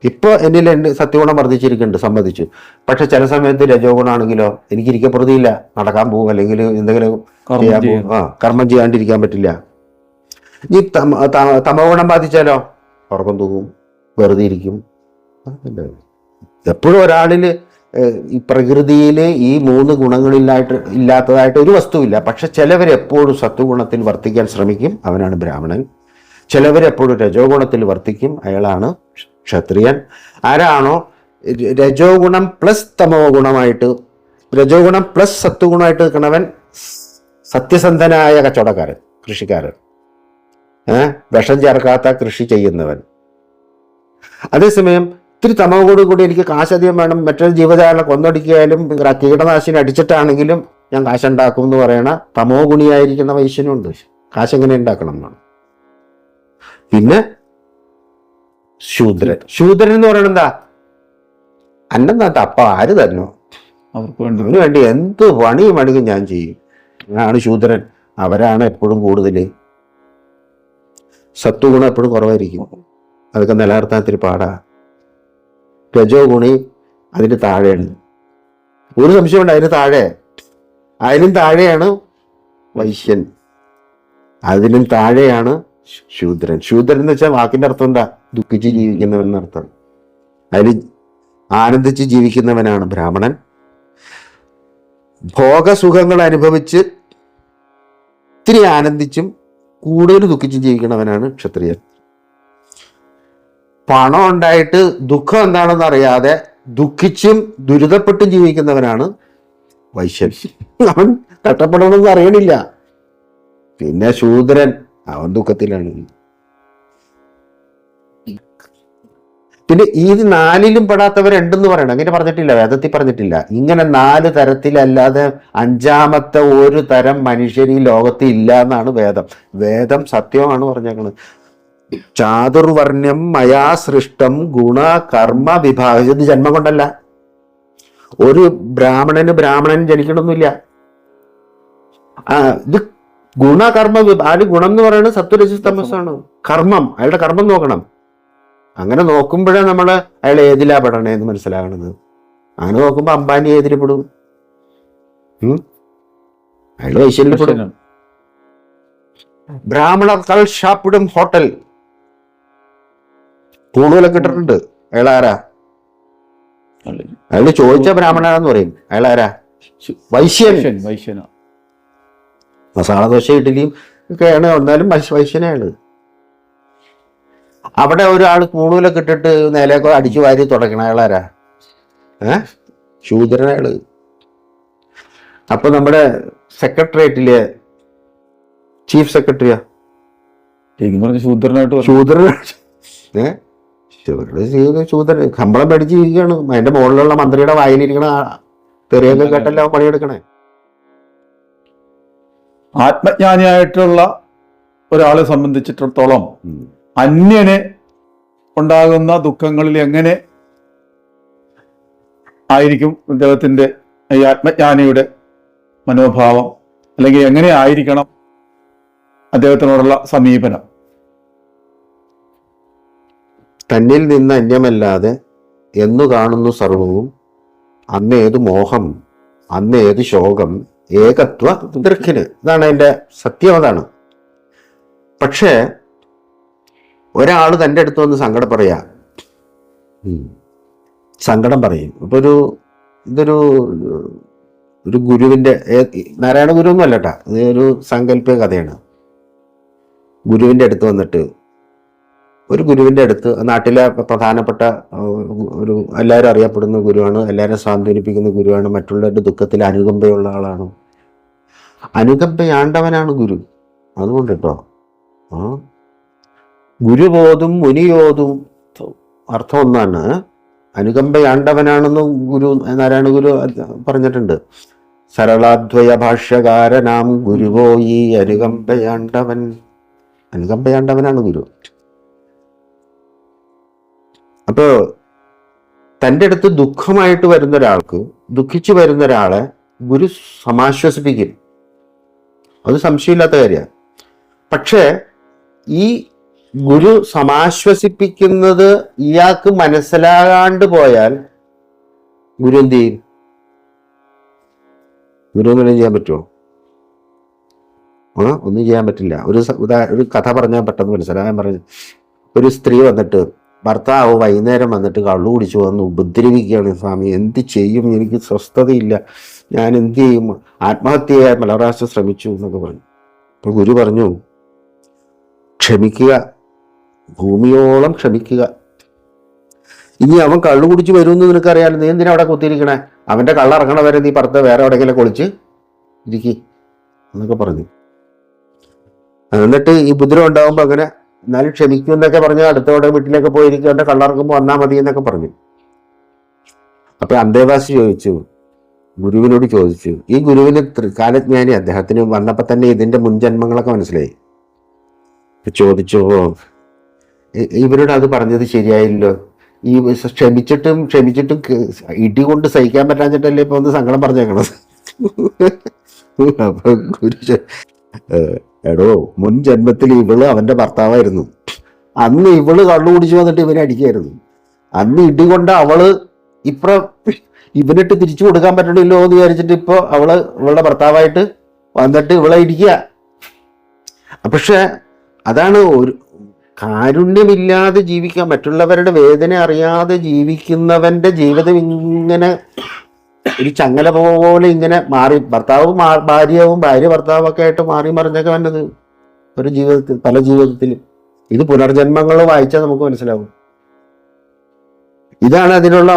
ഇപ്പൊ എന്നിൽ സത്വഗുണം വർദ്ധിച്ചിരിക്കുന്നുണ്ട്, സമ്മതിച്ചു. പക്ഷെ ചില സമയത്ത് രജോ ഗുണമാണെങ്കിലോ എനിക്ക് ഇരിക്കപ്പെടുത്തിയില്ല, നടക്കാൻ പോകും, അല്ലെങ്കിൽ എന്തെങ്കിലും ചെയ്യാൻ പോകും, കർമ്മം ചെയ്യാണ്ടിരിക്കാൻ പറ്റില്ല. ഈ തമോ ഗുണം ബാധിച്ചാലോ ഉറക്കം തൂങ്ങും, വെറുതെ ഇരിക്കും. എപ്പോഴും ഒരാളില് ഈ പ്രകൃതിയിൽ ഈ 3 ഇല്ലാത്തതായിട്ട് ഒരു വസ്തുവില്ല. പക്ഷെ ചിലവരെപ്പോഴും സത്വഗുണത്തിൽ വർത്തിക്കാൻ ശ്രമിക്കും, അവനാണ് ബ്രാഹ്മണൻ. ചിലവരെപ്പോഴും രജോ ഗുണത്തിൽ വർത്തിക്കും, അയാളാണ് ക്ഷത്രിയൻ. ആരാണോ രജോ ഗുണം പ്ലസ് തമോ ഗുണമായിട്ട്, രജോ ഗുണം പ്ലസ് സത്വഗുണമായിട്ട് നിൽക്കണവൻ സത്യസന്ധനായ കച്ചവടക്കാരൻ, കൃഷിക്കാരൻ, വിഷം ചേർക്കാത്ത കൃഷി ചെയ്യുന്നവൻ. അതേസമയം ഇത്തിരി തമോയോട് കൂടി എനിക്ക് കാശധികം വേണം, മറ്റൊരു ജീവജാലം കൊന്നൊടിക്കായാലും കീടനാശിനി അടിച്ചിട്ടാണെങ്കിലും ഞാൻ കാശുണ്ടാക്കും എന്ന് പറയണ തമോ ഗുണിയായിരിക്കുന്ന വൈശ്യനുണ്ട്. കാശെങ്ങനെ ഉണ്ടാക്കണം എന്നാണ്. പിന്നെ ശൂദ്രൻ എന്ന് പറയണത് എന്താ? അന്നം താത്ത അപ്പ ആര് തരണോ അവർക്ക് വേണ്ടി അതിനു വേണ്ടി എന്ത് പണിയും ഞാൻ ചെയ്യും. ആണ് ശൂദ്രൻ. അവരാണ് എപ്പോഴും കൂടുതൽ. സത്വഗുണം എപ്പോഴും കുറവായിരിക്കും. അതൊക്കെ നിലനിർത്താൻ ഇത്തിരി പാടാ. രജോ ഗുണി അതിന് താഴെയാണ്. ഒരു സംശയമുണ്ട്, അതിനും താഴെയാണ് വൈശ്യൻ, അതിനും താഴെയാണ് ശൂദ്രൻ. ശൂദ്രൻ എന്ന് വെച്ചാൽ വാക്കിന്റെ അർത്ഥം എന്താ? ദുഃഖിച്ച് ജീവിക്കുന്നവൻ എന്നർത്ഥം. അതിൽ ആനന്ദിച്ച് ജീവിക്കുന്നവനാണ് ബ്രാഹ്മണൻ. ഭോഗസുഖങ്ങൾ അനുഭവിച്ച് ഇത്തിരി ആനന്ദിച്ചും കൂടുതൽ ദുഃഖിച്ചും ജീവിക്കുന്നവനാണ് ക്ഷത്രിയൻ. പണം ഉണ്ടായിട്ട് ദുഃഖം എന്താണെന്ന് അറിയാതെ ദുഃഖിച്ചും ദുരിതപ്പെട്ടും ജീവിക്കുന്നവനാണ് വൈശ്യൻ. അവൻ കഷ്ടപ്പെടണമെന്ന് അറിയണില്ല. പിന്നെ ശൂദ്രൻ, അവൻ ദുഃഖത്തിലാണ്. പിന്നെ ഈ 4ലും പെടാത്തവരുണ്ടെന്ന് പറയണം. അങ്ങനെ പറഞ്ഞിട്ടില്ല, വേദത്തിൽ പറഞ്ഞിട്ടില്ല. ഇങ്ങനെ 4 തരത്തിലല്ലാതെ 5ാമത്തെ ഒരു തരം മനുഷ്യർ ഈ ലോകത്തിൽ ഇല്ല എന്നാണ് വേദം സത്യമാണ് പറഞ്ഞേക്കുന്നത്. ചാതുർവർണ്ണ്യം മയാ സൃഷ്ടം ഗുണ കർമ്മ വിഭാഗം. ഇത് ജന്മം കൊണ്ടല്ല. ഒരു ബ്രാഹ്മണൻ ജനിക്കണമെന്നില്ല. ഇത് ഗുണകർമ്മ ആര് ഗുണം എന്ന് പറയുന്നത് സത്വരജസ്തമസാണ്. കർമ്മം, അയാളുടെ കർമ്മം നോക്കണം. അങ്ങനെ നോക്കുമ്പോഴേ നമ്മൾ അയാൾ ഏതിലാ പെടണേന്ന് മനസ്സിലാകണത്. അങ്ങനെ നോക്കുമ്പോ അംബാനി ഏതിൽ പെടും? അയാൾ വൈശ്യനിൽ പെടും. ബ്രാഹ്മണർ ഷാപ്പിടും ഹോട്ടൽ കൂടുതലൊക്കെ ഇട്ടിട്ടുണ്ട്. അയാൾ ആരാ? അയാൾ ചോദിച്ച ബ്രാഹ്മണനാന്ന് പറയും. അയാൾ ആരാ? വൈശ്യനാ. മസാല ദോശ ഇഡ്ഡലിയും ഒക്കെയാണ്, എന്നാലും വൈശ്യനാണ്. അവിടെ ഒരാൾ കൂടുതലൊക്കെ ഇട്ടിട്ട് നിലയൊക്കെ അടിച്ചു വാരി തുടങ്ങണ അയാളാരാ? ശൂദ്രനയാള്. അപ്പൊ നമ്മുടെ സെക്രട്ടേറിയറ്റിലെ ചീഫ് സെക്രട്ടറിയാ ശൂദ്രൻ ശമ്പളം മേടിച്ചിരിക്കുകയാണ്. അതിന്റെ മുകളിലുള്ള മന്ത്രിയുടെ വായിലിരിക്കണ തെറിയൊക്കെ കേട്ടല്ലോ പണിയെടുക്കണേ. ആത്മജ്ഞാനിയായിട്ടുള്ള ഒരാളെ സംബന്ധിച്ചിടത്തോളം അന്യന് ഉണ്ടാകുന്ന ദുഃഖങ്ങളിൽ എങ്ങനെ ആയിരിക്കും അദ്ദേഹത്തിന്റെ ഈ ആത്മജ്ഞാനിയുടെ മനോഭാവം, അല്ലെങ്കിൽ എങ്ങനെ ആയിരിക്കണം അദ്ദേഹത്തിനോടുള്ള സമീപനം? തന്നിൽ നിന്ന് അന്യമല്ലാതെ എന്നു കാണുന്നു സർവവും, അന്നേത് മോഹം, അന്നേത് ശോകം, ഏകത്വ ദൃക്കിന്. ഇതാണ് അതിന്റെ സത്യം, അതാണ്. പക്ഷേ ഒരാൾ തൻ്റെ അടുത്ത് വന്ന് സങ്കടം പറയും. ഇപ്പൊ ഇതൊരു ഗുരുവിന്റെ, നാരായണ ഗുരു ഒന്നും അല്ലട്ടാ, ഇത് ഒരു സങ്കല്പിക കഥയാണ്. ഗുരുവിന്റെ അടുത്ത് വന്നിട്ട്, ഒരു ഗുരുവിന്റെ അടുത്ത്, നാട്ടിലെ പ്രധാനപ്പെട്ട ഒരു എല്ലാവരും അറിയപ്പെടുന്ന ഗുരുവാണ്, എല്ലാവരും സ്വാന്തനിപ്പിക്കുന്ന ഗുരുവാണ്, മറ്റുള്ളവരുടെ ദുഃഖത്തിൽ അനുകമ്പയുള്ള ആളാണ്. അനുകമ്പയാണ്ടവനാണ് ഗുരു. അതുകൊണ്ട് കേട്ടോ, ഗുരുബോധം മുനിയോതും അർത്ഥം ഒന്നാണ്. അനുകമ്പയാണ്ടവനാണെന്ന് നാരായണ ഗുരു പറഞ്ഞിട്ടുണ്ട്. സരളാദ്വയ ഭാഷ്യകാരനാം ഗുരുവോയി അനുകമ്പയാണ്ടവനാണ് ഗുരു. അപ്പോ തൻ്റെ അടുത്ത് ദുഃഖമായിട്ട് വരുന്ന ഒരാൾക്ക്, ദുഃഖിച്ചു വരുന്ന ഒരാളെ ഗുരു സമാശ്വസിപ്പിക്കും. അത് സംശയമില്ലാത്ത കാര്യമാണ്. പക്ഷേ ഈ ഗുരു സമാശ്വസിപ്പിക്കുന്നത് ഇയാൾക്ക് മനസ്സിലാകാണ്ട് പോയാൽ ഗുരു എന്ത് ചെയ്യും? ഗുരു ഒന്നും ചെയ്യാൻ പറ്റുമോ? ഒന്നും ചെയ്യാൻ പറ്റില്ല. ഒരു കഥ പറഞ്ഞാൽ പെട്ടെന്ന് മനസ്സിലാകാൻ പറഞ്ഞു. ഒരു സ്ത്രീ വന്നിട്ട്, ഭർത്താവ് വൈകുന്നേരം വന്നിട്ട് കള്ളു കുടിച്ചു വന്ന് ഉപദ്രവിക്കുകയാണ്. സ്വാമി, എന്ത് ചെയ്യും? എനിക്ക് സ്വസ്ഥതയില്ല, ഞാൻ എന്ത് ചെയ്യും? ആത്മഹത്യ ചെയ്യാൻ പല പ്രാവശ്യം ശ്രമിച്ചു എന്നൊക്കെ പറഞ്ഞു. അപ്പൊ ഗുരു പറഞ്ഞു, ക്ഷമിക്കുക, ഭൂമിയോളം ക്ഷമിക്കുക. ഇനി അവൻ കള്ളു കുടിച്ച് വരുമെന്ന് നിനക്കറിയാലോ, നീ എന്തിനാ അവിടെ കുത്തിയിരിക്കണേ? അവന്റെ കള്ളിറങ്ങണ വരെ നീ പുറത്ത് വേറെ എവിടെയെങ്കിലും കുളിച്ച് ഇരിക്കി എന്നൊക്കെ പറഞ്ഞു. എന്നിട്ട് ഈ ഉപദ്രവം ഉണ്ടാകുമ്പോൾ അങ്ങനെ എന്നാലും ക്ഷമിക്കും എന്നൊക്കെ പറഞ്ഞ് അടുത്തോടെ വീട്ടിലേക്ക് പോയിരിക്കും, അവന്റെ കള്ളിറങ്ങുമ്പോൾ വന്നാൽ മതി എന്നൊക്കെ പറഞ്ഞു. അപ്പൊ അന്തേവാസി ചോദിച്ചു, ഗുരുവിനോട് ചോദിച്ചു. ഈ ഗുരുവിന് ത്രികാലജ്ഞാനി, അദ്ദേഹത്തിന് വന്നപ്പോൾ തന്നെ ഇതിന്റെ മുൻജന്മങ്ങളൊക്കെ മനസ്സിലായി. ചോദിച്ചപ്പോ ഇവരോട് അത് പറഞ്ഞത് ശരിയായില്ലോ, ഈ ക്ഷമിച്ചിട്ടും ഇടി കൊണ്ട് സഹിക്കാൻ പറ്റാഞ്ഞിട്ടല്ലേ ഇപ്പൊ ഒന്ന് സങ്കടം പറഞ്ഞേക്കണത്. അപ്പൊ ഗുരു എടോ, മുൻ ജന്മത്തിൽ ഇവള് അവന്റെ ഭർത്താവായിരുന്നു. അന്ന് ഇവള് കള്ളു കുടിച്ചു വന്നിട്ട് ഇവനെ അടിക്കായിരുന്നു. അന്ന് ഇടി കൊണ്ട് അവള് ഇവനിട്ട് തിരിച്ചു കൊടുക്കാൻ പറ്റണില്ലോ എന്ന് വിചാരിച്ചിട്ട് ഇപ്പൊ ഇവളുടെ ഭർത്താവായിട്ട് വന്നിട്ട് ഇവളെ ഇടിക്കുക. പക്ഷെ അതാണ് ഒരു കാരുണ്യമില്ലാതെ ജീവിക്കാൻ, മറ്റുള്ളവരുടെ വേദന അറിയാതെ ജീവിക്കുന്നവന്റെ ജീവിതം ഇങ്ങനെ ഒരു ചങ്ങല പോലെ ഇങ്ങനെ മാറി, ഭർത്താവും ഭാര്യയും ഭാര്യ ഭർത്താവും ഒക്കെ ആയിട്ട് മാറി മറിഞ്ഞൊക്കെ വന്നത് ഒരു ജീവിതത്തിൽ, പല ജീവിതത്തിലും. ഇത് പുനർജന്മങ്ങൾ വായിച്ചാൽ നമുക്ക് മനസ്സിലാവും. ഇതാണ് അതിനുള്ള.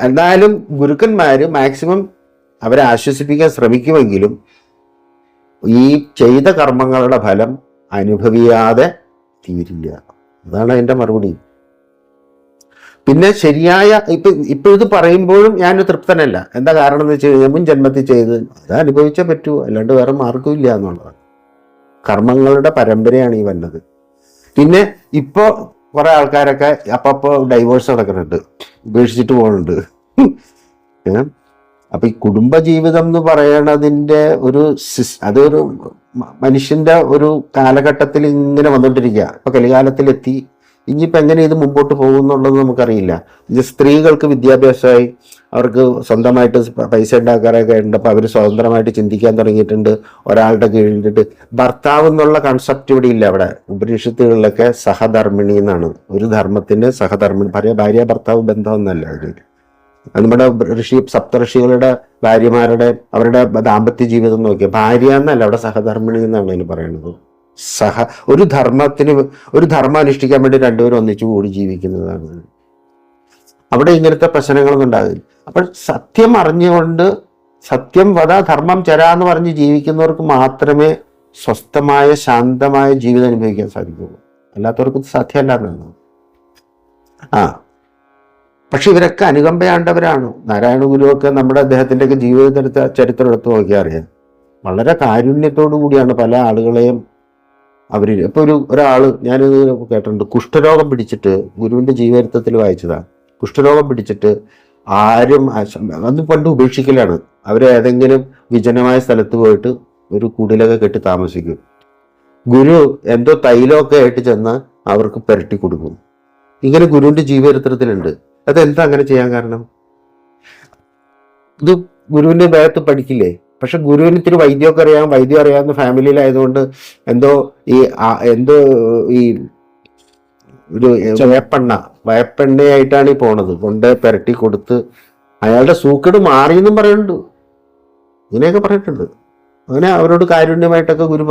എന്തായാലും ഗുരുക്കന്മാര് മാക്സിമം അവരെ ആശ്വസിപ്പിക്കാൻ ശ്രമിക്കുമെങ്കിലും ഈ ചെയ്ത കർമ്മങ്ങളുടെ ഫലം അനുഭവിയാതെ തീരില്ല. അതാണ് അതിന്റെ മറുപടി. പിന്നെ ശരിയായ ഇപ്പൊ ഇത് പറയുമ്പോഴും ഞാൻ തൃപ്തനല്ല. എന്താ കാരണം എന്ന് വെച്ച് കഴിഞ്ഞാൽ മുൻ ജന്മത്തിൽ ചെയ്ത് അത് അനുഭവിച്ചേ പറ്റൂ, അല്ലാണ്ട് വേറെ മാർഗമില്ല എന്നുള്ളതാണ്. കർമ്മങ്ങളുടെ പരമ്പരയാണ് ഈ വന്നത്. പിന്നെ ഇപ്പൊ കുറെ ആൾക്കാരൊക്കെ അപ്പപ്പോ ഡൈവേഴ്സ് നടക്കുന്നുണ്ട്, ഉപേക്ഷിച്ചിട്ട് പോകുന്നുണ്ട്. അപ്പൊ ഈ കുടുംബജീവിതം എന്ന് പറയണതിന്റെ അതൊരു മനുഷ്യന്റെ ഒരു കാലഘട്ടത്തിൽ ഇങ്ങനെ വന്നുകൊണ്ടിരിക്കുക. ഇപ്പൊ കലികാലത്തിലെത്തി. ഇനിയിപ്പോൾ എങ്ങനെ ഇത് മുമ്പോട്ട് പോകുന്നുള്ളത് നമുക്കറിയില്ല. സ്ത്രീകൾക്ക് വിദ്യാഭ്യാസമായി, അവർക്ക് സ്വന്തമായിട്ട് പൈസ ഉണ്ടാക്കാറൊക്കെ ഉണ്ട്. അപ്പോൾ അവർ സ്വതന്ത്രമായിട്ട് ചിന്തിക്കാൻ തുടങ്ങിയിട്ടുണ്ട്. ഒരാളുടെ കീഴിലിട്ട് ഭർത്താവ് എന്നുള്ള കൺസെപ്റ്റ് ഇവിടെ ഇല്ല. അവിടെ ഉപനിഷത്തുകളിലൊക്കെ സഹധർമ്മിണി എന്നാണ്. ഒരു ധർമ്മത്തിന് സഹധർമ്മിണി, ഭാര്യ ഭർത്താവ് ബന്ധമൊന്നല്ല അതിൽ. നമ്മുടെ സപ്തഋഷികളുടെ ഭാര്യമാരുടെ അവരുടെ ദാമ്പത്യ ജീവിതം നോക്കിയാൽ ഭാര്യ എന്നല്ല, അവിടെ സഹധർമ്മിണി എന്നാണ് അതിന് പറയുന്നത്. ഒരു ധർമ്മം അനുഷ്ഠിക്കാൻ വേണ്ടി രണ്ടുപേരും ഒന്നിച്ചു കൂടി ജീവിക്കുന്നതാണ്. അവിടെ ഇങ്ങനത്തെ പ്രശ്നങ്ങളൊന്നും ഉണ്ടാകില്ല. അപ്പോൾ സത്യം അറിഞ്ഞുകൊണ്ട് സത്യം വധ ധർമ്മം ചരാന്ന് പറഞ്ഞ് ജീവിക്കുന്നവർക്ക് മാത്രമേ സ്വസ്ഥമായ ശാന്തമായ ജീവിതം അനുഭവിക്കാൻ സാധിക്കുള്ളൂ. അല്ലാത്തവർക്ക് സാധ്യമല്ല എന്നാണ്. പക്ഷെ ഇവരൊക്കെ അനുകമ്പയാണ്ടവരാണ്. നാരായണ ഗുരുവൊക്കെ നമ്മുടെ അദ്ദേഹത്തിൻ്റെയൊക്കെ ജീവിത ചരിത്രം എടുത്ത് നോക്കിയാൽ അറിയാം. വളരെ കാരുണ്യത്തോടു കൂടിയാണ് പല ആളുകളെയും അവർ. ഇപ്പൊ ഒരാള് ഞാനിത് കേട്ടിട്ടുണ്ട്, കുഷ്ഠരോഗം പിടിച്ചിട്ട്, ഗുരുവിന്റെ ജീവചരിത്രത്തിൽ വായിച്ചതാണ്. കുഷ്ഠരോഗം പിടിച്ചിട്ട് ആരും അന്ന് പണ്ട് ഉപേക്ഷിക്കലാണ്. അവർ ഏതെങ്കിലും വിജനമായ സ്ഥലത്ത് പോയിട്ട് ഒരു കുടിലൊക്കെ കെട്ടി താമസിക്കും. ഗുരു എന്തോ തൈലമൊക്കെ ആയിട്ട് ചെന്ന് അവർക്ക് പുരട്ടി കൊടുക്കും. ഇങ്ങനെ ഗുരുവിന്റെ ജീവചരിത്രത്തിലുണ്ട്. അതെന്താ അങ്ങനെ ചെയ്യാൻ കാരണം? ഇത് ഗുരുവിന്റെ ദേഹത്ത് പഠിക്കില്ലേ? പക്ഷെ ഗുരുവിന് ഇത്തിരി വൈദ്യം അറിയാവുന്ന ഫാമിലിയിലായതുകൊണ്ട് എന്തോ ഈ ഒരു വയപ്പെണ്ണയായിട്ടാണ് ഈ പോണത്. കൊണ്ട് പെരട്ടി കൊടുത്ത് അയാളുടെ സൂക്കേട് മാറിയെന്നും പറയുന്നുണ്ട്. ഇങ്ങനെയൊക്കെ പറഞ്ഞിട്ടുണ്ട്. അങ്ങനെ അവരോട് കാരുണ്യമായിട്ടൊക്കെ ഗുരു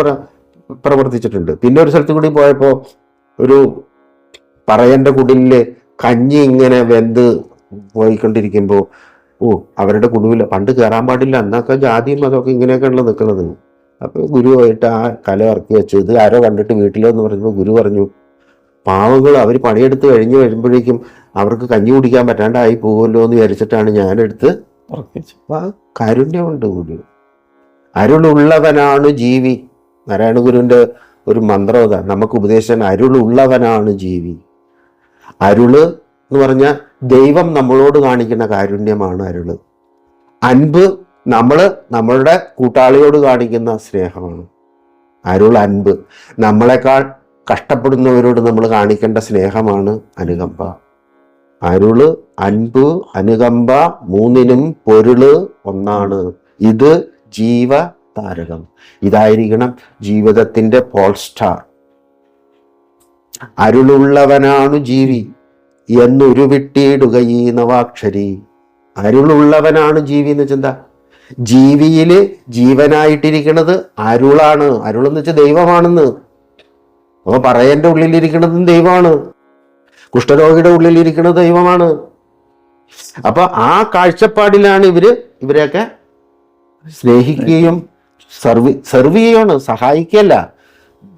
പ്രവർത്തിച്ചിട്ടുണ്ട്. പിന്നെ ഒരു സ്ഥലത്ത് കൂടി പോയപ്പോ ഒരു പറയന്റെ കുടിലില് കഞ്ഞി ഇങ്ങനെ വെന്ത് പോയിക്കൊണ്ടിരിക്കുമ്പോ അവരുടെ കുടുവില്ല, പണ്ട് കയറാൻ പാടില്ല, എന്നൊക്കെ ജാതിയും അതൊക്കെ ഇങ്ങനെയൊക്കെ ഉള്ള നിൽക്കുന്നത്. അപ്പൊ ഗുരു പോയിട്ട് ആ കല ഇറക്കി വെച്ചു. ഇത് ആരോ കണ്ടിട്ട് വീട്ടിലെന്ന് പറഞ്ഞപ്പോൾ ഗുരു പറഞ്ഞു, പാവങ്ങൾ അവർ പണിയെടുത്ത് കഴിഞ്ഞ് വരുമ്പോഴേക്കും അവർക്ക് കഞ്ഞി കുടിക്കാൻ പറ്റാണ്ടായി പോകുമല്ലോ എന്ന് വിചാരിച്ചിട്ടാണ് ഞാനെടുത്ത് ഉറപ്പിച്ചു. കാരുണ്യമുണ്ട് ഗുരു. അരുളുള്ളവനാണ് ജീവി. നാരായണ ഗുരുവിന്റെ ഒരു മന്ത്രം അതാ നമുക്ക് ഉപദേശിച്ചാൽ, അരുളുള്ളവനാണ് ജീവി. അരുള് എന്ന് പറഞ്ഞാൽ ദൈവം നമ്മളോട് കാണിക്കുന്ന കാരുണ്യമാണ് അരുള്. അൻപ് നമ്മളുടെ കൂട്ടാളിയോട് കാണിക്കുന്ന സ്നേഹമാണ്. അരുൾ അൻപ്. നമ്മളെക്കാൾ കഷ്ടപ്പെടുന്നവരോട് നമ്മൾ കാണിക്കേണ്ട സ്നേഹമാണ് അനുകമ്പ. അരുള്, അൻപ്, അനുകമ്പ മൂന്നിനും പൊരുള് ഒന്നാണ്. ഇത് ജീവതാരകം. ഇതായിരിക്കണം ജീവിതത്തിന്റെ പോൾ സ്റ്റാർ. അരുളുള്ളവനാണു ജീവി എന്നുരുവിട്ടിടുക ഈ നവാക്ഷരി. അരുളുള്ളവനാണ് ജീവി എന്ന് വെച്ചാൽ എന്താ? ജീവിയില് ജീവനായിട്ടിരിക്കുന്നത് അരുളാണ്. അരുളെന്ന് വെച്ചാൽ ദൈവമാണെന്ന്. അപ്പൊ പറയന്റെ ഉള്ളിലിരിക്കുന്നതും ദൈവമാണ്, കുഷ്ഠരോഗിയുടെ ഉള്ളിലിരിക്കുന്നത് ദൈവമാണ്. അപ്പൊ ആ കാഴ്ചപ്പാടിലാണ് ഇവരെയൊക്കെ സ്നേഹിക്കുകയും സെർവ് ചെയ്യുകയാണ്, സഹായിക്കല്ല.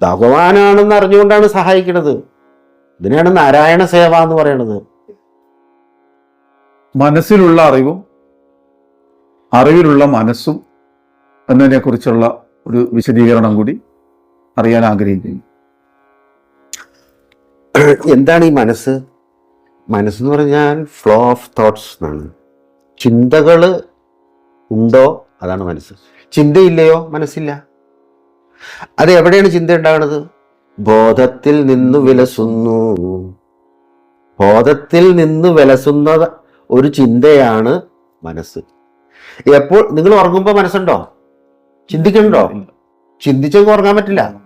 ഭഗവാനാണെന്ന് അറിഞ്ഞുകൊണ്ടാണ് സഹായിക്കുന്നത്. ഇതിനാണ് നാരായണ സേവ എന്ന് പറയുന്നത്. മനസ്സിലുള്ള അറിവും അറിവിലുള്ള മനസ്സും എന്നതിനെക്കുറിച്ചുള്ള ഒരു വിശദീകരണം കൂടി അറിയാൻ ആഗ്രഹിക്കുന്നു. എന്താണ് ഈ മനസ്സ്? മനസ്സെന്ന് പറഞ്ഞാൽ ഫ്ലോ ഓഫ് തോട്ട്സ് എന്നാണ്. ചിന്തകൾ ഉണ്ടോ അതാണ് മനസ്സ്. ചിന്തയില്ലയോ മനസ്സില്ല. അത് എവിടെയാണ് ചിന്ത ഉണ്ടാകുന്നത്? ബോധത്തിൽ നിന്ന് വിലസുന്നു. ബോധത്തിൽ നിന്ന് വിലസുന്ന ഒരു ചിന്തയാണ് മനസ്സ്. എപ്പോൾ നിങ്ങൾ ഉറങ്ങുമ്പോൾ മനസ്സുണ്ടോ? ചിന്തിക്കണ്ടോ? ചിന്തിച്ചെങ്കിൽ ഉറങ്ങാൻ പറ്റില്ല.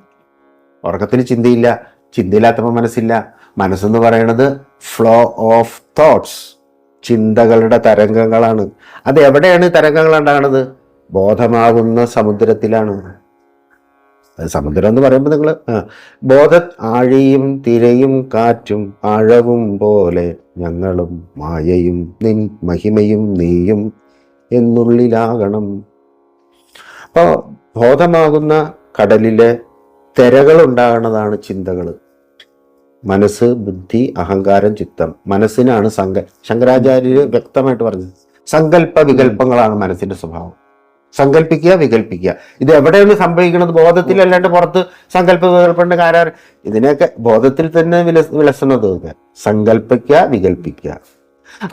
ഉറക്കത്തിന് ചിന്തയില്ല, ചിന്തയില്ലാത്തപ്പോൾ മനസ്സില്ല. മനസ്സെന്ന് പറയുന്നത് ഫ്ലോ ഓഫ് തോട്ട്സ്, ചിന്തകളുടെ തരംഗങ്ങളാണ്. അത് എവിടെയാണ് തരംഗങ്ങൾ ഉണ്ടാകുന്നത്? ബോധമാകുന്ന സമുദ്രത്തിലാണ്. സമുദ്രം എന്ന് പറയുമ്പോൾ നിങ്ങൾ ആഴിയും തിരയും കാറ്റും ആഴവും പോലെ ഞങ്ങളും മായയും നിൻ മഹിമയും നീയും എന്നുള്ളിലാകണം. അപ്പോൾ ബോധമാകുന്ന കടലിലെ തിരകൾ ഉണ്ടാകുന്നതാണ് ചിന്തകൾ. മനസ്സ്, ബുദ്ധി, അഹങ്കാരം, ചിത്തം. മനസ്സിനാണ് ശങ്കരാചാര്യര് വ്യക്തമായിട്ട് പറഞ്ഞത് സങ്കല്പ വികല്പങ്ങളാണ് മനസ്സിന്റെ സ്വഭാവം. സങ്കല്പിക്കുക, വികല്പിക്കുക. ഇത് എവിടെയാണ് സംഭവിക്കുന്നത്? ബോധത്തിൽ അല്ലാണ്ട് പുറത്ത് സങ്കല്പ വികല്പന്റെ കാര്യം. ഇതിനെയൊക്കെ ബോധത്തിൽ തന്നെ വിലസണത്. സങ്കല്പിക്കുക, വികല്പിക്കുക.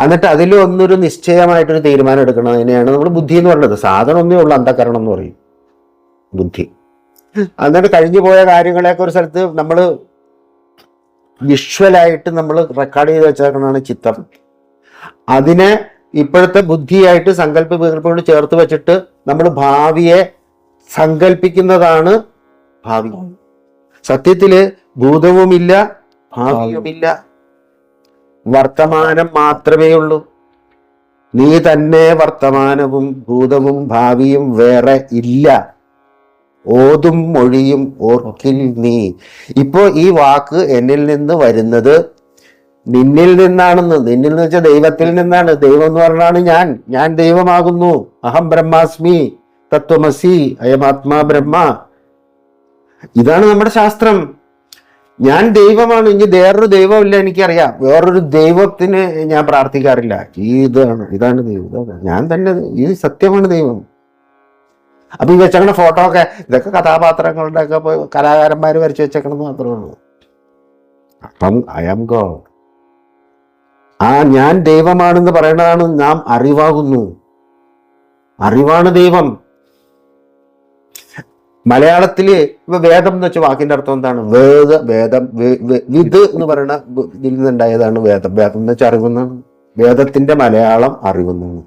എന്നിട്ട് അതിലൊന്നൊരു നിശ്ചയമായിട്ടൊരു തീരുമാനം എടുക്കണം. അതിനെയാണ് നമ്മൾ ബുദ്ധി എന്ന് പറയുന്നത്. സാധനം ഒന്നേ ഉള്ളൂ, അന്ധകരണം എന്ന് പറയും ബുദ്ധി. എന്നിട്ട് കഴിഞ്ഞു പോയ കാര്യങ്ങളെയൊക്കെ ഒരു സ്ഥലത്ത് നമ്മൾ വിഷ്വലായിട്ട് നമ്മൾ റെക്കോർഡ് ചെയ്ത് വെച്ചേക്കണതാണ് ചിത്തം. അതിനെ ഇപ്പോഴത്തെ ബുദ്ധിയായിട്ട് സങ്കല്പ വികല്പങ്ങൾ ചേർത്ത് വെച്ചിട്ട് നമ്മൾ ഭാവിയെ സങ്കല്പിക്കുന്നതാണ് ഭാവി. സത്യത്തില് ഭൂതവുമില്ല, ഭാവിയുമില്ല, വർത്തമാനം മാത്രമേ ഉള്ളൂ. നീ തന്നെ വർത്തമാനവും ഭൂതവും ഭാവിയും വേറെ ഇല്ല. ഓതും മൊഴിയും ഓർക്കിൽ നീ. ഇപ്പോ ഈ വാക്ക് എന്നിൽ നിന്ന് വരുന്നത് നിന്നിൽ നിന്നാണെന്ന്. നിന്നിൽ നിന്ന് വെച്ചാൽ ദൈവത്തിൽ നിന്നാണ്. ദൈവം എന്ന് പറഞ്ഞാണ് ഞാൻ ദൈവമാകുന്നു. അഹം ബ്രഹ്മാസ്മി തത്വമസി അയമാത്മാ ബ്രഹ്മ. ഇതാണ് നമ്മുടെ ശാസ്ത്രം. ഞാൻ ദൈവമാണ്. ഇനി വേറൊരു ദൈവമില്ല. എനിക്കറിയാം. വേറൊരു ദൈവത്തിന് ഞാൻ പ്രാർത്ഥിക്കാറില്ല. ഇതാണ് ദൈവം. ഞാൻ തന്നെ. ഇത് സത്യമാണ് ദൈവം. അപ്പൊ ഈ വെച്ചേക്കണ ഫോട്ടോ ഒക്കെ ഇതൊക്കെ കഥാപാത്രങ്ങളുടെ ഒക്കെ കലാകാരന്മാർ വരച്ചു വെച്ചേക്കണമെന്ന് മാത്രമേ ഉള്ളൂ. അപ്പം ഐ ആം ഗോഡ്. ഞാൻ ദൈവമാണെന്ന് പറയുന്നതാണ് നാം അറിവാകുന്നു. അറിവാണ് ദൈവം. മലയാളത്തില് ഇപ്പൊ വേദം എന്ന് വെച്ച വാക്കിന്റെ അർത്ഥം എന്താണ്? വേദം വിത് എന്ന് പറയുന്ന ഇതിൽ നിന്നുണ്ടായതാണ് വേദം. വേദം എന്ന് വെച്ചാൽ അറിവെന്നാണ്. വേദത്തിന്റെ മലയാളം അറിവെന്നാണ്.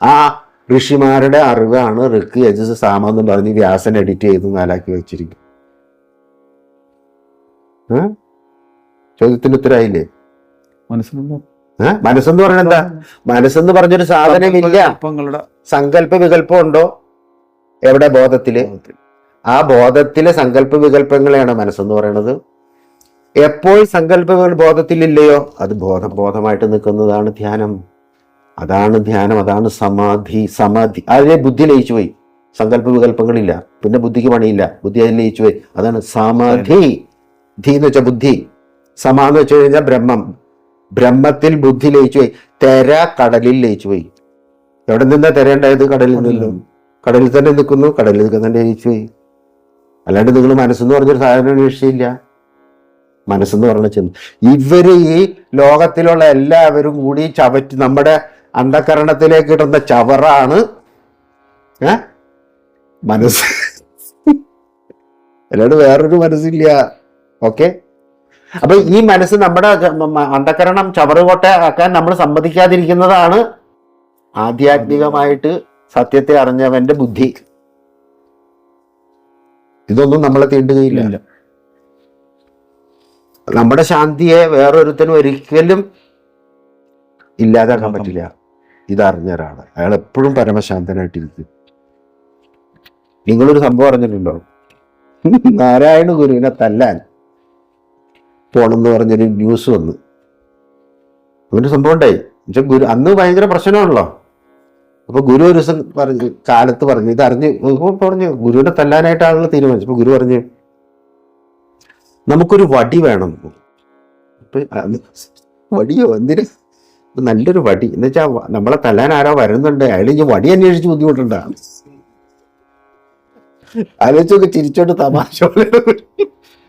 ആ ഋഷിമാരുടെ അറിവാണ് ഋക്ക്, യജസ്, സാമ എന്ന് പറഞ്ഞ് വ്യാസൻ എഡിറ്റ് ചെയ്ത് നാലാക്കി വെച്ചിരിക്കും. ചോദ്യത്തിന് ഉത്തരവായില്ലേ? മനസ്സെന്ന് പറഞ്ഞ എന്താ? മനസ്സെന്ന് പറഞ്ഞൊരു സാധനമില്ല. സങ്കല്പ വികല്പം ഉണ്ടോ? എവിടെ? ബോധത്തില്. ആ ബോധത്തിലെ സങ്കല്പ വികല്പങ്ങളെയാണ് മനസ്സെന്ന് പറയുന്നത്. എപ്പോൾ സങ്കല്പങ്ങൾ ബോധത്തിലില്ലയോ അത് ബോധമായിട്ട് നിൽക്കുന്നതാണ് ധ്യാനം. അതാണ് ധ്യാനം. അതാണ് സമാധി. അതിലെ ബുദ്ധി ലയിച്ചു പോയി. സങ്കല്പ വികല്പങ്ങളില്ല. പിന്നെ ബുദ്ധിക്ക് പണിയില്ല. ബുദ്ധി അതിൽ ലയിച്ചു പോയി. അതാണ് സമാധി. ധി എന്ന് വെച്ചാൽ ബുദ്ധി. സമ എന്ന് വെച്ച് കഴിഞ്ഞാൽ ബ്രഹ്മം. ബ്രഹ്മത്തിൽ ബുദ്ധി ലയിച്ചു പോയി. തെര കടലിൽ ലയിച്ചു പോയി. എവിടെ നിന്നാ തെര ഉണ്ടായത്? കടലിൽ നിന്നും. കടലിൽ തന്നെ നിൽക്കുന്നു. കടലിൽ തന്നെ ലയിച്ചു പോയി. അല്ലാണ്ട് നിങ്ങൾ മനസ്സെന്ന് പറഞ്ഞൊരു സാധനം അന്വേഷിച്ചില്ല. മനസ്സെന്ന് പറഞ്ഞ ചിന്ത. ഇവര് ഈ ലോകത്തിലുള്ള എല്ലാവരും കൂടി ചവറ്റ് നമ്മുടെ അന്ധകരണത്തിലേക്ക് ഇടുന്ന ചവറാണ് മനസ്സ്. അല്ലാണ്ട് വേറൊരു മനസ്സില്ല. ഓക്കെ. അപ്പൊ ഈ മനസ്സ് നമ്മുടെ അന്ധകരണം ചവറുകൊട്ട ആക്കാൻ നമ്മൾ സമ്മതിക്കാതിരിക്കുന്നതാണ് ആധ്യാത്മികമായിട്ട് സത്യത്തെ അറിഞ്ഞവന്റെ ബുദ്ധി. ഇതൊന്നും നമ്മളെ തീണ്ടുകയില്ല. നമ്മുടെ ശാന്തിയെ വേറൊരുത്തനും ഒരിക്കലും ഇല്ലാതാക്കാൻ പറ്റില്ല. ഇതറിഞ്ഞ ഒരാള് അയാൾ എപ്പോഴും പരമശാന്തനായിട്ടിരിക്കും. നിങ്ങളൊരു സംഭവം അറിഞ്ഞിട്ടുണ്ടോ? നാരായണ ഗുരുവിനെ തല്ലാൻ പോണെന്ന് പറഞ്ഞൊരു ന്യൂസ് വന്നു. അങ്ങനെ സംഭവം ഉണ്ടായി. ഗുരു അന്ന് ഭയങ്കര പ്രശ്നമാണല്ലോ. അപ്പൊ ഗുരു ഒരു ദിവസം കാലത്ത് പറഞ്ഞു, പറഞ്ഞു ഗുരുവിനെ തല്ലാനായിട്ട് ആളുകൾ തീരുമാനിച്ചു. അപ്പൊ ഗുരു പറഞ്ഞു നമുക്കൊരു വടി വേണം. വടിയോ എന്തിന്? ഇത് നല്ലൊരു വടി എന്ന് വെച്ചാൽ നമ്മളെ തല്ലാൻ ആരോ വരുന്നുണ്ട്, അയാൾ ഇനി വടി അന്വേഷിച്ച് ബുദ്ധിമുട്ടുണ്ടാകും. ആലോചിച്ചൊക്കെ ചിരിച്ചോണ്ട് തമാശ പോലെ.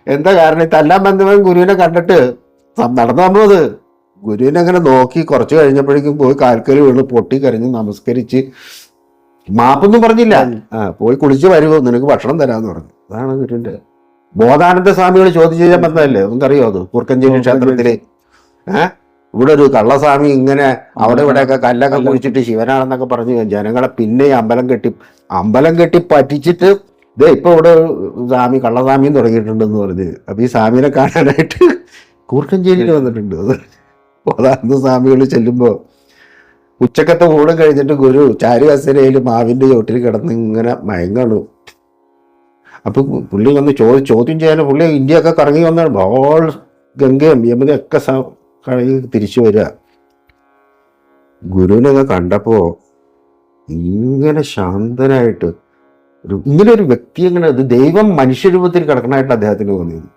എന്താ കാരണം, തല്ലാൻ ബന്ധവൻ ഗുരുവിനെ കണ്ടിട്ട് നടന്നു വന്നത്. ഗുരുവിനെ അങ്ങനെ നോക്കി കുറച്ച് കഴിഞ്ഞപ്പോഴേക്കും പോയി കാൽക്കല് വീണ് പൊട്ടി കരഞ്ഞ് നമസ്കരിച്ച് മാപ്പൊന്നും പറഞ്ഞില്ല. പോയി കുളിച്ച് വരുമോ, നിനക്ക് ഭക്ഷണം തരാന്ന് പറഞ്ഞു. അതാണ് ഗുരുവിന്റെ. ബോധാനന്ദ സ്വാമികൾ ചോദിച്ചു കഴിഞ്ഞാൽ ബന്ധമല്ലേ, നിങ്ങൾക്കറിയോ അത്? കൂർക്കഞ്ചേരി ക്ഷേത്രത്തില് ഇവിടെ ഒരു കള്ളസ്വാമി ഇങ്ങനെ അവിടെ ഇവിടെയൊക്കെ കല്ലൊക്കെ കുഴിച്ചിട്ട് ശിവനാണെന്നൊക്കെ പറഞ്ഞ് ജനങ്ങളെ പിന്നെ അമ്പലം കെട്ടി പറ്റിച്ചിട്ട് ഇതേ ഇപ്പൊ ഇവിടെ സ്വാമി കള്ളസ്വാമിയും തുടങ്ങിയിട്ടുണ്ടെന്ന് പറഞ്ഞ്. അപ്പൊ ഈ സ്വാമിനെ കാണാനായിട്ട് കൂർക്കഞ്ചേരിയിൽ വന്നിട്ടുണ്ട്. ബോധാനന്ദ സ്വാമികൾ ചെല്ലുമ്പോ ഉച്ചക്കത്തെ ഊണം കഴിഞ്ഞിട്ട് ഗുരു ചാരുകസേരയിൽ മാവിന്റെ ചോട്ടിൽ കിടന്ന് ഇങ്ങനെ മയങ്ങാണ്. അപ്പൊ പുള്ളി വന്ന് ചോദ്യം ചെയ്യാൻ പുള്ളി ഇന്ത്യയൊക്കെ കറങ്ങി വന്നാണ്. ബോൾ ഗംഗയും യമുനയൊക്കെ കറങ്ങി തിരിച്ചു വരിക. ഗുരുവിനൊക്കെ കണ്ടപ്പോ ഇങ്ങനെ ശാന്തനായിട്ട് ഇങ്ങനെ ഒരു വ്യക്തി എങ്ങനെ, ഇത് ദൈവം മനുഷ്യരൂപത്തിൽ കിടക്കണായിട്ട് അദ്ദേഹത്തിന് തോന്നിയത്.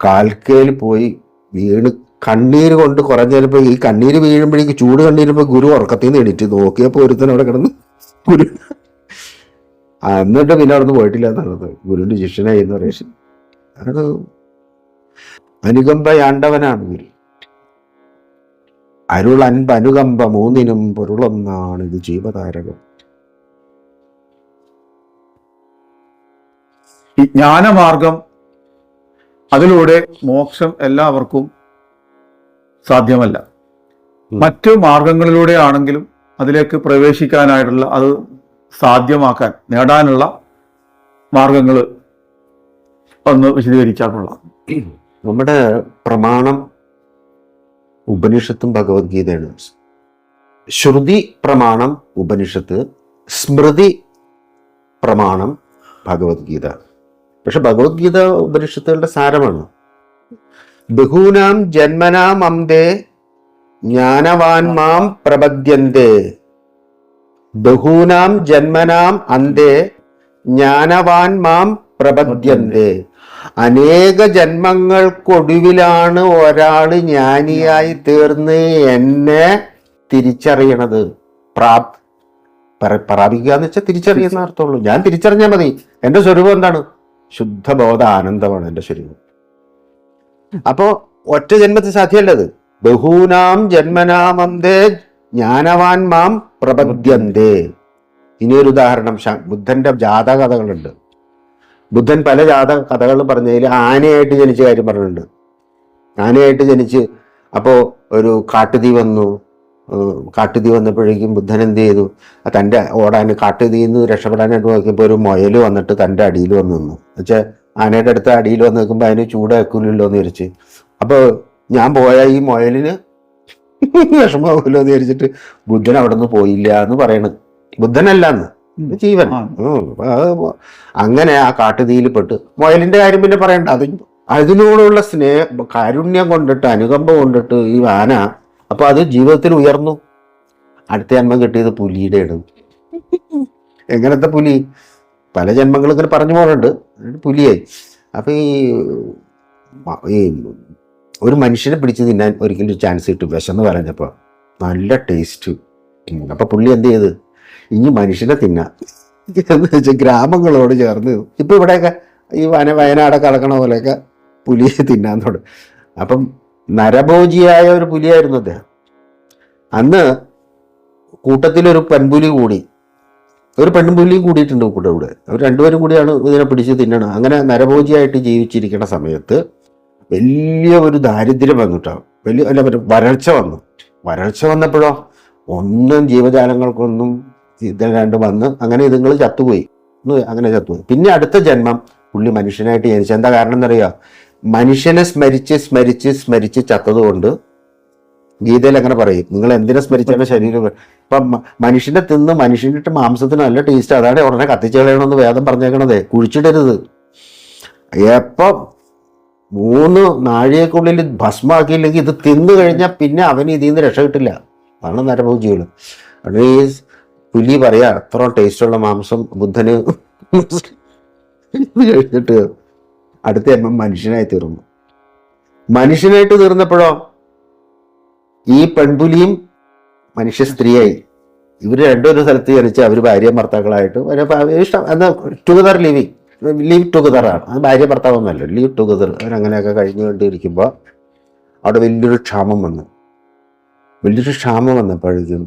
കാൽക്കയിൽ പോയി വീണ് കണ്ണീര് കൊണ്ട് കുറഞ്ഞപ്പോ ഈ കണ്ണീര് വീഴുമ്പോഴേക്ക് ചൂട് കണ്ണീരുമ്പോ ഗുരു ഉറക്കത്തിൽ നിന്ന് എണീറ്റ് നോക്കിയപ്പോ ഒരുത്തൻ അവിടെ കിടന്ന് ഗുരു. എന്നിട്ട് പിന്നെ അവിടെ നിന്ന് പോയിട്ടില്ല എന്നുള്ളത് ഗുരുവിന്റെ ശിഷ്യനായി എന്ന് പറയുന്നത്. അത് അനുകമ്പയാണ്ടവനാണ് ഗുരു. അരുൾ അൻപ് അനുകമ്പ മൂന്നിനും പൊരുളൊന്നാണ് ഇത് ജീവതാരകം. ഈ ജ്ഞാനമാർഗം, അതിലൂടെ മോക്ഷം എല്ലാവർക്കും സാധ്യമല്ല. മറ്റു മാർഗങ്ങളിലൂടെ ആണെങ്കിലും അതിലേക്ക് പ്രവേശിക്കാനായിട്ടുള്ള, അത് സാധ്യമാക്കാൻ നേടാനുള്ള മാർഗങ്ങൾ ഒന്ന് വിശദീകരിച്ചാൽ കൊള്ളാം. നമ്മുടെ പ്രമാണം ഉപനിഷത്തും ഭഗവത്ഗീതയാണ്. ശ്രുതി പ്രമാണം ഉപനിഷത്ത്, സ്മൃതി പ്രമാണം ഭഗവത്ഗീത. പക്ഷെ ഭഗവത്ഗീത ഉപനിഷത്തുകളുടെ സാരമാണ്. ബഹൂനാം ജന്മനാം അന്തേ ജ്ഞാനവാൻ മാം പ്രപദ്യന്തേ. ബഹൂനാം ജന്മനാം അന്തേ ജ്ഞാനവാൻ മാം പ്രപദ്യന്തേ. അനേക ജന്മങ്ങൾക്കൊടുവിലാണ് ഒരാള് ജ്ഞാനിയായി തീർന്ന് എന്നെ തിരിച്ചറിയണത്. പ്രാപിക്കുക എന്ന് വെച്ചാൽ തിരിച്ചറിയുന്ന അർത്ഥമുള്ളൂ. ഞാൻ തിരിച്ചറിഞ്ഞാൽ മതി. എന്റെ സ്വരൂപം എന്താണ്? ശുദ്ധബോധ ആനന്ദമാണ് എന്റെ സ്വരൂപം. അപ്പോ ഒറ്റ ജന്മത്തിൽ സാധ്യമല്ലത്. ബഹൂനാം ജന്മനാമന്തേ ജ്ഞാനവാൻ മാം പ്രപദ്യന്തേ. ഇനിയൊരു ഉദാഹരണം, ബുദ്ധന്റെ ജാതക കഥകളുണ്ട്. ബുദ്ധൻ പല ജാതക കഥകൾ പറഞ്ഞതിൽ ആനയായിട്ട് ജനിച്ച കാര്യം പറഞ്ഞിട്ടുണ്ട്. ആനയായിട്ട് ജനിച്ച് അപ്പോൾ ഒരു കാട്ടുതീ വന്നു. കാട്ടുതീ വന്നപ്പോഴേക്കും ബുദ്ധൻ എന്ത് ചെയ്തു? തൻ്റെ ഓടാൻ കാട്ടുതീയിൽ നിന്ന് രക്ഷപ്പെടാനായിട്ട് നോക്കിയപ്പോൾ ഒരു മുയൽ വന്നിട്ട് തൻ്റെ അടിയിൽ വന്ന് നിന്നു. എന്നുവെച്ചാൽ ആനയുടെ അടുത്ത് അടിയിൽ വന്ന് നിൽക്കുമ്പോൾ അതിന് ചൂട് വെക്കില്ലല്ലോ എന്ന് വിചാരിച്ച്. അപ്പോൾ ഞാൻ പോയാൽ ഈ മുയലിന് വിഷമാവില്ലോ എന്ന് വിചാരിച്ചിട്ട് ബുദ്ധൻ അവിടെ നിന്ന് പോയില്ല എന്ന് പറയണത്. ബുദ്ധനല്ലാന്ന്, ജീവൻ. അങ്ങനെ ആ കാട്ടുതീയിൽ പെട്ട് മുയലിന്റെ കാര്യം പിന്നെ പറയണ്ട. അതിനോടുള്ള കാരുണ്യം കൊണ്ടിട്ട്, അനുകമ്പ കൊണ്ടിട്ട് ഈ ആന അപ്പൊ അത് ജീവിതത്തിൽ ഉയർന്നു. അടുത്ത ജന്മം കിട്ടിയത് പുലിയുടെ ഇടം. എങ്ങനത്തെ പുലി? പല ജന്മങ്ങളും ഇങ്ങനെ പറഞ്ഞു പോകുന്നുണ്ട്. പുലിയായി. അപ്പൊ ഈ ഒരു മനുഷ്യനെ പിടിച്ച് തിന്നാൻ ഒരിക്കലും ഒരു ചാൻസ് കിട്ടും. വിശന്ന് പറഞ്ഞപ്പോ നല്ല ടേസ്റ്റ്. അപ്പൊ പുള്ളി എന്ത് ചെയ്ത്, ഇനി മനുഷ്യനെ തിന്നാം എന്ന് വെച്ചാൽ ഗ്രാമങ്ങളോട് ചേർന്ന് ഇപ്പൊ ഇവിടെയൊക്കെ ഈ വയനാടൊക്കെ അടക്കണ പോലെയൊക്കെ പുലിയെ തിന്നാൻ തുടങ്ങി. അപ്പം നരഭോജിയായ ഒരു പുലിയായിരുന്നു അദ്ദേഹം. അന്ന് കൂട്ടത്തിലൊരു പെൺപുലി കൂടി, ഒരു പെൺപുലിയും കൂടിയിട്ടുണ്ട് കൂടെ. അവർ രണ്ടുപേരും കൂടിയാണ് ഇതിനെ പിടിച്ച് തിന്നണം. അങ്ങനെ നരഭോജിയായിട്ട് ജീവിച്ചിരിക്കുന്ന സമയത്ത് വലിയ ഒരു ദാരിദ്ര്യം വന്നിട്ടാവും. വരൾച്ച വന്നു. വരൾച്ച വന്നപ്പോഴോ ഒന്നും ജീവജാലങ്ങൾക്കൊന്നും ഇതല്ലാണ്ട് വന്ന് അങ്ങനെ ഇതുങ്ങൾ ചത്തുപോയി. അങ്ങനെ ചത്തുപോയി. പിന്നെ അടുത്ത ജന്മം പുള്ളി മനുഷ്യനായിട്ട് ജനിച്ചു. എന്താ കാരണം എന്നറിയാം? മനുഷ്യനെ സ്മരിച്ച് സ്മരിച്ച് സ്മരിച്ച് ചത്തതുകൊണ്ട് ഗീതയിൽ അങ്ങനെ പറയും, നിങ്ങൾ എന്തിനെ സ്മരിച്ചാണ് ശരീരം. ഇപ്പം മനുഷ്യനെ തിന്ന് മനുഷ്യനിട്ട് മാംസത്തിന് നല്ല ടേസ്റ്റ്, അതാണ് ഉടനെ കത്തിച്ചു കളയണമെന്ന് വേദം പറഞ്ഞേക്കണതേ. കുഴിച്ചിടരുത്. എപ്പം 3 നാഴികക്കുള്ളിൽ ഭസ്മാക്കിയില്ലെങ്കിൽ ഇത് തിന്നു കഴിഞ്ഞാൽ പിന്നെ അവന് ഇതിൽ നിന്ന് രക്ഷ കിട്ടില്ല. അതാണ് നരഭോജികൾ. ഈ പുലി പറയാ അത്ര ടേസ്റ്റുള്ള മാംസം ബുദ്ധന് കഴിച്ചിട്ട് അടുത്ത ജന്മം മനുഷ്യനായി തീർന്നു. മനുഷ്യനായിട്ട് തീർന്നപ്പോഴോ ഈ പെൺപുലിയും മനുഷ്യ സ്ത്രീയായി. ഇവര് രണ്ടൊരു സ്ഥലത്ത് ജനിച്ച് അവർ ഭാര്യ ഭർത്താക്കളായിട്ട് ഇഷ്ടം എന്താ ടുഗദർ ലീവ് ടുഗദറാണ്. അത് ഭാര്യ ഭർത്താവൊന്നുമല്ല, ലീവ് ടുഗദർ. അവരങ്ങനെയൊക്കെ കഴിഞ്ഞുകൊണ്ടിരിക്കുമ്പോൾ അവിടെ വലിയൊരു ക്ഷാമം വന്നപ്പോഴേക്കും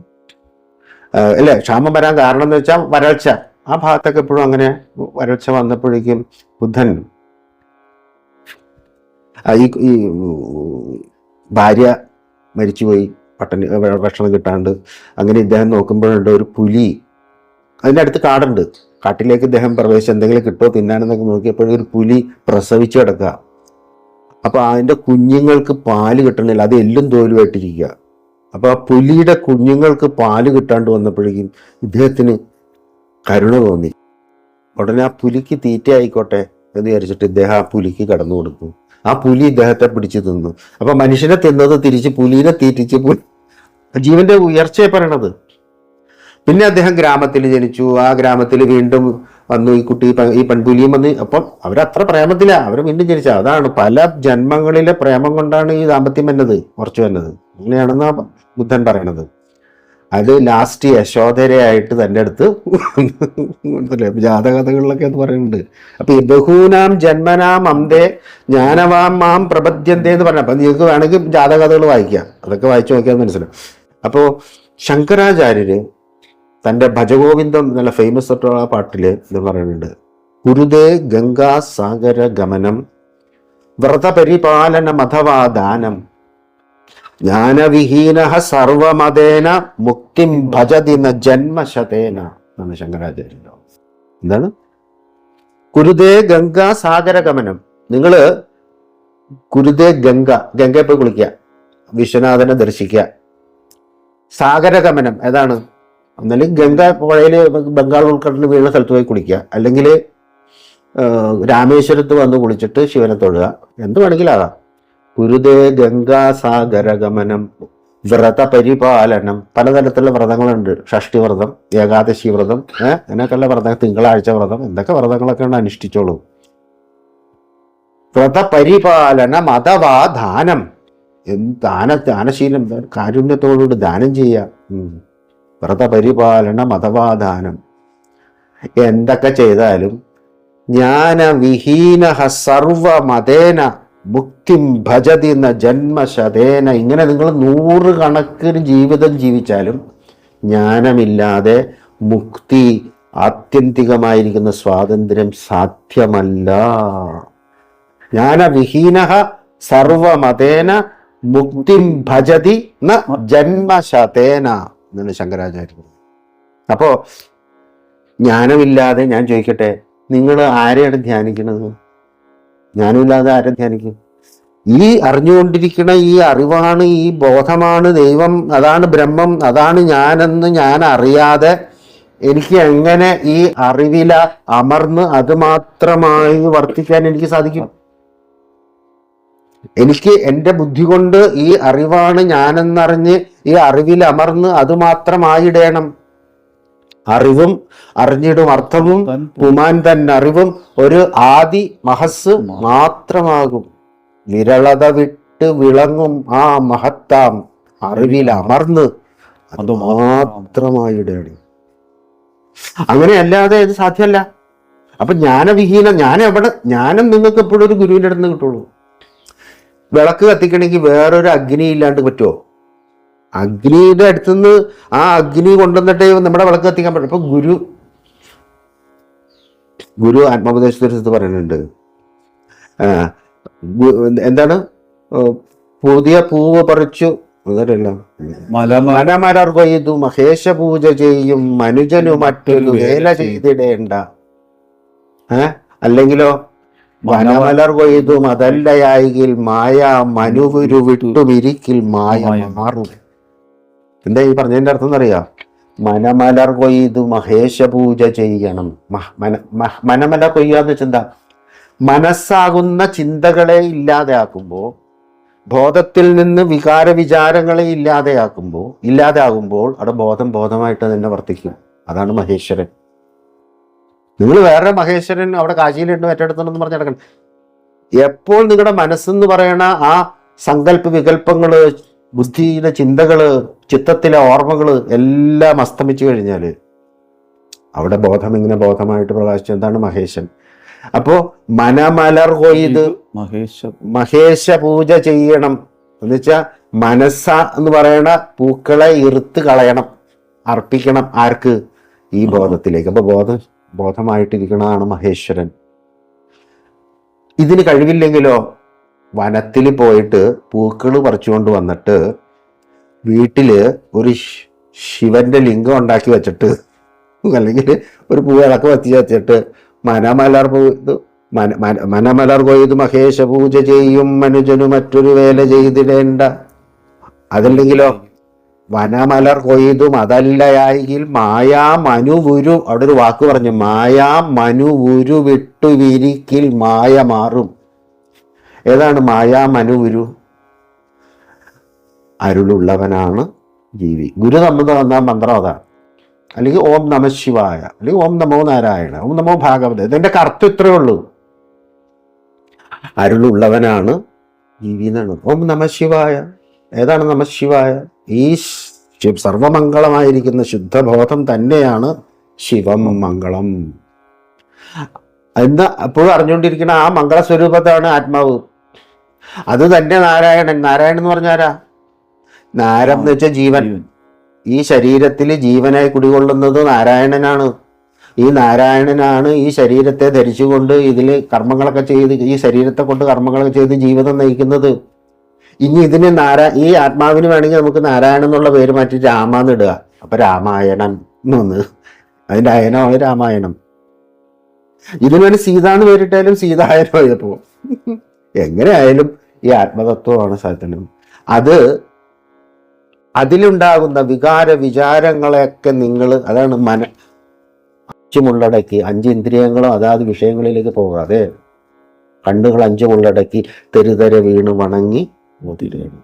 അല്ലേ, ക്ഷാമം വരാൻ കാരണം എന്ന് വെച്ചാൽ വരൾച്ച. ആ ഭാഗത്തൊക്കെ എപ്പോഴും അങ്ങനെ വരൾച്ച വന്നപ്പോഴേക്കും ബുദ്ധൻ ഈ ഭാര്യ മരിച്ചുപോയി, പട്ടിണി ഭക്ഷണം കിട്ടാണ്ട്. അങ്ങനെ ഇദ്ദേഹം നോക്കുമ്പോഴുണ്ട് ഒരു പുലി, അതിൻ്റെ അടുത്ത് കാടുണ്ട്, കാട്ടിലേക്ക് ഇദ്ദേഹം പ്രവേശിച്ച് എന്തെങ്കിലും കിട്ടുമോ തിന്നാനെന്നൊക്കെ നോക്കിയപ്പോഴും ഒരു പുലി പ്രസവിച്ച് കിടക്കുക. അപ്പൊ അതിൻ്റെ കുഞ്ഞുങ്ങൾക്ക് പാല് കിട്ടണില്ല, അത് എല്ലും തോലുമായിട്ടിരിക്കുക. അപ്പൊ ആ പുലിയുടെ കുഞ്ഞുങ്ങൾക്ക് പാല് കിട്ടാണ്ട് വന്നപ്പോഴേക്കും ഇദ്ദേഹത്തിന് കരുണ തോന്നി. ഉടനെ ആ പുലിക്ക് തീറ്റ ആയിക്കോട്ടെ എന്ന് വിചാരിച്ചിട്ട് ഇദ്ദേഹം ആ പുലിക്ക് കടന്നു കൊടുക്കും. ആ പുലി ഇദ്ദേഹത്തെ പിടിച്ചു തിന്നു. അപ്പൊ മനുഷ്യനെ തിന്നത് തിരിച്ച് പുലിനെ തീറ്റിച്ച് ജീവന്റെ ഉയർച്ചയെ പറയണത്. പിന്നെ അദ്ദേഹം ഗ്രാമത്തിൽ ജനിച്ചു. ആ ഗ്രാമത്തിൽ വീണ്ടും വന്നു ഈ പെൺപുലിയും വന്ന്. അപ്പം അവരത്ര പ്രേമത്തില്ല, അവർ വീണ്ടും ജനിച്ച. അതാണ് പല ജന്മങ്ങളിലെ പ്രേമം കൊണ്ടാണ് ഈ ദാമ്പത്യം വന്നത്, കുറച്ച് വന്നത്. അങ്ങനെയാണെന്നാ ബുദ്ധൻ പറയണത്. അത് ലാസ്റ്റ് യശോധരയായിട്ട് തൻ്റെ അടുത്ത് ജാതകഥകളിലൊക്കെ അത് പറയുന്നുണ്ട്. അപ്പൊ ഈ ബഹൂനാം ജന്മനാം അന്തേ ജ്ഞാനവാം മാം പ്രപദ്യന്തേ എന്ന് പറഞ്ഞ. അപ്പൊ നിങ്ങൾക്ക് വേണമെങ്കിൽ ജാതകഥകൾ വായിക്കാം, അതൊക്കെ വായിച്ചു നോക്കിയാൽ മനസ്സിലാവും. അപ്പോ ശങ്കരാചാര്യര് തൻ്റെ ഭജഗോവിന്ദം നല്ല ഫേമസ് ആയിട്ടുള്ള പാട്ടില് ഇത് പറയുന്നുണ്ട്: കുരുതേ ഗംഗാ സാഗര ഗമനം വ്രതപരിപാലനം അഥവാ ദാനം ജ്ഞാനവിഹീന സർവമതേന മുക്തിം ഭജതി ന ജന്മശതേന എന്നാണ് ശങ്കരാചാര്യൻ. എന്താണ് കുരുതേ ഗംഗാ സാഗര ഗമനം? നിങ്ങള് കുരുതേ ഗംഗയെ പോയി കുളിക്കുക, വിശ്വനാഥനെ ദർശിക്കുക. സാഗരഗമനം ഏതാണ്? ഒന്നല്ലെങ്കിൽ ഗംഗ പുഴയിൽ ബംഗാൾ ഉൾക്കടലിൽ വീഴുന്ന സ്ഥലത്ത് പോയി കുളിക്കുക, അല്ലെങ്കിൽ രാമേശ്വരത്ത് വന്ന് കുളിച്ചിട്ട് ശിവനെ തൊഴുക, എന്ത് വേണമെങ്കിലും ആകാം. കുരുതേ ഗംഗാ സാഗരഗമനം വ്രതപരിപാലനം. പലതരത്തിലുള്ള വ്രതങ്ങളുണ്ട്. ഷഷ്ടി വ്രതം, ഏകാദശി വ്രതം, അങ്ങനെയൊക്കെയുള്ള വ്രതം, തിങ്കളാഴ്ച വ്രതം, എന്തൊക്കെ വ്രതങ്ങളൊക്കെയാണ് അനുഷ്ഠിച്ചോളൂ. വ്രതപരിപാലനം അഥവാ ദാനം. ദാനശീലം, കാരുണ്യത്തോടുകൂടി ദാനം ചെയ്യുക. വ്രതപരിപാലനം അഥവാ ദാനം. എന്തൊക്കെ ചെയ്താലും ജ്ഞാനവിഹീന സർവമതേന മുക്തിം ഭജതി ന ജന്മശതേന. ഇങ്ങനെ നിങ്ങൾ 100 കണക്കിന് ജീവിതം ജീവിച്ചാലും ജ്ഞാനമില്ലാതെ മുക്തി, ആത്യന്തികമായിരിക്കുന്ന സ്വാതന്ത്ര്യം സാധ്യമല്ല. ജ്ഞാനവിഹീന സർവമതേന മുക്തിം ഭജതി ന ജന്മശതേന എന്നാണ് ശങ്കരാചാര്യൻ. അപ്പോ ജ്ഞാനമില്ലാതെ, ഞാൻ ചോദിക്കട്ടെ, നിങ്ങൾ ആരെയാണ് ധ്യാനിക്കുന്നത്? ജ്ഞാനമില്ലാതെ ആരെ ധ്യാനിക്കും? ഈ അറിഞ്ഞുകൊണ്ടിരിക്കുന്ന ഈ അറിവാണ്, ഈ ബോധമാണ് ദൈവം, അതാണ് ബ്രഹ്മം, അതാണ് ഞാനെന്ന് ഞാൻ അറിയാതെ എനിക്ക് എങ്ങനെ ഈ അറിവില അമർന്ന് അത് മാത്രമായി വർത്തിക്കാൻ എനിക്ക് സാധിക്കും? എനിക്ക് എൻ്റെ ബുദ്ധി കൊണ്ട് ഈ അറിവാണ് ഞാനെന്നറിഞ്ഞ് ഈ അറിവിൽ അമർന്ന് അത് മാത്രമായിടേണം. അറിവും അറിഞ്ഞിടും അർത്ഥവും പുമാൻ തന്നെ അറിവും ഒരു ആദി മഹസ് മാത്രമാകും. വിരളത വിട്ട് വിളങ്ങും ആ മഹത്താം അറിവിൽ അമർന്ന് അത് മാത്രമായിടേണം. അങ്ങനെയല്ലാതെ ഇത് സാധ്യമല്ല. അപ്പൊ ജ്ഞാനവിഹീനം, ജ്ഞാനം നിങ്ങൾക്ക് എപ്പോഴും ഒരു ഗുരുവിൻ്റെ അടുത്ത് നിന്ന് കിട്ടുള്ളൂ. വിളക്ക് കത്തിക്കണമെങ്കിൽ വേറൊരു അഗ്നി ഇല്ലാണ്ട് പറ്റുമോ? അഗ്നിയുടെ അടുത്തുനിന്ന് ആ അഗ്നി കൊണ്ടുവന്നിട്ടേ നമ്മുടെ വിളക്ക് കത്തിക്കാൻ പറ്റും. അപ്പൊ ഗുരു ആത്മോപദേശത്തിൽ പറയുന്നുണ്ട്, എന്താണ്, പുതിയ പൂവ് പറിച്ചു മലമലർ കൊയ്തു മഹേശ പൂജ ചെയ്യും മനുജനു മറ്റൊരു വേല ചെയ്തിടേണ്ട. അല്ലെങ്കിലോ വനമലർ കൊയ്തു മതല്ലയായിൽ മായ മനുവുരു വിട്ടുമിരിക്കിൽ മായ മാറും. എന്താ ഈ പറഞ്ഞതിന്റെ അർത്ഥം എന്നറിയാം? മനമലർ കൊയ്തു മഹേശ പൂജ ചെയ്യണം. മനമലർ കൊയ്യാന്ന് വെച്ചെന്താ? മനസ്സാകുന്ന ചിന്തകളെ ഇല്ലാതെയാക്കുമ്പോൾ, ബോധത്തിൽ നിന്ന് വികാര വിചാരങ്ങളെ ഇല്ലാതെയാകുമ്പോൾ അവിടെ ബോധമായിട്ട് തന്നെ വർത്തിക്കും. അതാണ് മഹേശ്വരൻ. നിങ്ങൾ വേറെ മഹേശ്വരൻ അവിടെ കാശിയിലുണ്ട് മറ്റെടുത്തുണ്ടെന്ന് പറഞ്ഞ് നടക്കണം. എപ്പോൾ നിങ്ങളുടെ മനസ്സെന്ന് പറയണ ആ സങ്കല്പ വികല്പങ്ങള് ബുദ്ധിയിലെ ചിന്തകള്, ചിത്തത്തിലെ ഓർമ്മകള് എല്ലാം അസ്തമിച്ചു കഴിഞ്ഞാല് അവിടെ ബോധം ഇങ്ങനെ ബോധമായിട്ട് പ്രകാശിച്ചു. എന്താണ് മഹേശൻ? അപ്പോ മനമലർ കൊയ്ത് മഹേശ പൂജ ചെയ്യണം എന്ന് വെച്ചാ മനസ്സ എന്ന് പറയണ പൂക്കളെ ഇറുത്ത് കളയണം, അർപ്പിക്കണം. ആർക്ക്? ഈ ബോധത്തിലേക്ക്. അപ്പൊ ബോധമായിട്ടിരിക്കണതാണ് മഹേശ്വരൻ. ഇതിന് കഴിവില്ലെങ്കിലോ വനത്തിൽ പോയിട്ട് പൂക്കൾ പറിച്ചുകൊണ്ട് വന്നിട്ട് വീട്ടില് ഒരു ശിവന്റെ ലിംഗം ഉണ്ടാക്കി വെച്ചിട്ട്, അല്ലെങ്കിൽ ഒരു പൂവിളക്ക് കത്തിച്ച് വെച്ചിട്ട് മനമലർ കൊയ്ത് മഹേശ പൂജ ചെയ്യും മനുജനു മറ്റൊരു വേല ചെയ്തിടേണ്ട. അതല്ലെങ്കിലോ വനമലർ കൊയ്തും അതല്ലയായിൽ മായാ മനുവുരു, അവിടെ ഒരു വാക്ക് പറഞ്ഞു, മായാ മനുവുരു വിട്ടു വിരിക്കിൽ മായ മാറും. ഏതാണ് മായാ മനുവുരു? അരുളുള്ളവനാണ് ജീവി. ഗുരു നമ്മൾ തന്ന മന്ത്രം അതാണ്. അല്ലെങ്കിൽ ഓം നമ ശിവായ, അല്ലെങ്കിൽ ഓം നമോ നാരായണ, ഓം നമോ ഭാഗവത. ഇതിന്റെ അർത്ഥം ഇത്രയേ ഉള്ളൂ, അരുളുള്ളവനാണ് ജീവി എന്നാണ്. ഓം നമ ശിവായ. ഏതാണ് നമ ശിവായ? ഈ സർവമംഗളമായിരിക്കുന്ന ശുദ്ധബോധം തന്നെയാണ് ശിവം മംഗളം എന്ന് എപ്പോഴും അറിഞ്ഞുകൊണ്ടിരിക്കുന്ന ആ മംഗളസ്വരൂപത്താണ് ആത്മാവ്. അത് തന്നെ നാരായണൻ. നാരായണൻ എന്ന് പറഞ്ഞാരാ? നാരം എന്ന് വെച്ചാൽ ജീവൻ. ഈ ശരീരത്തിൽ ജീവനായി കുടികൊള്ളുന്നത് നാരായണനാണ്. ഈ നാരായണനാണ് ഈ ശരീരത്തെ ധരിച്ചുകൊണ്ട് ഇതില് കർമ്മങ്ങളൊക്കെ ചെയ്ത്, ഈ ശരീരത്തെ കൊണ്ട് കർമ്മങ്ങളൊക്കെ ചെയ്ത് ജീവിതം നയിക്കുന്നത്. ഇനി ഇതിന് ഈ ആത്മാവിന് വേണമെങ്കിൽ നമുക്ക് നാരായണൻ എന്നുള്ള പേര് മാറ്റി രാമ എന്നിടുക. അപ്പൊ രാമായണൻ എന്നൊന്ന്, അതിന്റെ അയനമാണ് രാമായണം. ഇതിന് വേണ്ടി സീത എന്ന് പേരിട്ടാലും സീതായനം ആയപ്പോ എങ്ങനെയായാലും ഈ ആത്മതത്വമാണ് സാധനം. അതിലുണ്ടാകുന്ന വികാര വിചാരങ്ങളെയൊക്കെ നിങ്ങൾ, അതാണ് അഞ്ചുമുള്ളടക്കി, 5 ഇന്ദ്രിയങ്ങളും അതാത് വിഷയങ്ങളിലേക്ക് പോകാതെ കണ്ണുകൾ 5 മുള്ളടക്കി തെരുതര വീണ് വണങ്ങി മോതിരേണം.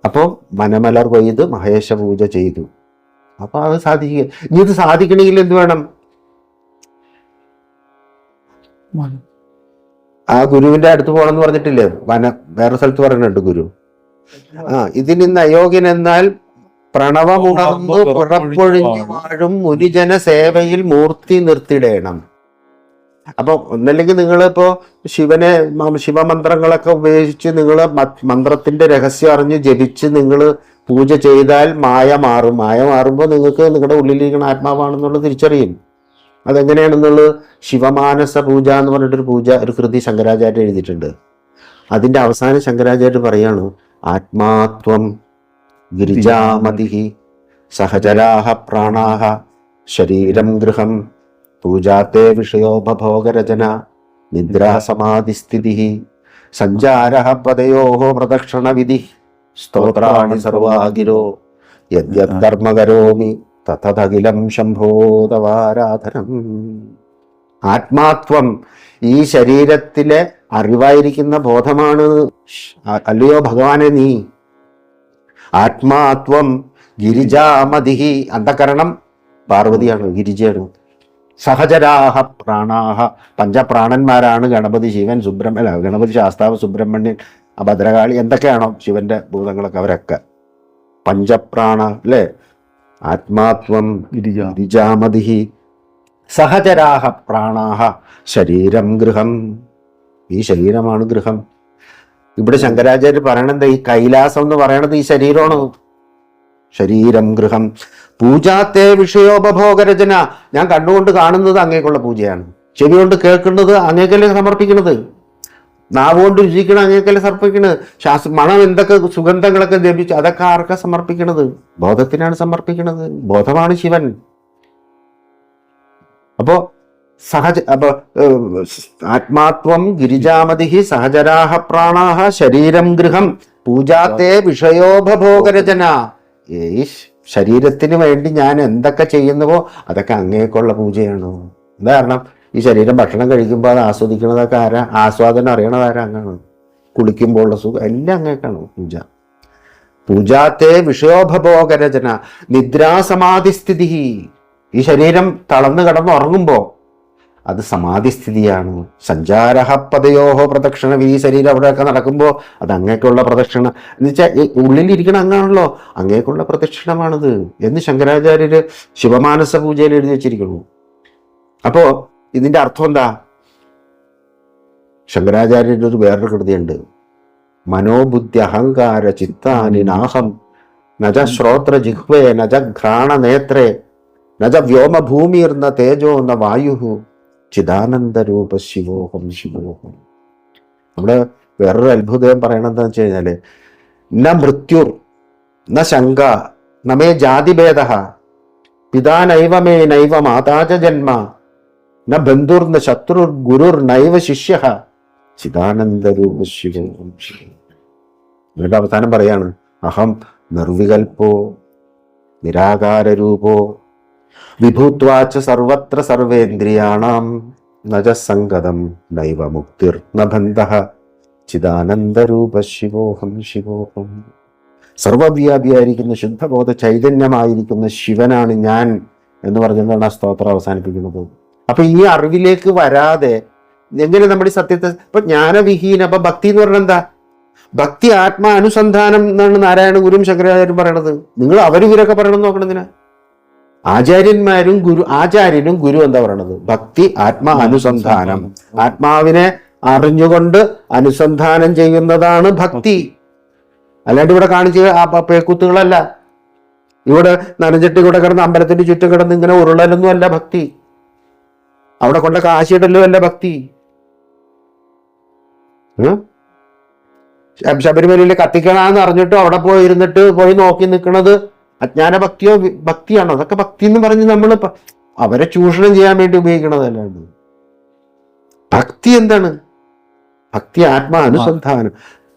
അപ്പോൾ മനമലർ കൊയ്ത് മഹേശ പൂജ ചെയ്തു. അപ്പൊ അത് സാധിക്കുക. ഇനി ഇത് സാധിക്കണമെങ്കിൽ എന്ത് വേണം? ആ ഗുരുവിന്റെ അടുത്ത് പോകണമെന്ന് പറഞ്ഞിട്ടില്ലേ? വേറെ സ്ഥലത്ത് പറയുന്നുണ്ട് ഗുരു. ഇതിനിന്ന് അയോഗ്യനെന്നാൽ പ്രണവമുണർന്നു പുറപ്പൊഴിഞ്ഞു വാഴും മുനിജന സേവയിൽ മൂർത്തി നിർത്തിടേണം. അപ്പൊ ഒന്നല്ലെങ്കിൽ നിങ്ങളിപ്പോ ശിവമന്ത്രങ്ങളൊക്കെ ഉപയോഗിച്ച് നിങ്ങൾ മന്ത്രത്തിന്റെ രഹസ്യം അറിഞ്ഞ് ജപിച്ച് നിങ്ങൾ പൂജ ചെയ്താൽ മായ മാറും. മായ മാറുമ്പോൾ നിങ്ങൾക്ക് നിങ്ങളുടെ ഉള്ളിലിരിക്കുന്ന ആത്മാവാണെന്നുള്ളത് തിരിച്ചറിയും. അതെങ്ങനെയാണെന്നുള്ളത് ശിവമാനസ പൂജ എന്ന് പറഞ്ഞിട്ടൊരു പൂജ, ഒരു കൃതി ശങ്കരാചാര്യ എഴുതിയിട്ടുണ്ട്. അതിന്റെ അവസാനം ശങ്കരാചാര്യ പറയാണ്, ആത്മാത്വം ഗിരിജാമതിഹി സഹചരാഹ പ്രാണാഹ ശരീരം ഗൃഹം പൂജാത്തെ വിഷയോപഭോഗരചന നിദ്രാസമാധിസ്ഥിതി സഞ്ചാരഃ പദയോഃ പ്രദക്ഷിണവിധി സ്തോത്രാണി സർവാഗിരോ യദ്യത്കർമ്മ കരോമി തഥതഖിലം ശംഭോതവാരാധനം. ആത്മാത്വം ഈ ശരീരത്തിലെ അറിവായിരിക്കുന്ന ബോധമാണ്. അല്ലയോ ഭഗവാനെ നീ? ആത്മാത്വം ഗിരിജാമതിഹി, അന്ധകരണം പാർവതിയാണ്, ഗിരിജയാണ്. സഹചരാഹ പ്രാണാഹ, പഞ്ചപ്രാണന്മാരാണ് ഗണപതി, ശിവൻ, ഗണപതി ശാസ്താവ്, സുബ്രഹ്മണ്യൻ, ഭദ്രകാളി, എന്തൊക്കെയാണോ ശിവന്റെ ഭൂതങ്ങളൊക്കെ, അവരൊക്കെ പഞ്ചപ്രാണ അല്ലേ. ആത്മാത്വം ഗിരിജാമതിഹി സഹചരാഹ പ്രാണാഹ ശരീരം ഗൃഹം. ഈ ശരീരമാണ് ഗൃഹം. ഇവിടെ ശങ്കരാചാര്യ പറയണത് ഈ കൈലാസം എന്ന് പറയണത് ഈ ശരീരമാണ്. ശരീരം ഗൃഹം പൂജാത്തെ വിഷയോപഭോഗരചന. ഞാൻ കണ്ണുകൊണ്ട് കാണുന്നത് അങ്ങേക്കുള്ള പൂജയാണ്, ചെവി കൊണ്ട് കേൾക്കുന്നത് അങ്ങേക്കല്ലേ സമർപ്പിക്കുന്നത്, നാവ് കൊണ്ട് രുചിക്കണം അങ്ങേക്കല്ലേ സമർപ്പിക്കണത്, മണം എന്തൊക്കെ സുഗന്ധങ്ങളൊക്കെ ജപിച്ച് അതൊക്കെ ആർക്കാ സമർപ്പിക്കണത്? ബോധത്തിനാണ് സമർപ്പിക്കണത്. ബോധമാണ് ശിവൻ. അപ്പോ ആത്മാത്വം ഗിരിജാമതിഹി സഹചരാഹ പ്രാണാഹ ശരീരം ഗൃഹം പൂജാത്തെ വിഷയോപഭോഗരചന. ഈ ശരീരത്തിന് വേണ്ടി ഞാൻ എന്തൊക്കെ ചെയ്യുന്നുവോ അതൊക്കെ അങ്ങേക്കുള്ള പൂജയാണ്. കാരണം ഈ ശരീരം ഭക്ഷണം കഴിക്കുമ്പോൾ അത് ആസ്വദിക്കണതൊക്കെ ആരാ? ആസ്വാദനം അറിയണത് ആരാ? അങ്ങാണ്. കുളിക്കുമ്പോൾ ഉള്ള സുഖം എല്ലാം അങ്ങേക്കാണ് പൂജ. പൂജാത്തെ വിഷയോപഭോഗരചന നിദ്രാസമാധിസ്ഥിതി. ഈ ശരീരം തളർന്നു കിടന്ന് ഉറങ്ങുമ്പോൾ അത് സമാധിസ്ഥിതിയാണ്. സഞ്ചാരഹ പദയോഹോ പ്രദക്ഷിണ, ഈ ശരീരം അവിടെയൊക്കെ നടക്കുമ്പോൾ അത് അങ്ങേക്കുള്ള പ്രദക്ഷിണ എന്ന് വെച്ചാൽ ഉള്ളിലിരിക്കണ അങ്ങാണല്ലോ, അങ്ങേക്കുള്ള പ്രദക്ഷിണമാണിത് എന്ന് ശങ്കരാചാര്യര് ശിവമാനസ പൂജയിൽ എഴുതി വെച്ചിരിക്കുന്നു. അപ്പോ ഇതിന്റെ അർത്ഥം എന്താ? ശങ്കരാചാര്യരുടെ ഒരു വേറൊരു കൃതിയുണ്ട്, മനോബുദ്ധി അഹങ്കാര ചിത്താനി നാഹം നജ ശ്രോത്ര ജിഹ്വേ നജ ഘ്രാണ നേത്രേ നജ വ്യോമഭൂമിർന്ന തേജോ ന വായു ചിദാനന്ദരൂപ ശിവോഹം ശിവോഹം. നമ്മുടെ വേറൊരു അത്ഭുതം പറയണത് എന്താ വെച്ച് കഴിഞ്ഞാല്, ന മൃത്യുർ ന ശങ്ക നമേ ജാതിഭേദ പിതാ നൈവ മേ നൈവ മാതാച ജന്മ ന ബന്ധുർ ന ശത്രുർ ഗുരുർ നൈവ ശിഷ്യ ചിദാനന്ദരൂപ ശിവോഹം ശിവോഹം. എന്നിട്ട് അവസാനം പറയാണ്, അഹം നിർവികൽപ്പോ നിരാകാരരൂപോ വിഭൂത്വാച്ച സർവത്ര സർവേന്ദ്രിയാണാം നജ സംഗതം നൈവ മുക്തിർ ന ബന്ധഃ ചിദാനന്ദരൂപ ശിവോഹം ശിവോഹം. സർവവ്യാപിയായിരിക്കുന്ന ശുദ്ധബോധ ചൈതന്യമായിരിക്കുന്ന ശിവനാണ് ഞാൻ എന്ന് പറഞ്ഞതാണ് ആ സ്തോത്രം അവസാനിപ്പിക്കുന്നത്. അപ്പൊ ഈ അറിവിലേക്ക് വരാതെ എങ്ങനെ നമ്മുടെ ഈ സത്യത്തെ, ഇപ്പൊ ജ്ഞാനവിഹീന, അപ്പൊ ഭക്തി എന്ന് പറഞ്ഞാൽ എന്താ? ഭക്തി ആത്മാ അനുസന്ധാനം എന്നാണ് നാരായണ ഗുരുവും ശങ്കരാചാര്യരും പറയണത്. നിങ്ങൾ അവരും ഇവരൊക്കെ പറയണമെന്ന് നോക്കണതിനാ. ആചാര്യന്മാരും ആചാര്യനും ഗുരു എന്താ പറയണത്? ഭക്തി ആത്മാ അനുസന്ധാനം. ആത്മാവിനെ അറിഞ്ഞുകൊണ്ട് അനുസന്ധാനം ചെയ്യുന്നതാണ് ഭക്തി. അല്ലാണ്ട് ഇവിടെ കാണിച്ച് ആ പേക്കൂത്തുകളല്ല. ഇവിടെ നനഞ്ചട്ടി കൂടെ കിടന്ന് അമ്പലത്തിന്റെ ചുറ്റും കിടന്ന് ഇങ്ങനെ ഉരുളലൊന്നും അല്ല ഭക്തി. അവിടെ കൊണ്ട കാശിയിടല്ലോ അല്ല ഭക്തി. ശബരിമലയിൽ കത്തിക്കണമെന്ന് അറിഞ്ഞിട്ടും അവിടെ പോയി ഇരുന്നിട്ട് പോയി നോക്കി നിൽക്കുന്നത് അജ്ഞാന ഭക്തിയോ ഭക്തിയാണോ? അതൊക്കെ ഭക്തി എന്ന് പറഞ്ഞ് നമ്മൾ അവരെ ചൂഷണം ചെയ്യാൻ വേണ്ടി ഉപയോഗിക്കണതല്ലാണ്ട്. ഭക്തി എന്താണ്? ഭക്തി ആത്മാ അനുസന്ധാനം.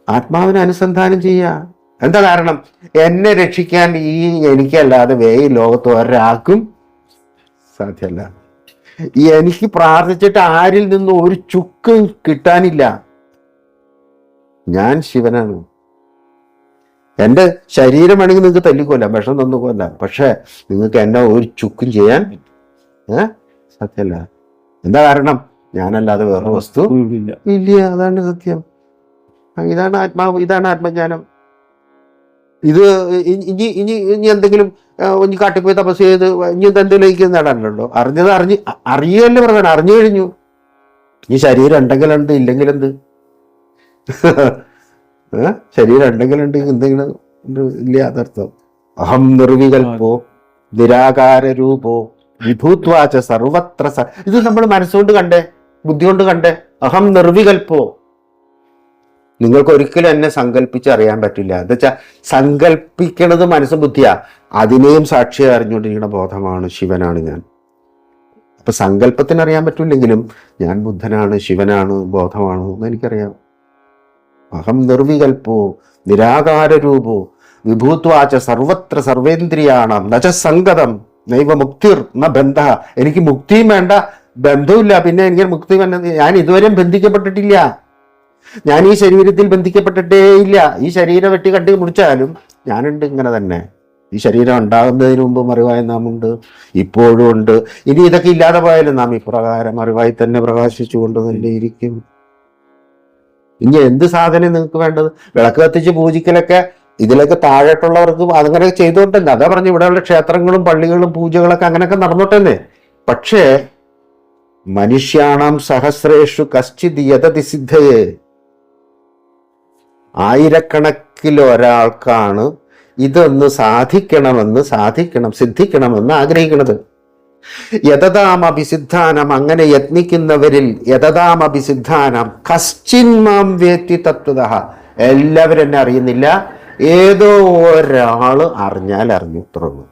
ആത്മാവിനെ അനുസന്ധാനം ചെയ്യുക. എന്താ കാരണം? എന്നെ രക്ഷിക്കാൻ എനിക്കല്ലാതെ ഈ ലോകത്ത് ഒരാൾക്കും സാധ്യമല്ല. എനിക്ക് പ്രാർത്ഥിച്ചിട്ട് ആരിൽ നിന്നും ഒരു ചുക്കും കിട്ടാനില്ല. ഞാൻ ശിവനാണ്. എൻ്റെ ശരീരം വേണമെങ്കിൽ നിങ്ങൾക്ക് തല്ലിക്കൊല്ലാം, വിഷം തന്നുകൊല്ലാം, പക്ഷെ നിങ്ങൾക്ക് എന്നെ ഒരു ചുക്കും ചെയ്യാൻ സത്യമല്ല. എന്താ കാരണം? ഞാനല്ലാതെ വേറെ വസ്തു ഇല്ല. അതാണ് സത്യം. ഇതാണ് ആത്മാവ്, ഇതാണ് ആത്മജ്ഞാനം. ഇത് ഇനി എന്തെങ്കിലും ഇനി കാട്ടിപ്പോയി തപസ് ചെയ്ത് ഇനി എന്തെങ്കിലും നേടാനുണ്ടോ? അറിയല്ലേ പറഞ്ഞാൽ അറിഞ്ഞു കഴിഞ്ഞു. ഈ ശരീരം ഉണ്ടെങ്കിലുണ്ട്, ഇല്ലെങ്കിലെന്ത്? ശരീരം ഉണ്ടെങ്കിലുണ്ട്, എന്തെങ്കിലും ഇല്ല അതർത്ഥം. അഹം നിർവികൽപ്പോ നിരാകാരരൂപോ വിഭൂത്വാച സർവത്ര. ഇത് നമ്മൾ മനസ്സുകൊണ്ട് കണ്ടേ, ബുദ്ധി കൊണ്ട് കണ്ടേ. അഹം നിർവികൽപ്പോ. നിങ്ങൾക്ക് ഒരിക്കലും എന്നെ സങ്കല്പിച്ച് അറിയാൻ പറ്റില്ല. എന്താ വെച്ചാൽ സങ്കല്പിക്കണത് മനസ്സും ബുദ്ധിയാ. അതിനെയും സാക്ഷിയെ അറിഞ്ഞുകൊണ്ടിരിക്കുന്ന ബോധമാണ് ശിവനാണ് ഞാൻ. അപ്പൊ സങ്കല്പത്തിന് അറിയാൻ പറ്റില്ലെങ്കിലും ഞാൻ ബുദ്ധനാണ്, ശിവനാണ്, ബോധമാണ് എന്ന് എനിക്കറിയാം. അഹം നിർവികൽപ്പോ നിരാകാരരൂപോ വിഭൂത്വാച സർവത്ര സർവേന്ദ്രിയാണം നച സംഗതം നൈവ മുക്തിർ ന ബന്ധ. എനിക്ക് മുക്തിയും വേണ്ട, ബന്ധവുമില്ല. പിന്നെ എനിക്ക് മുക്തി വേണ്ട. ഞാൻ ഇതുവരെയും ബന്ധിക്കപ്പെട്ടിട്ടില്ല. ഞാൻ ഈ ശരീരത്തിൽ ബന്ധിക്കപ്പെട്ടിട്ടേ ഇല്ല. ഈ ശരീരം വെട്ടി കണ്ടി മുടിച്ചാലും ഞാനുണ്ട് ഇങ്ങനെ തന്നെ. ഈ ശരീരം ഉണ്ടാകുന്നതിന് മുമ്പ് അറിവായി നാം ഉണ്ട്, ഇപ്പോഴും ഉണ്ട്. ഇനി ഇതൊക്കെ ഇല്ലാതെ പോയാലും നാം ഇപ്രകാരം അറിവായി തന്നെ പ്രകാശിച്ചുകൊണ്ട് തന്നെ ഇരിക്കും. ഇനി എന്ത് സാധനം നിങ്ങൾക്ക് വേണ്ടത്? വിളക്ക് കത്തിച്ച് പൂജിക്കലൊക്കെ ഇതിലൊക്കെ താഴെട്ടുള്ളവർക്ക് അതങ്ങനെ ചെയ്തോട്ടെ. അതാ പറഞ്ഞു, ഇവിടെയുള്ള ക്ഷേത്രങ്ങളും പള്ളികളും പൂജകളൊക്കെ അങ്ങനെയൊക്കെ നടന്നോട്ടെ. പക്ഷേ മനുഷ്യാണാം സഹസ്രേഷു കശ്ചിത് യതതി സിദ്ധയേ. ആയിരക്കണക്കിൽ ഒരാൾക്കാണ് ഇതൊന്ന് സിദ്ധിക്കണമെന്ന് ആഗ്രഹിക്കുന്നത്. യതതാമഭിസിദ്ധാനം. അങ്ങനെ യത്നിക്കുന്നവരിൽ യതതാമഭിസിദ്ധാനം കശ്ചിൻ മാം വേത്തി തത്വതഃ. എല്ലാവരും എന്നെ അറിയുന്നില്ല, ഏതോ ഒരാള് അറിഞ്ഞാൽ അറിഞ്ഞു, തുറന്നു.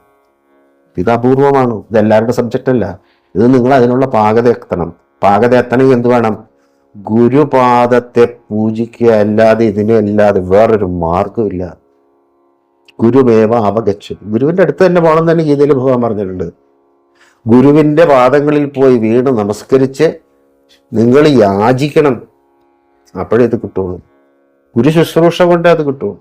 ഇത് അപൂർവമാണ്. ഇത് എല്ലാവരുടെ സബ്ജക്റ്റ് അല്ല. ഇത് നിങ്ങൾ അതിനുള്ള പാകത എത്തണം. പാകത എത്തണമെങ്കിൽ എന്ത് വേണം? ഗുരുപാദത്തെ പൂജിക്കുക. അല്ലാതെ ഇതിനല്ലാതെ വേറൊരു മാർഗമില്ല. ഗുരുമേവ അവഗച്ഛ. ഗുരുവിന്റെ അടുത്ത് തന്നെ പോകണം തന്നെ ഗീതയിൽ ഭഗവാൻ പറഞ്ഞിട്ടുണ്ട്. ഗുരുവിന്റെ പാദങ്ങളിൽ പോയി വീണ് നമസ്കരിച്ച് നിങ്ങൾ യാചിക്കണം. അപ്പോഴേ ഇത് കിട്ടുള്ളൂ. ഗുരു ശുശ്രൂഷ കൊണ്ടേ അത് കിട്ടുള്ളൂ.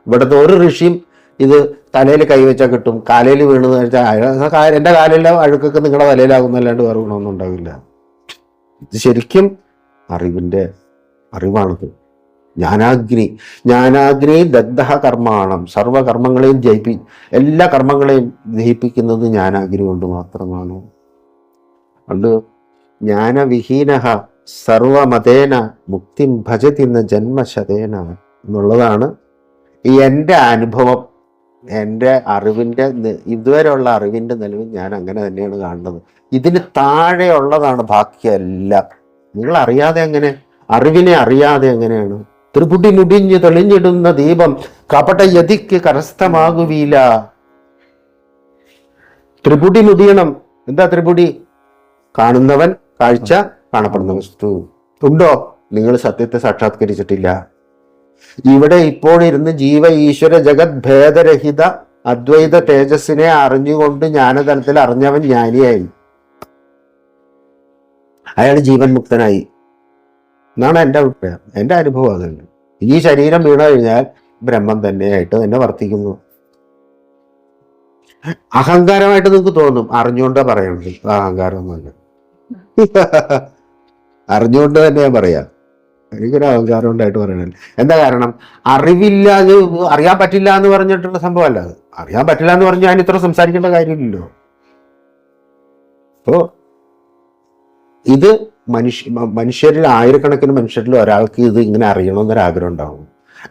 ഇവിടുത്തെ ഒരു ഋഷിയും ഇത് തലയിൽ കൈവച്ചാൽ കിട്ടും, കാലയിൽ വീണെന്ന് വെച്ചാൽ എൻ്റെ കാലിലെ അഴുക്കൊക്കെ നിങ്ങളുടെ തലയിലാകുന്നല്ലാണ്ട് വേറെ ഗുണമൊന്നും ഉണ്ടാവില്ല. ഇത് ശരിക്കും അറിവാണത്. ജ്ഞാനാഗ്നി ദഗ്ധ കർമാണം. സർവകർമ്മങ്ങളെയും എല്ലാ കർമ്മങ്ങളെയും ദഹിപ്പിക്കുന്നത് ജ്ഞാനാഗ്നി കൊണ്ട് മാത്രമാണ്. അതുകൊണ്ട് ജ്ഞാനവിഹീന സർവമതേന മുക്തിം ഭജതിന്ന ജന്മശതേന എന്നുള്ളതാണ് എൻ്റെ അനുഭവം. എൻ്റെ ഇതുവരെയുള്ള അറിവിൻ്റെ നിലവിൽ ഞാൻ അങ്ങനെ തന്നെയാണ് കാണുന്നത്. ഇതിന് താഴെയുള്ളതാണ് ബാക്കിയെല്ലാം. നിങ്ങൾ അറിയാതെ അറിവിനെ അറിയാതെ എങ്ങനെയാണ്? ത്രിപുടി മുടിഞ്ഞ് തെളിഞ്ഞിടുന്ന ദീപം കപട യതിക്ക് കരസ്ഥമാകുകയില്ല. ത്രിപുടി മുടിയണം. എന്താ ത്രിപുടി? കാണുന്നവൻ, കാഴ്ച, കാണപ്പെടുന്ന വസ്തു. ഉണ്ടോ? നിങ്ങൾ സത്യത്തെ സാക്ഷാത്കരിച്ചിട്ടില്ല. ഇവിടെ ഇപ്പോൾ ഇരുന്ന് ജീവ ഈശ്വര ജഗത് ഭേദരഹിത അദ്വൈത തേജസ്സിനെ അറിഞ്ഞുകൊണ്ട് ജ്ഞാനതലത്തിൽ അറിഞ്ഞവൻ ജ്ഞാനിയായി. അയാൾ ജീവൻ മുക്തനായി എന്നാണ് എൻ്റെ അഭിപ്രായം, എൻ്റെ അനുഭവം. അതല്ല, ഈ ശരീരം വീണു കഴിഞ്ഞാൽ ബ്രഹ്മം തന്നെയായിട്ട് തന്നെ വർത്തിക്കുന്നു. അഹങ്കാരമായിട്ട് നിങ്ങൾക്ക് തോന്നും, അറിഞ്ഞുകൊണ്ടാ പറയണത്. അഹങ്കാരമൊന്നുമല്ല, അറിഞ്ഞുകൊണ്ട് തന്നെയാ പറയാ. എനിക്കൊരു അഹങ്കാരം ഉണ്ടായിട്ട് പറയണത്. എന്താ കാരണം? അറിവില്ലാതെ അറിയാൻ പറ്റില്ല എന്ന് പറഞ്ഞിട്ടുള്ള സംഭവമല്ല അത്. അറിയാൻ പറ്റില്ല എന്ന് പറഞ്ഞാൽ ഞാൻ ഇത്ര സംസാരിക്കേണ്ട കാര്യമില്ലല്ലോ. അപ്പോ ഇത് മനുഷ്യരിൽ ആയിരക്കണക്കിന് മനുഷ്യരിൽ ഒരാൾക്ക് ഇത് ഇങ്ങനെ അറിയണമെന്നൊരാഗ്രഹം ഉണ്ടാവും.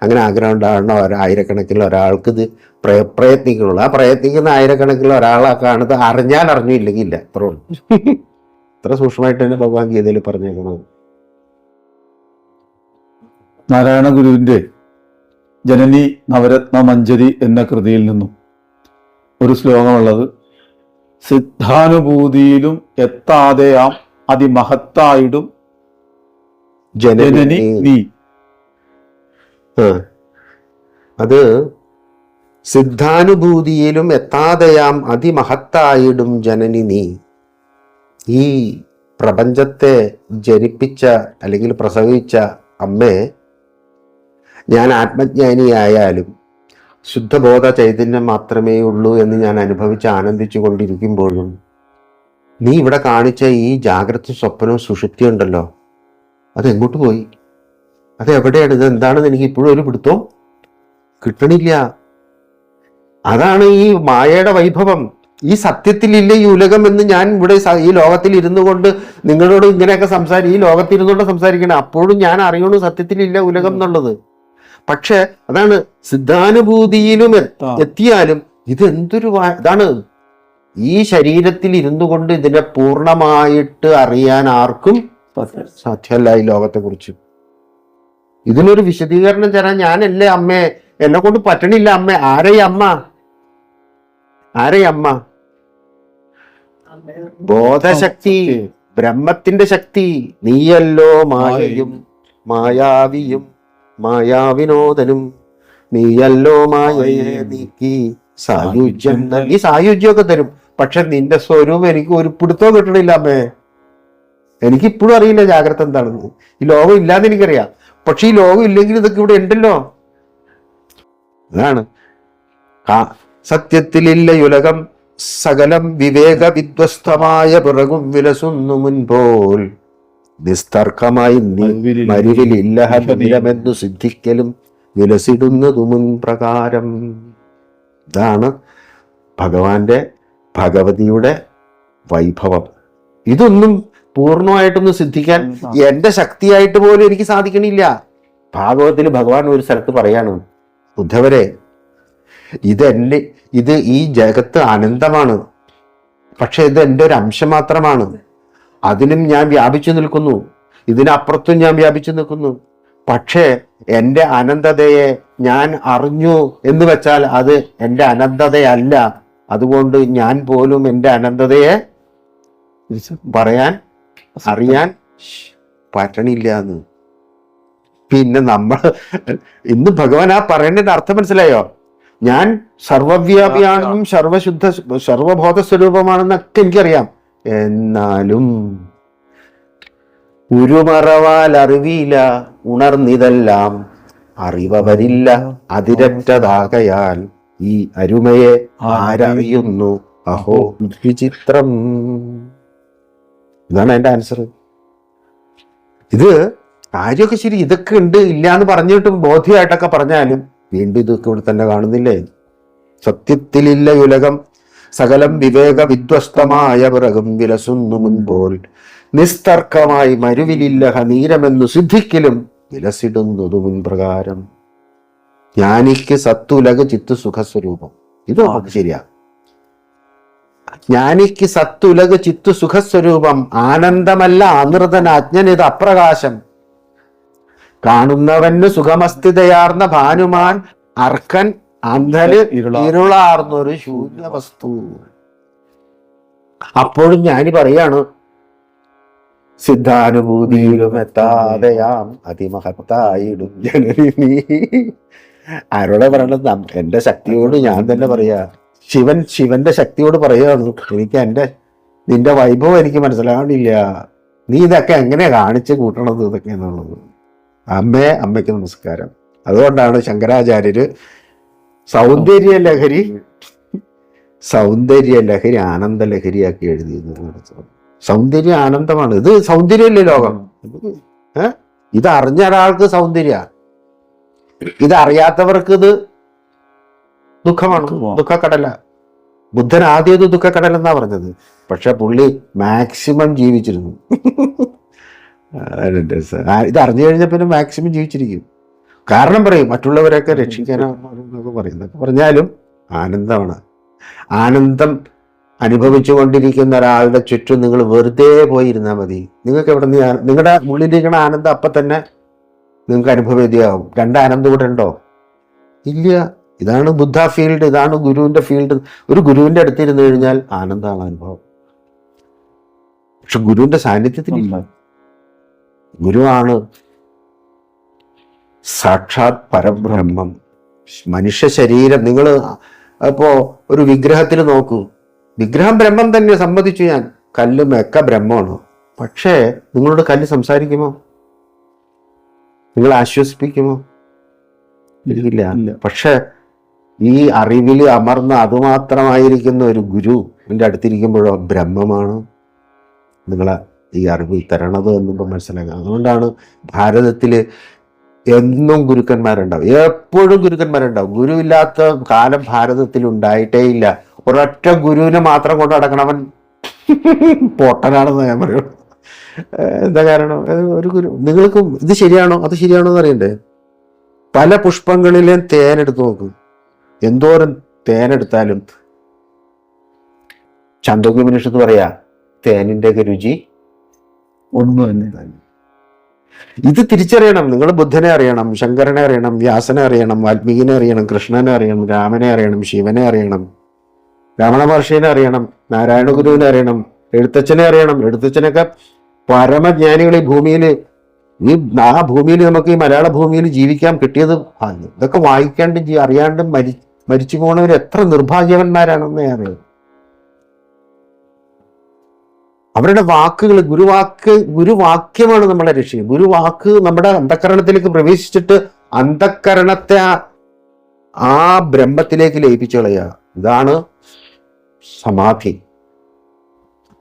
അങ്ങനെ ആഗ്രഹം ഉണ്ടാവുന്ന ആയിരക്കണക്കിന് ഒരാൾക്ക് ഇത് പ്രയത്നിക്കുന്നുള്ളൂ. ആ പ്രയത്നിക്കുന്ന ആയിരക്കണക്കിന് ഒരാളെ കാണുന്നത് അറിഞ്ഞാൽ അറിഞ്ഞില്ലെങ്കിൽ ഇല്ല. അത്രേ ഉള്ളൂ. ഇത്ര സൂക്ഷ്മമായിട്ട് തന്നെ ഭഗവാൻ ഗീതയിൽ പറഞ്ഞേക്കുന്നത്. നാരായണ ഗുരുവിൻ്റെ ജനനി നവരത്ന മഞ്ജരി എന്ന കൃതിയിൽ നിന്നും ഒരു ശ്ലോകമുള്ളത്: സിദ്ധാനുഭൂതിയിലും എത്താതെയാം അതിമഹത്തായിടും ജനനി നീ. അത് സിദ്ധാനുഭൂതിയിലും എത്താതെയാം അതിമഹത്തായിടും ജനനി നീ. ഈ പ്രപഞ്ചത്തെ ജനിപ്പിച്ച അല്ലെങ്കിൽ പ്രസവിച്ച അമ്മേ, ഞാൻ ആത്മജ്ഞാനിയായാലും ശുദ്ധബോധ ചൈതന്യം മാത്രമേ ഉള്ളൂ എന്ന് ഞാൻ അനുഭവിച്ച് ആനന്ദിച്ചു കൊണ്ടിരിക്കുമ്പോഴും നീ ഇവിടെ കാണിച്ച ഈ ജാഗ്രത സ്വപ്നവും സുഷുപ്തി ഉണ്ടല്ലോ, അതെങ്ങോട്ട് പോയി? അതെവിടെയാണ്? ഇത് എന്താണെന്ന് എനിക്ക് ഇപ്പോഴും ഒരു പിടുത്തവും കിട്ടണില്ല. അതാണ് ഈ മായയുടെ വൈഭവം. ഈ സത്യത്തിലില്ല ഈ ഉലകം എന്ന് ഞാൻ ഇവിടെ ഈ ലോകത്തിൽ ഇരുന്നു കൊണ്ട് നിങ്ങളോട് ഇങ്ങനെയൊക്കെ ഈ ലോകത്തിൽ ഇരുന്നുകൊണ്ട് സംസാരിക്കണം. അപ്പോഴും ഞാൻ അറിയണു സത്യത്തിലില്ല ഉലകം എന്നുള്ളത്. പക്ഷെ അതാണ് സിദ്ധാനുഭൂതിയിലും എത്തിയാലും ഇതെന്തൊരു ഇതാണ്. ഈ ശരീരത്തിൽ ഇരുന്നു കൊണ്ട് ഇതിനെ പൂർണ്ണമായിട്ട് അറിയാൻ ആർക്കും സാധ്യമല്ല ഈ ലോകത്തെ കുറിച്ച്. ഇതിനൊരു വിശദീകരണം തരാൻ ഞാനല്ലേ അമ്മേ, എന്നെ കൊണ്ട് പറ്റണില്ല അമ്മേ. ആരെയമ്മ? ബോധശക്തി, ബ്രഹ്മത്തിന്റെ ശക്തി. നീയല്ലോ മായയും മായാവിയും മായാവിനോദനും, നീയല്ലോ മായയെ നീക്കി സായുജ്യം. ഈ സായുജ്യമൊക്കെ തരും, പക്ഷെ നിന്റെ സ്വരൂപം എനിക്ക് ഒരു പിടുത്തവും കിട്ടണില്ല അമ്മേ. എനിക്കിപ്പോഴും അറിയില്ല ജാഗ്രത എന്താണെന്ന്. ഈ ലോകം ഇല്ലാന്ന് എനിക്കറിയാം, പക്ഷെ ഈ ലോകം ഇല്ലെങ്കിൽ ഇതൊക്കെ ഇവിടെ ഉണ്ടല്ലോ. അതാണ് സത്യത്തിലില്ല ഉലകം സകലം വിവേക വിധ്വസ്തമായ പിറകും വിലസുന്നു മുൻപോൽ നിസ്തർക്കമായി മരുവിലില്ലഹമെന്നു സിദ്ധിക്കലും വിലസിടുന്നതു മുൻ പ്രകാരം. ഇതാണ് ഭഗവതിയുടെ വൈഭവം. ഇതൊന്നും പൂർണ്ണമായിട്ടൊന്നും സിദ്ധിക്കാൻ എന്റെ ശക്തിയായിട്ട് പോലും എനിക്ക് സാധിക്കണില്ല. ഭാഗവത്തിൽ ഭഗവാൻ ഒരു സ്ഥലത്ത് പറയാണ്, ഉദ്ധവരെ, ഇത് ഈ ജഗത്ത് അനന്തമാണ്, പക്ഷെ ഇത് എൻ്റെ ഒരു അംശം മാത്രമാണ്. അതിനും ഞാൻ വ്യാപിച്ചു നിൽക്കുന്നു, ഇതിനപ്പുറത്തും ഞാൻ വ്യാപിച്ചു നിൽക്കുന്നു. പക്ഷേ എൻ്റെ അനന്തതയെ ഞാൻ അറിഞ്ഞു എന്ന് വെച്ചാൽ അത് എൻ്റെ അനന്തതയല്ല. അതുകൊണ്ട് ഞാൻ പോലും എൻ്റെ അനന്തതയെ അറിയാൻ പറ്റണില്ല എന്ന്. പിന്നെ ഇന്ന് ഭഗവാൻ ആ പറയേണ്ടതിന്റെ അർത്ഥം മനസ്സിലായോ? ഞാൻ സർവവ്യാപിയാണെന്നും സർവബോധ സ്വരൂപമാണെന്നൊക്കെ എനിക്കറിയാം. എന്നാലും ഉരുമറവാൽ അറിവില്ല ഉണർന്നിതെല്ലാം അറിവരില്ല അതിരറ്റതാകയാൽ ഈ അരുമയെ ആരറിയുന്നു അഹോ വിചിത്രം. ഇതാണ് എന്റെ ആൻസർ. ഇത് കാര്യമൊക്കെ ശരി, ഇതൊക്കെ ഉണ്ട്, ഇല്ല എന്ന് പറഞ്ഞിട്ടും ബോധ്യമായിട്ടൊക്കെ പറഞ്ഞാലും വീണ്ടും ഇതൊക്കെ ഇവിടെ തന്നെ കാണുന്നില്ലേ? സത്യത്തിലില്ല ഉലകം സകലം വിവേക വിധ്വസ്തമായ പിറകും വിലസുന്നു മുൻപോൽ നിസ്തർക്കമായി മരുവിലില്ല ഹനീരമെന്നു സിദ്ധിക്കലും വിലസിടുന്നതു മുൻപ്രകാരം. ജ്ഞാനിക്ക് സത്തുലക ചിത്തു സുഖസ്വരൂപം. ഇത് നമുക്ക് ശരിയാ. ജ്ഞാനിക്ക് സത്തുലക ചിത്തു സുഖസ്വരൂപം ആനന്ദമല്ല അനൃതന അജ്ഞനിത് അപ്രകാശം. കാണുന്നവന് സുഖമസ്ഥിതയാർന്ന ഭാനുമാൻ അർക്കൻ അന്ധന് ഇരുളാർന്നൊരു ശൂന്യ വസ്തു. അപ്പോഴും ഞാനി പറയാണ്, സിദ്ധാനുഭൂതിയിലും എത്താതെയാം അതിമഹത്തായിടും ജനനി നീ. ആരോടെ പറയണത്? എന്റെ ശക്തിയോട് ഞാൻ തന്നെ പറയാ. ശിവന്റെ ശക്തിയോട് പറയാണ്, എനിക്ക് നിന്റെ വൈഭവം എനിക്ക് മനസ്സിലാവണില്ല, നീ ഇതൊക്കെ എങ്ങനെയാ കാണിച്ച് കൂട്ടണത് ഇതൊക്കെ എന്നുള്ളത്. അമ്മയ്ക്ക് നമസ്കാരം. അതുകൊണ്ടാണ് ശങ്കരാചാര്യര് സൗന്ദര്യ ലഹരി ആനന്ദലഹരിയാക്കി എഴുതിയത്. സൗന്ദര്യ ആനന്ദമാണ്. ഇത് സൗന്ദര്യമല്ലേ ലോകം? ഇത് അറിഞ്ഞ ഒരാൾക്ക് സൗന്ദര്യ, ഇത് അറിയാത്തവർക്ക് ഇത് ദുഃഖമാണ്, ദുഃഖക്കടല. ബുദ്ധൻ ആദ്യം ഇത് ദുഃഖക്കടൽ എന്നാ പറഞ്ഞത്. പക്ഷെ പുള്ളി മാക്സിമം ജീവിച്ചിരുന്നു. ഇത് അറിഞ്ഞു കഴിഞ്ഞ പിന്നെ മാക്സിമം ജീവിച്ചിരിക്കും. കാരണം പറയും മറ്റുള്ളവരെയൊക്കെ രക്ഷിക്കാനാണ് പറയുന്നത്. പറഞ്ഞാലും ആനന്ദമാണ്. ആനന്ദം അനുഭവിച്ചു കൊണ്ടിരിക്കുന്ന ഒരാളുടെ ചുറ്റും നിങ്ങൾ വെറുതെ പോയിരുന്നാൽ മതി. നിങ്ങൾക്ക് എവിടെ നിന്ന് നിങ്ങളുടെ ഉള്ളിലിരിക്കുന്ന ആനന്ദം അപ്പം തന്നെ നിങ്ങൾക്ക് അനുഭവവേദ്യമാവും. ആനന്ദം കൂടെ ഉണ്ടോ? ഇല്ല. ഇതാണ് ബുദ്ധ ഫീൽഡ്, ഇതാണ് ഗുരുവിന്റെ ഫീൽഡ്. ഒരു ഗുരുവിന്റെ അടുത്തിരുന്ന് കഴിഞ്ഞാൽ ആനന്ദമാണ് അനുഭവം. പക്ഷെ ഗുരുവിന്റെ സാന്നിധ്യത്തിലില്ല. ഗുരുവാണ് സാക്ഷാത് പരബ്രഹ്മം. മനുഷ്യ ശരീരം നിങ്ങൾ അപ്പോ ഒരു വിഗ്രഹത്തിൽ നോക്കൂ, വിഗ്രഹം ബ്രഹ്മം തന്നെ, സമ്മതിച്ചു ഞാൻ. കല്ലും ഒക്കെ ബ്രഹ്മമാണ്. പക്ഷേ നിങ്ങളോട് കല്ല് സംസാരിക്കുമോ? നിങ്ങൾ ആശ്വസിപ്പിക്കുമോ? ഇല്ല. പക്ഷെ ഈ അറിവിൽ അമർന്ന് അതുമാത്രമായിരിക്കുന്ന ഒരു ഗുരു എൻ്റെ അടുത്തിരിക്കുമ്പോഴോ ബ്രഹ്മമാണ് നിങ്ങളെ ഈ അറിവ് തരണത് എന്നുമ്പോൾ മനസ്സിലാക്കുക. അതുകൊണ്ടാണ് ഭാരതത്തിൽ എന്നും ഗുരുക്കന്മാരുണ്ടാവും, എപ്പോഴും ഗുരുക്കന്മാരുണ്ടാവും. ഗുരുവില്ലാത്ത കാലം ഭാരതത്തിൽ ഉണ്ടായിട്ടേ ഇല്ല. ഒരൊറ്റ ഗുരുവിനെ മാത്രം കൊണ്ട് നടക്കണവൻ പൊട്ടനാണെന്ന് ഞാൻ പറയുള്ളൂ. എന്താ കാരണം? ഒരു ഗുരു. നിങ്ങൾക്കും ഇത് ശരിയാണോ അത് ശരിയാണോ എന്ന് അറിയണ്ടേ? പല പുഷ്പങ്ങളിലെയും തേനെടുത്ത് നോക്കും. എന്തോരം തേനെടുത്താലും ചാന്തോക്യോപനിഷത്ത് പറയാ തേനിന്റെ ഒക്കെ രുചി ഒന്നു തന്നെ. ഇത് തിരിച്ചറിയണം. നിങ്ങൾ ബുദ്ധനെ അറിയണം, ശങ്കരനെ അറിയണം, വ്യാസനെ അറിയണം, വാൽമീകിനെ അറിയണം, കൃഷ്ണനെ അറിയണം, രാമനെ അറിയണം, ശിവനെ അറിയണം, രമണ മഹർഷിനെ അറിയണം, നാരായണ ഗുരുവിനെ അറിയണം, എഴുത്തച്ഛനെ അറിയണം. എഴുത്തച്ഛനൊക്കെ പരമജ്ഞാനികൾ ഈ ഭൂമിയിൽ, ആ ഭൂമിയിൽ നമുക്ക് ഈ മലയാള ഭൂമിയിൽ ജീവിക്കാൻ കിട്ടിയത് ഇതൊക്കെ വായിക്കാണ്ടും അറിയാണ്ടും മരിച്ചു പോണവർ എത്ര നിർഭാഗ്യവന്മാരാണെന്ന് ഞാൻ അറിയാം. അവരുടെ വാക്കുകൾ, ഗുരുവാക്യമാണ് നമ്മളെ രക്ഷിക്കുക. ഗുരുവാക്ക് നമ്മുടെ അന്ധക്കരണത്തിലേക്ക് പ്രവേശിച്ചിട്ട് അന്ധക്കരണത്തെ ആ ബ്രഹ്മത്തിലേക്ക് ലയിപ്പിച്ചു കളയുക. ഇതാണ് സമാധി.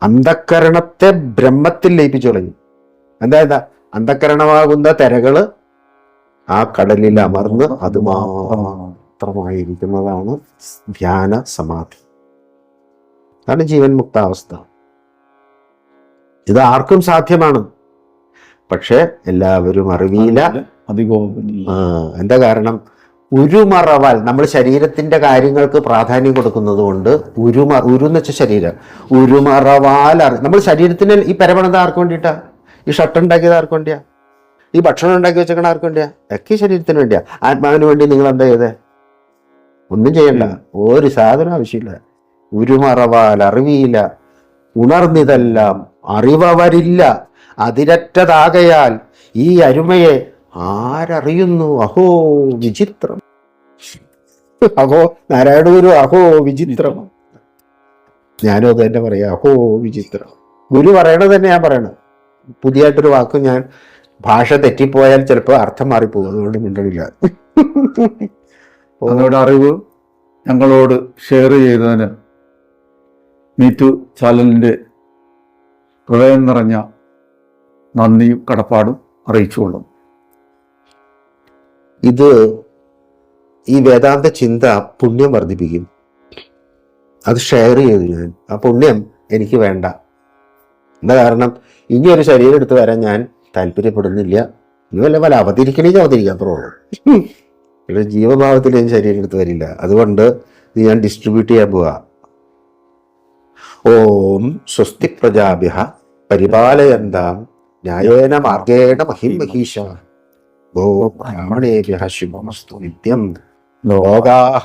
അന്ധക്കരണത്തെ ബ്രഹ്മത്തിൽ ലയിപ്പിച്ചു കളയും. എന്താ അന്ധക്കരണമാകുന്ന തിരകള് ആ കടലിൽ അമർന്ന് അത് മാത്രമായിരിക്കുന്നതാണ് ധ്യാന സമാധി. അതാണ് ജീവൻ മുക്താവസ്ഥ. ഇത് ആർക്കും സാധ്യമാണ്. പക്ഷെ എല്ലാവരും അറിവില്ല. എന്താ കാരണം? ഉരുമറവാൽ നമ്മൾ ശരീരത്തിന്റെ കാര്യങ്ങൾക്ക് പ്രാധാന്യം കൊടുക്കുന്നത് കൊണ്ട് ഉരുന്ന് വെച്ച ശരീരം ഉരുമറവാൽ നമ്മൾ ശരീരത്തിന് ഈ പരമണത ആർക്ക് വേണ്ടിയിട്ടാ? ഈ ഷർട്ട് ഉണ്ടാക്കിയത് ആർക്ക് വേണ്ടിയാ? ഈ ഭക്ഷണം ഉണ്ടാക്കി വെച്ചേക്കണ ആർക്ക് വേണ്ടിയാ? ഒക്കെ ശരീരത്തിന് വേണ്ടിയാ. ആത്മാവിന് വേണ്ടി നിങ്ങൾ എന്താ ചെയ്തേ? ഒന്നും ചെയ്യണ്ട, ഒരു സാധനം ആവശ്യമില്ല. ഉരുമറവാൽ അറിവിയില്ല, ഉണർന്നിതെല്ലാം അറിവവരില്ല, അതിരറ്റതാകയാൽ ഈ അരുമയെ ആരറിയുന്നു? അഹോ വിചിത്രം. അഹോ നാരായണ ഗുരു അഹോ വിചിത്രം. ഞാനും അത് തന്നെ പറയാം, അഹോ വിചിത്രം. ഗുരു പറയണത് തന്നെ ഞാൻ പറയണത്. പുതിയായിട്ടൊരു വാക്ക് ഞാൻ ഭാഷ തെറ്റിപ്പോയാൽ ചിലപ്പോൾ അർത്ഥം മാറിപ്പോകും. അതുകൊണ്ട് മിണ്ടണില്ല. അതോടെ അറിവ് ഞങ്ങളോട് ഷെയർ ചെയ്തതിന് മീറ്റു ചാനലിൻ്റെ ഹൃദയം നിറഞ്ഞ നന്ദിയും കടപ്പാടും അറിയിച്ചുകൊള്ളുന്നു. ഇത് ഈ വേദാന്ത ചിന്ത പുണ്യം വർദ്ധിപ്പിക്കും. അത് ഷെയർ ചെയ്തു ഞാൻ. ആ പുണ്യം എനിക്ക് വേണ്ട. എന്താ കാരണം? ഇനി ഒരു ശരീരം എടുത്ത് വരാൻ ഞാൻ താല്പര്യപ്പെടുന്നില്ല. ഇനി വല്ല അവതരിക്കണമെങ്കിൽ അവതരിക്കാം, അത്രേ ഉള്ളൂ. ഒരു ജീവഭാവത്തിൽ ഞാൻ ശരീരം എടുത്ത് വരില്ല. അതുകൊണ്ട് ഇത് ഞാൻ ഡിസ്ട്രിബ്യൂട്ട് ചെയ്യാൻ പോവാ. ഓം സ്വസ്തി പ്രജാഭ്യഃ പരിപാലയന്താം ന്യായേന മാർഗേണ മഹിമഹീഷ ഗോ ബ്രാഹ്മണേഭ്യഃ ശുഭമസ്തു നിത്യം ലോകാഃ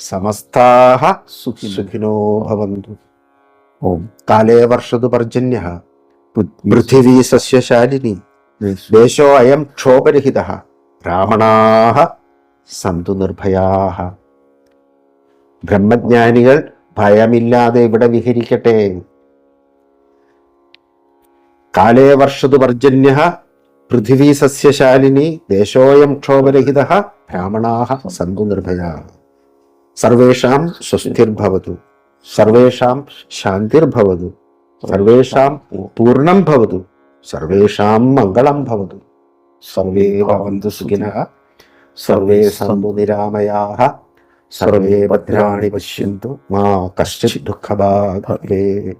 സമസ്താഃ സുഖിനോ ഭവന്തു. ഓം കാലേ വർഷതു പർജന്യഃ പൃഥിവീ സസ്യശാലിനി ദേശോ അയം ക്ഷോഭരഹിതഃ ബ്രാഹ്മണാഃ സന്തു നിർഭയാഃ. ബ്രഹ്മജ്ഞാനികൾ ഭയമില്ലാതെ ഇവിടെ വിഹരിക്കട്ടെ. കാലേ വർഷതു പർജന്യഃ പൃഥിവീ സസ്യശാലിനി ദേശോയം ക്ഷോഭരഹിതഃ ബ്രാഹ്മണാഃ സന്തു നിർഭയാഃ. സർവേഷാം സ്വസ്തിർഭവതു, സർവേഷാം ശാന്തിർഭവതു, സർവേഷാം പൂർണ്ണം ഭവതു, സർവേഷാം മംഗളം ഭവതു. സർവേ ഭവന്തു സുഖിനഃ, സർവേ സന്തു നിരാമയാഃ, സർവേ ഭദ്രാണി പശ്യന്തു മാ കശ്ചിത് ദുഃഖഭാഗ് ഭവേത്.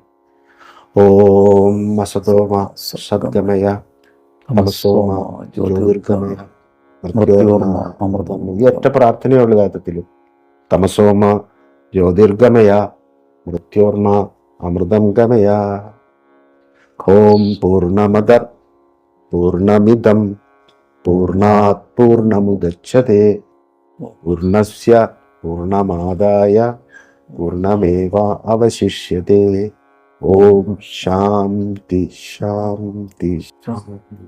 ഓം അസതോ മാ സദ്ഗമയ തമസോ മാ ജ്യോതിർഗമയ മൃത്യോർമാ അമൃതം. ഈ ഒറ്റ പ്രാർത്ഥനയുള്ള കാര്യത്തിലും തമസോ മാ ജ്യോതിർഗമയ മൃത്യോർമാ അമൃതം ഗമയ. ഓം പൂർണ്ണമദ പൂർണ്ണമിദം പൂർണ്ണാത് പൂർണ്ണമുദച്യതേ പൂർണ്ണസ്യ പൂർണ്ണമാദായ പൂർണ്ണമേവ അവശിഷ്യതേ. ഓം ശാന്തി ശാന്തി ശാന്തി.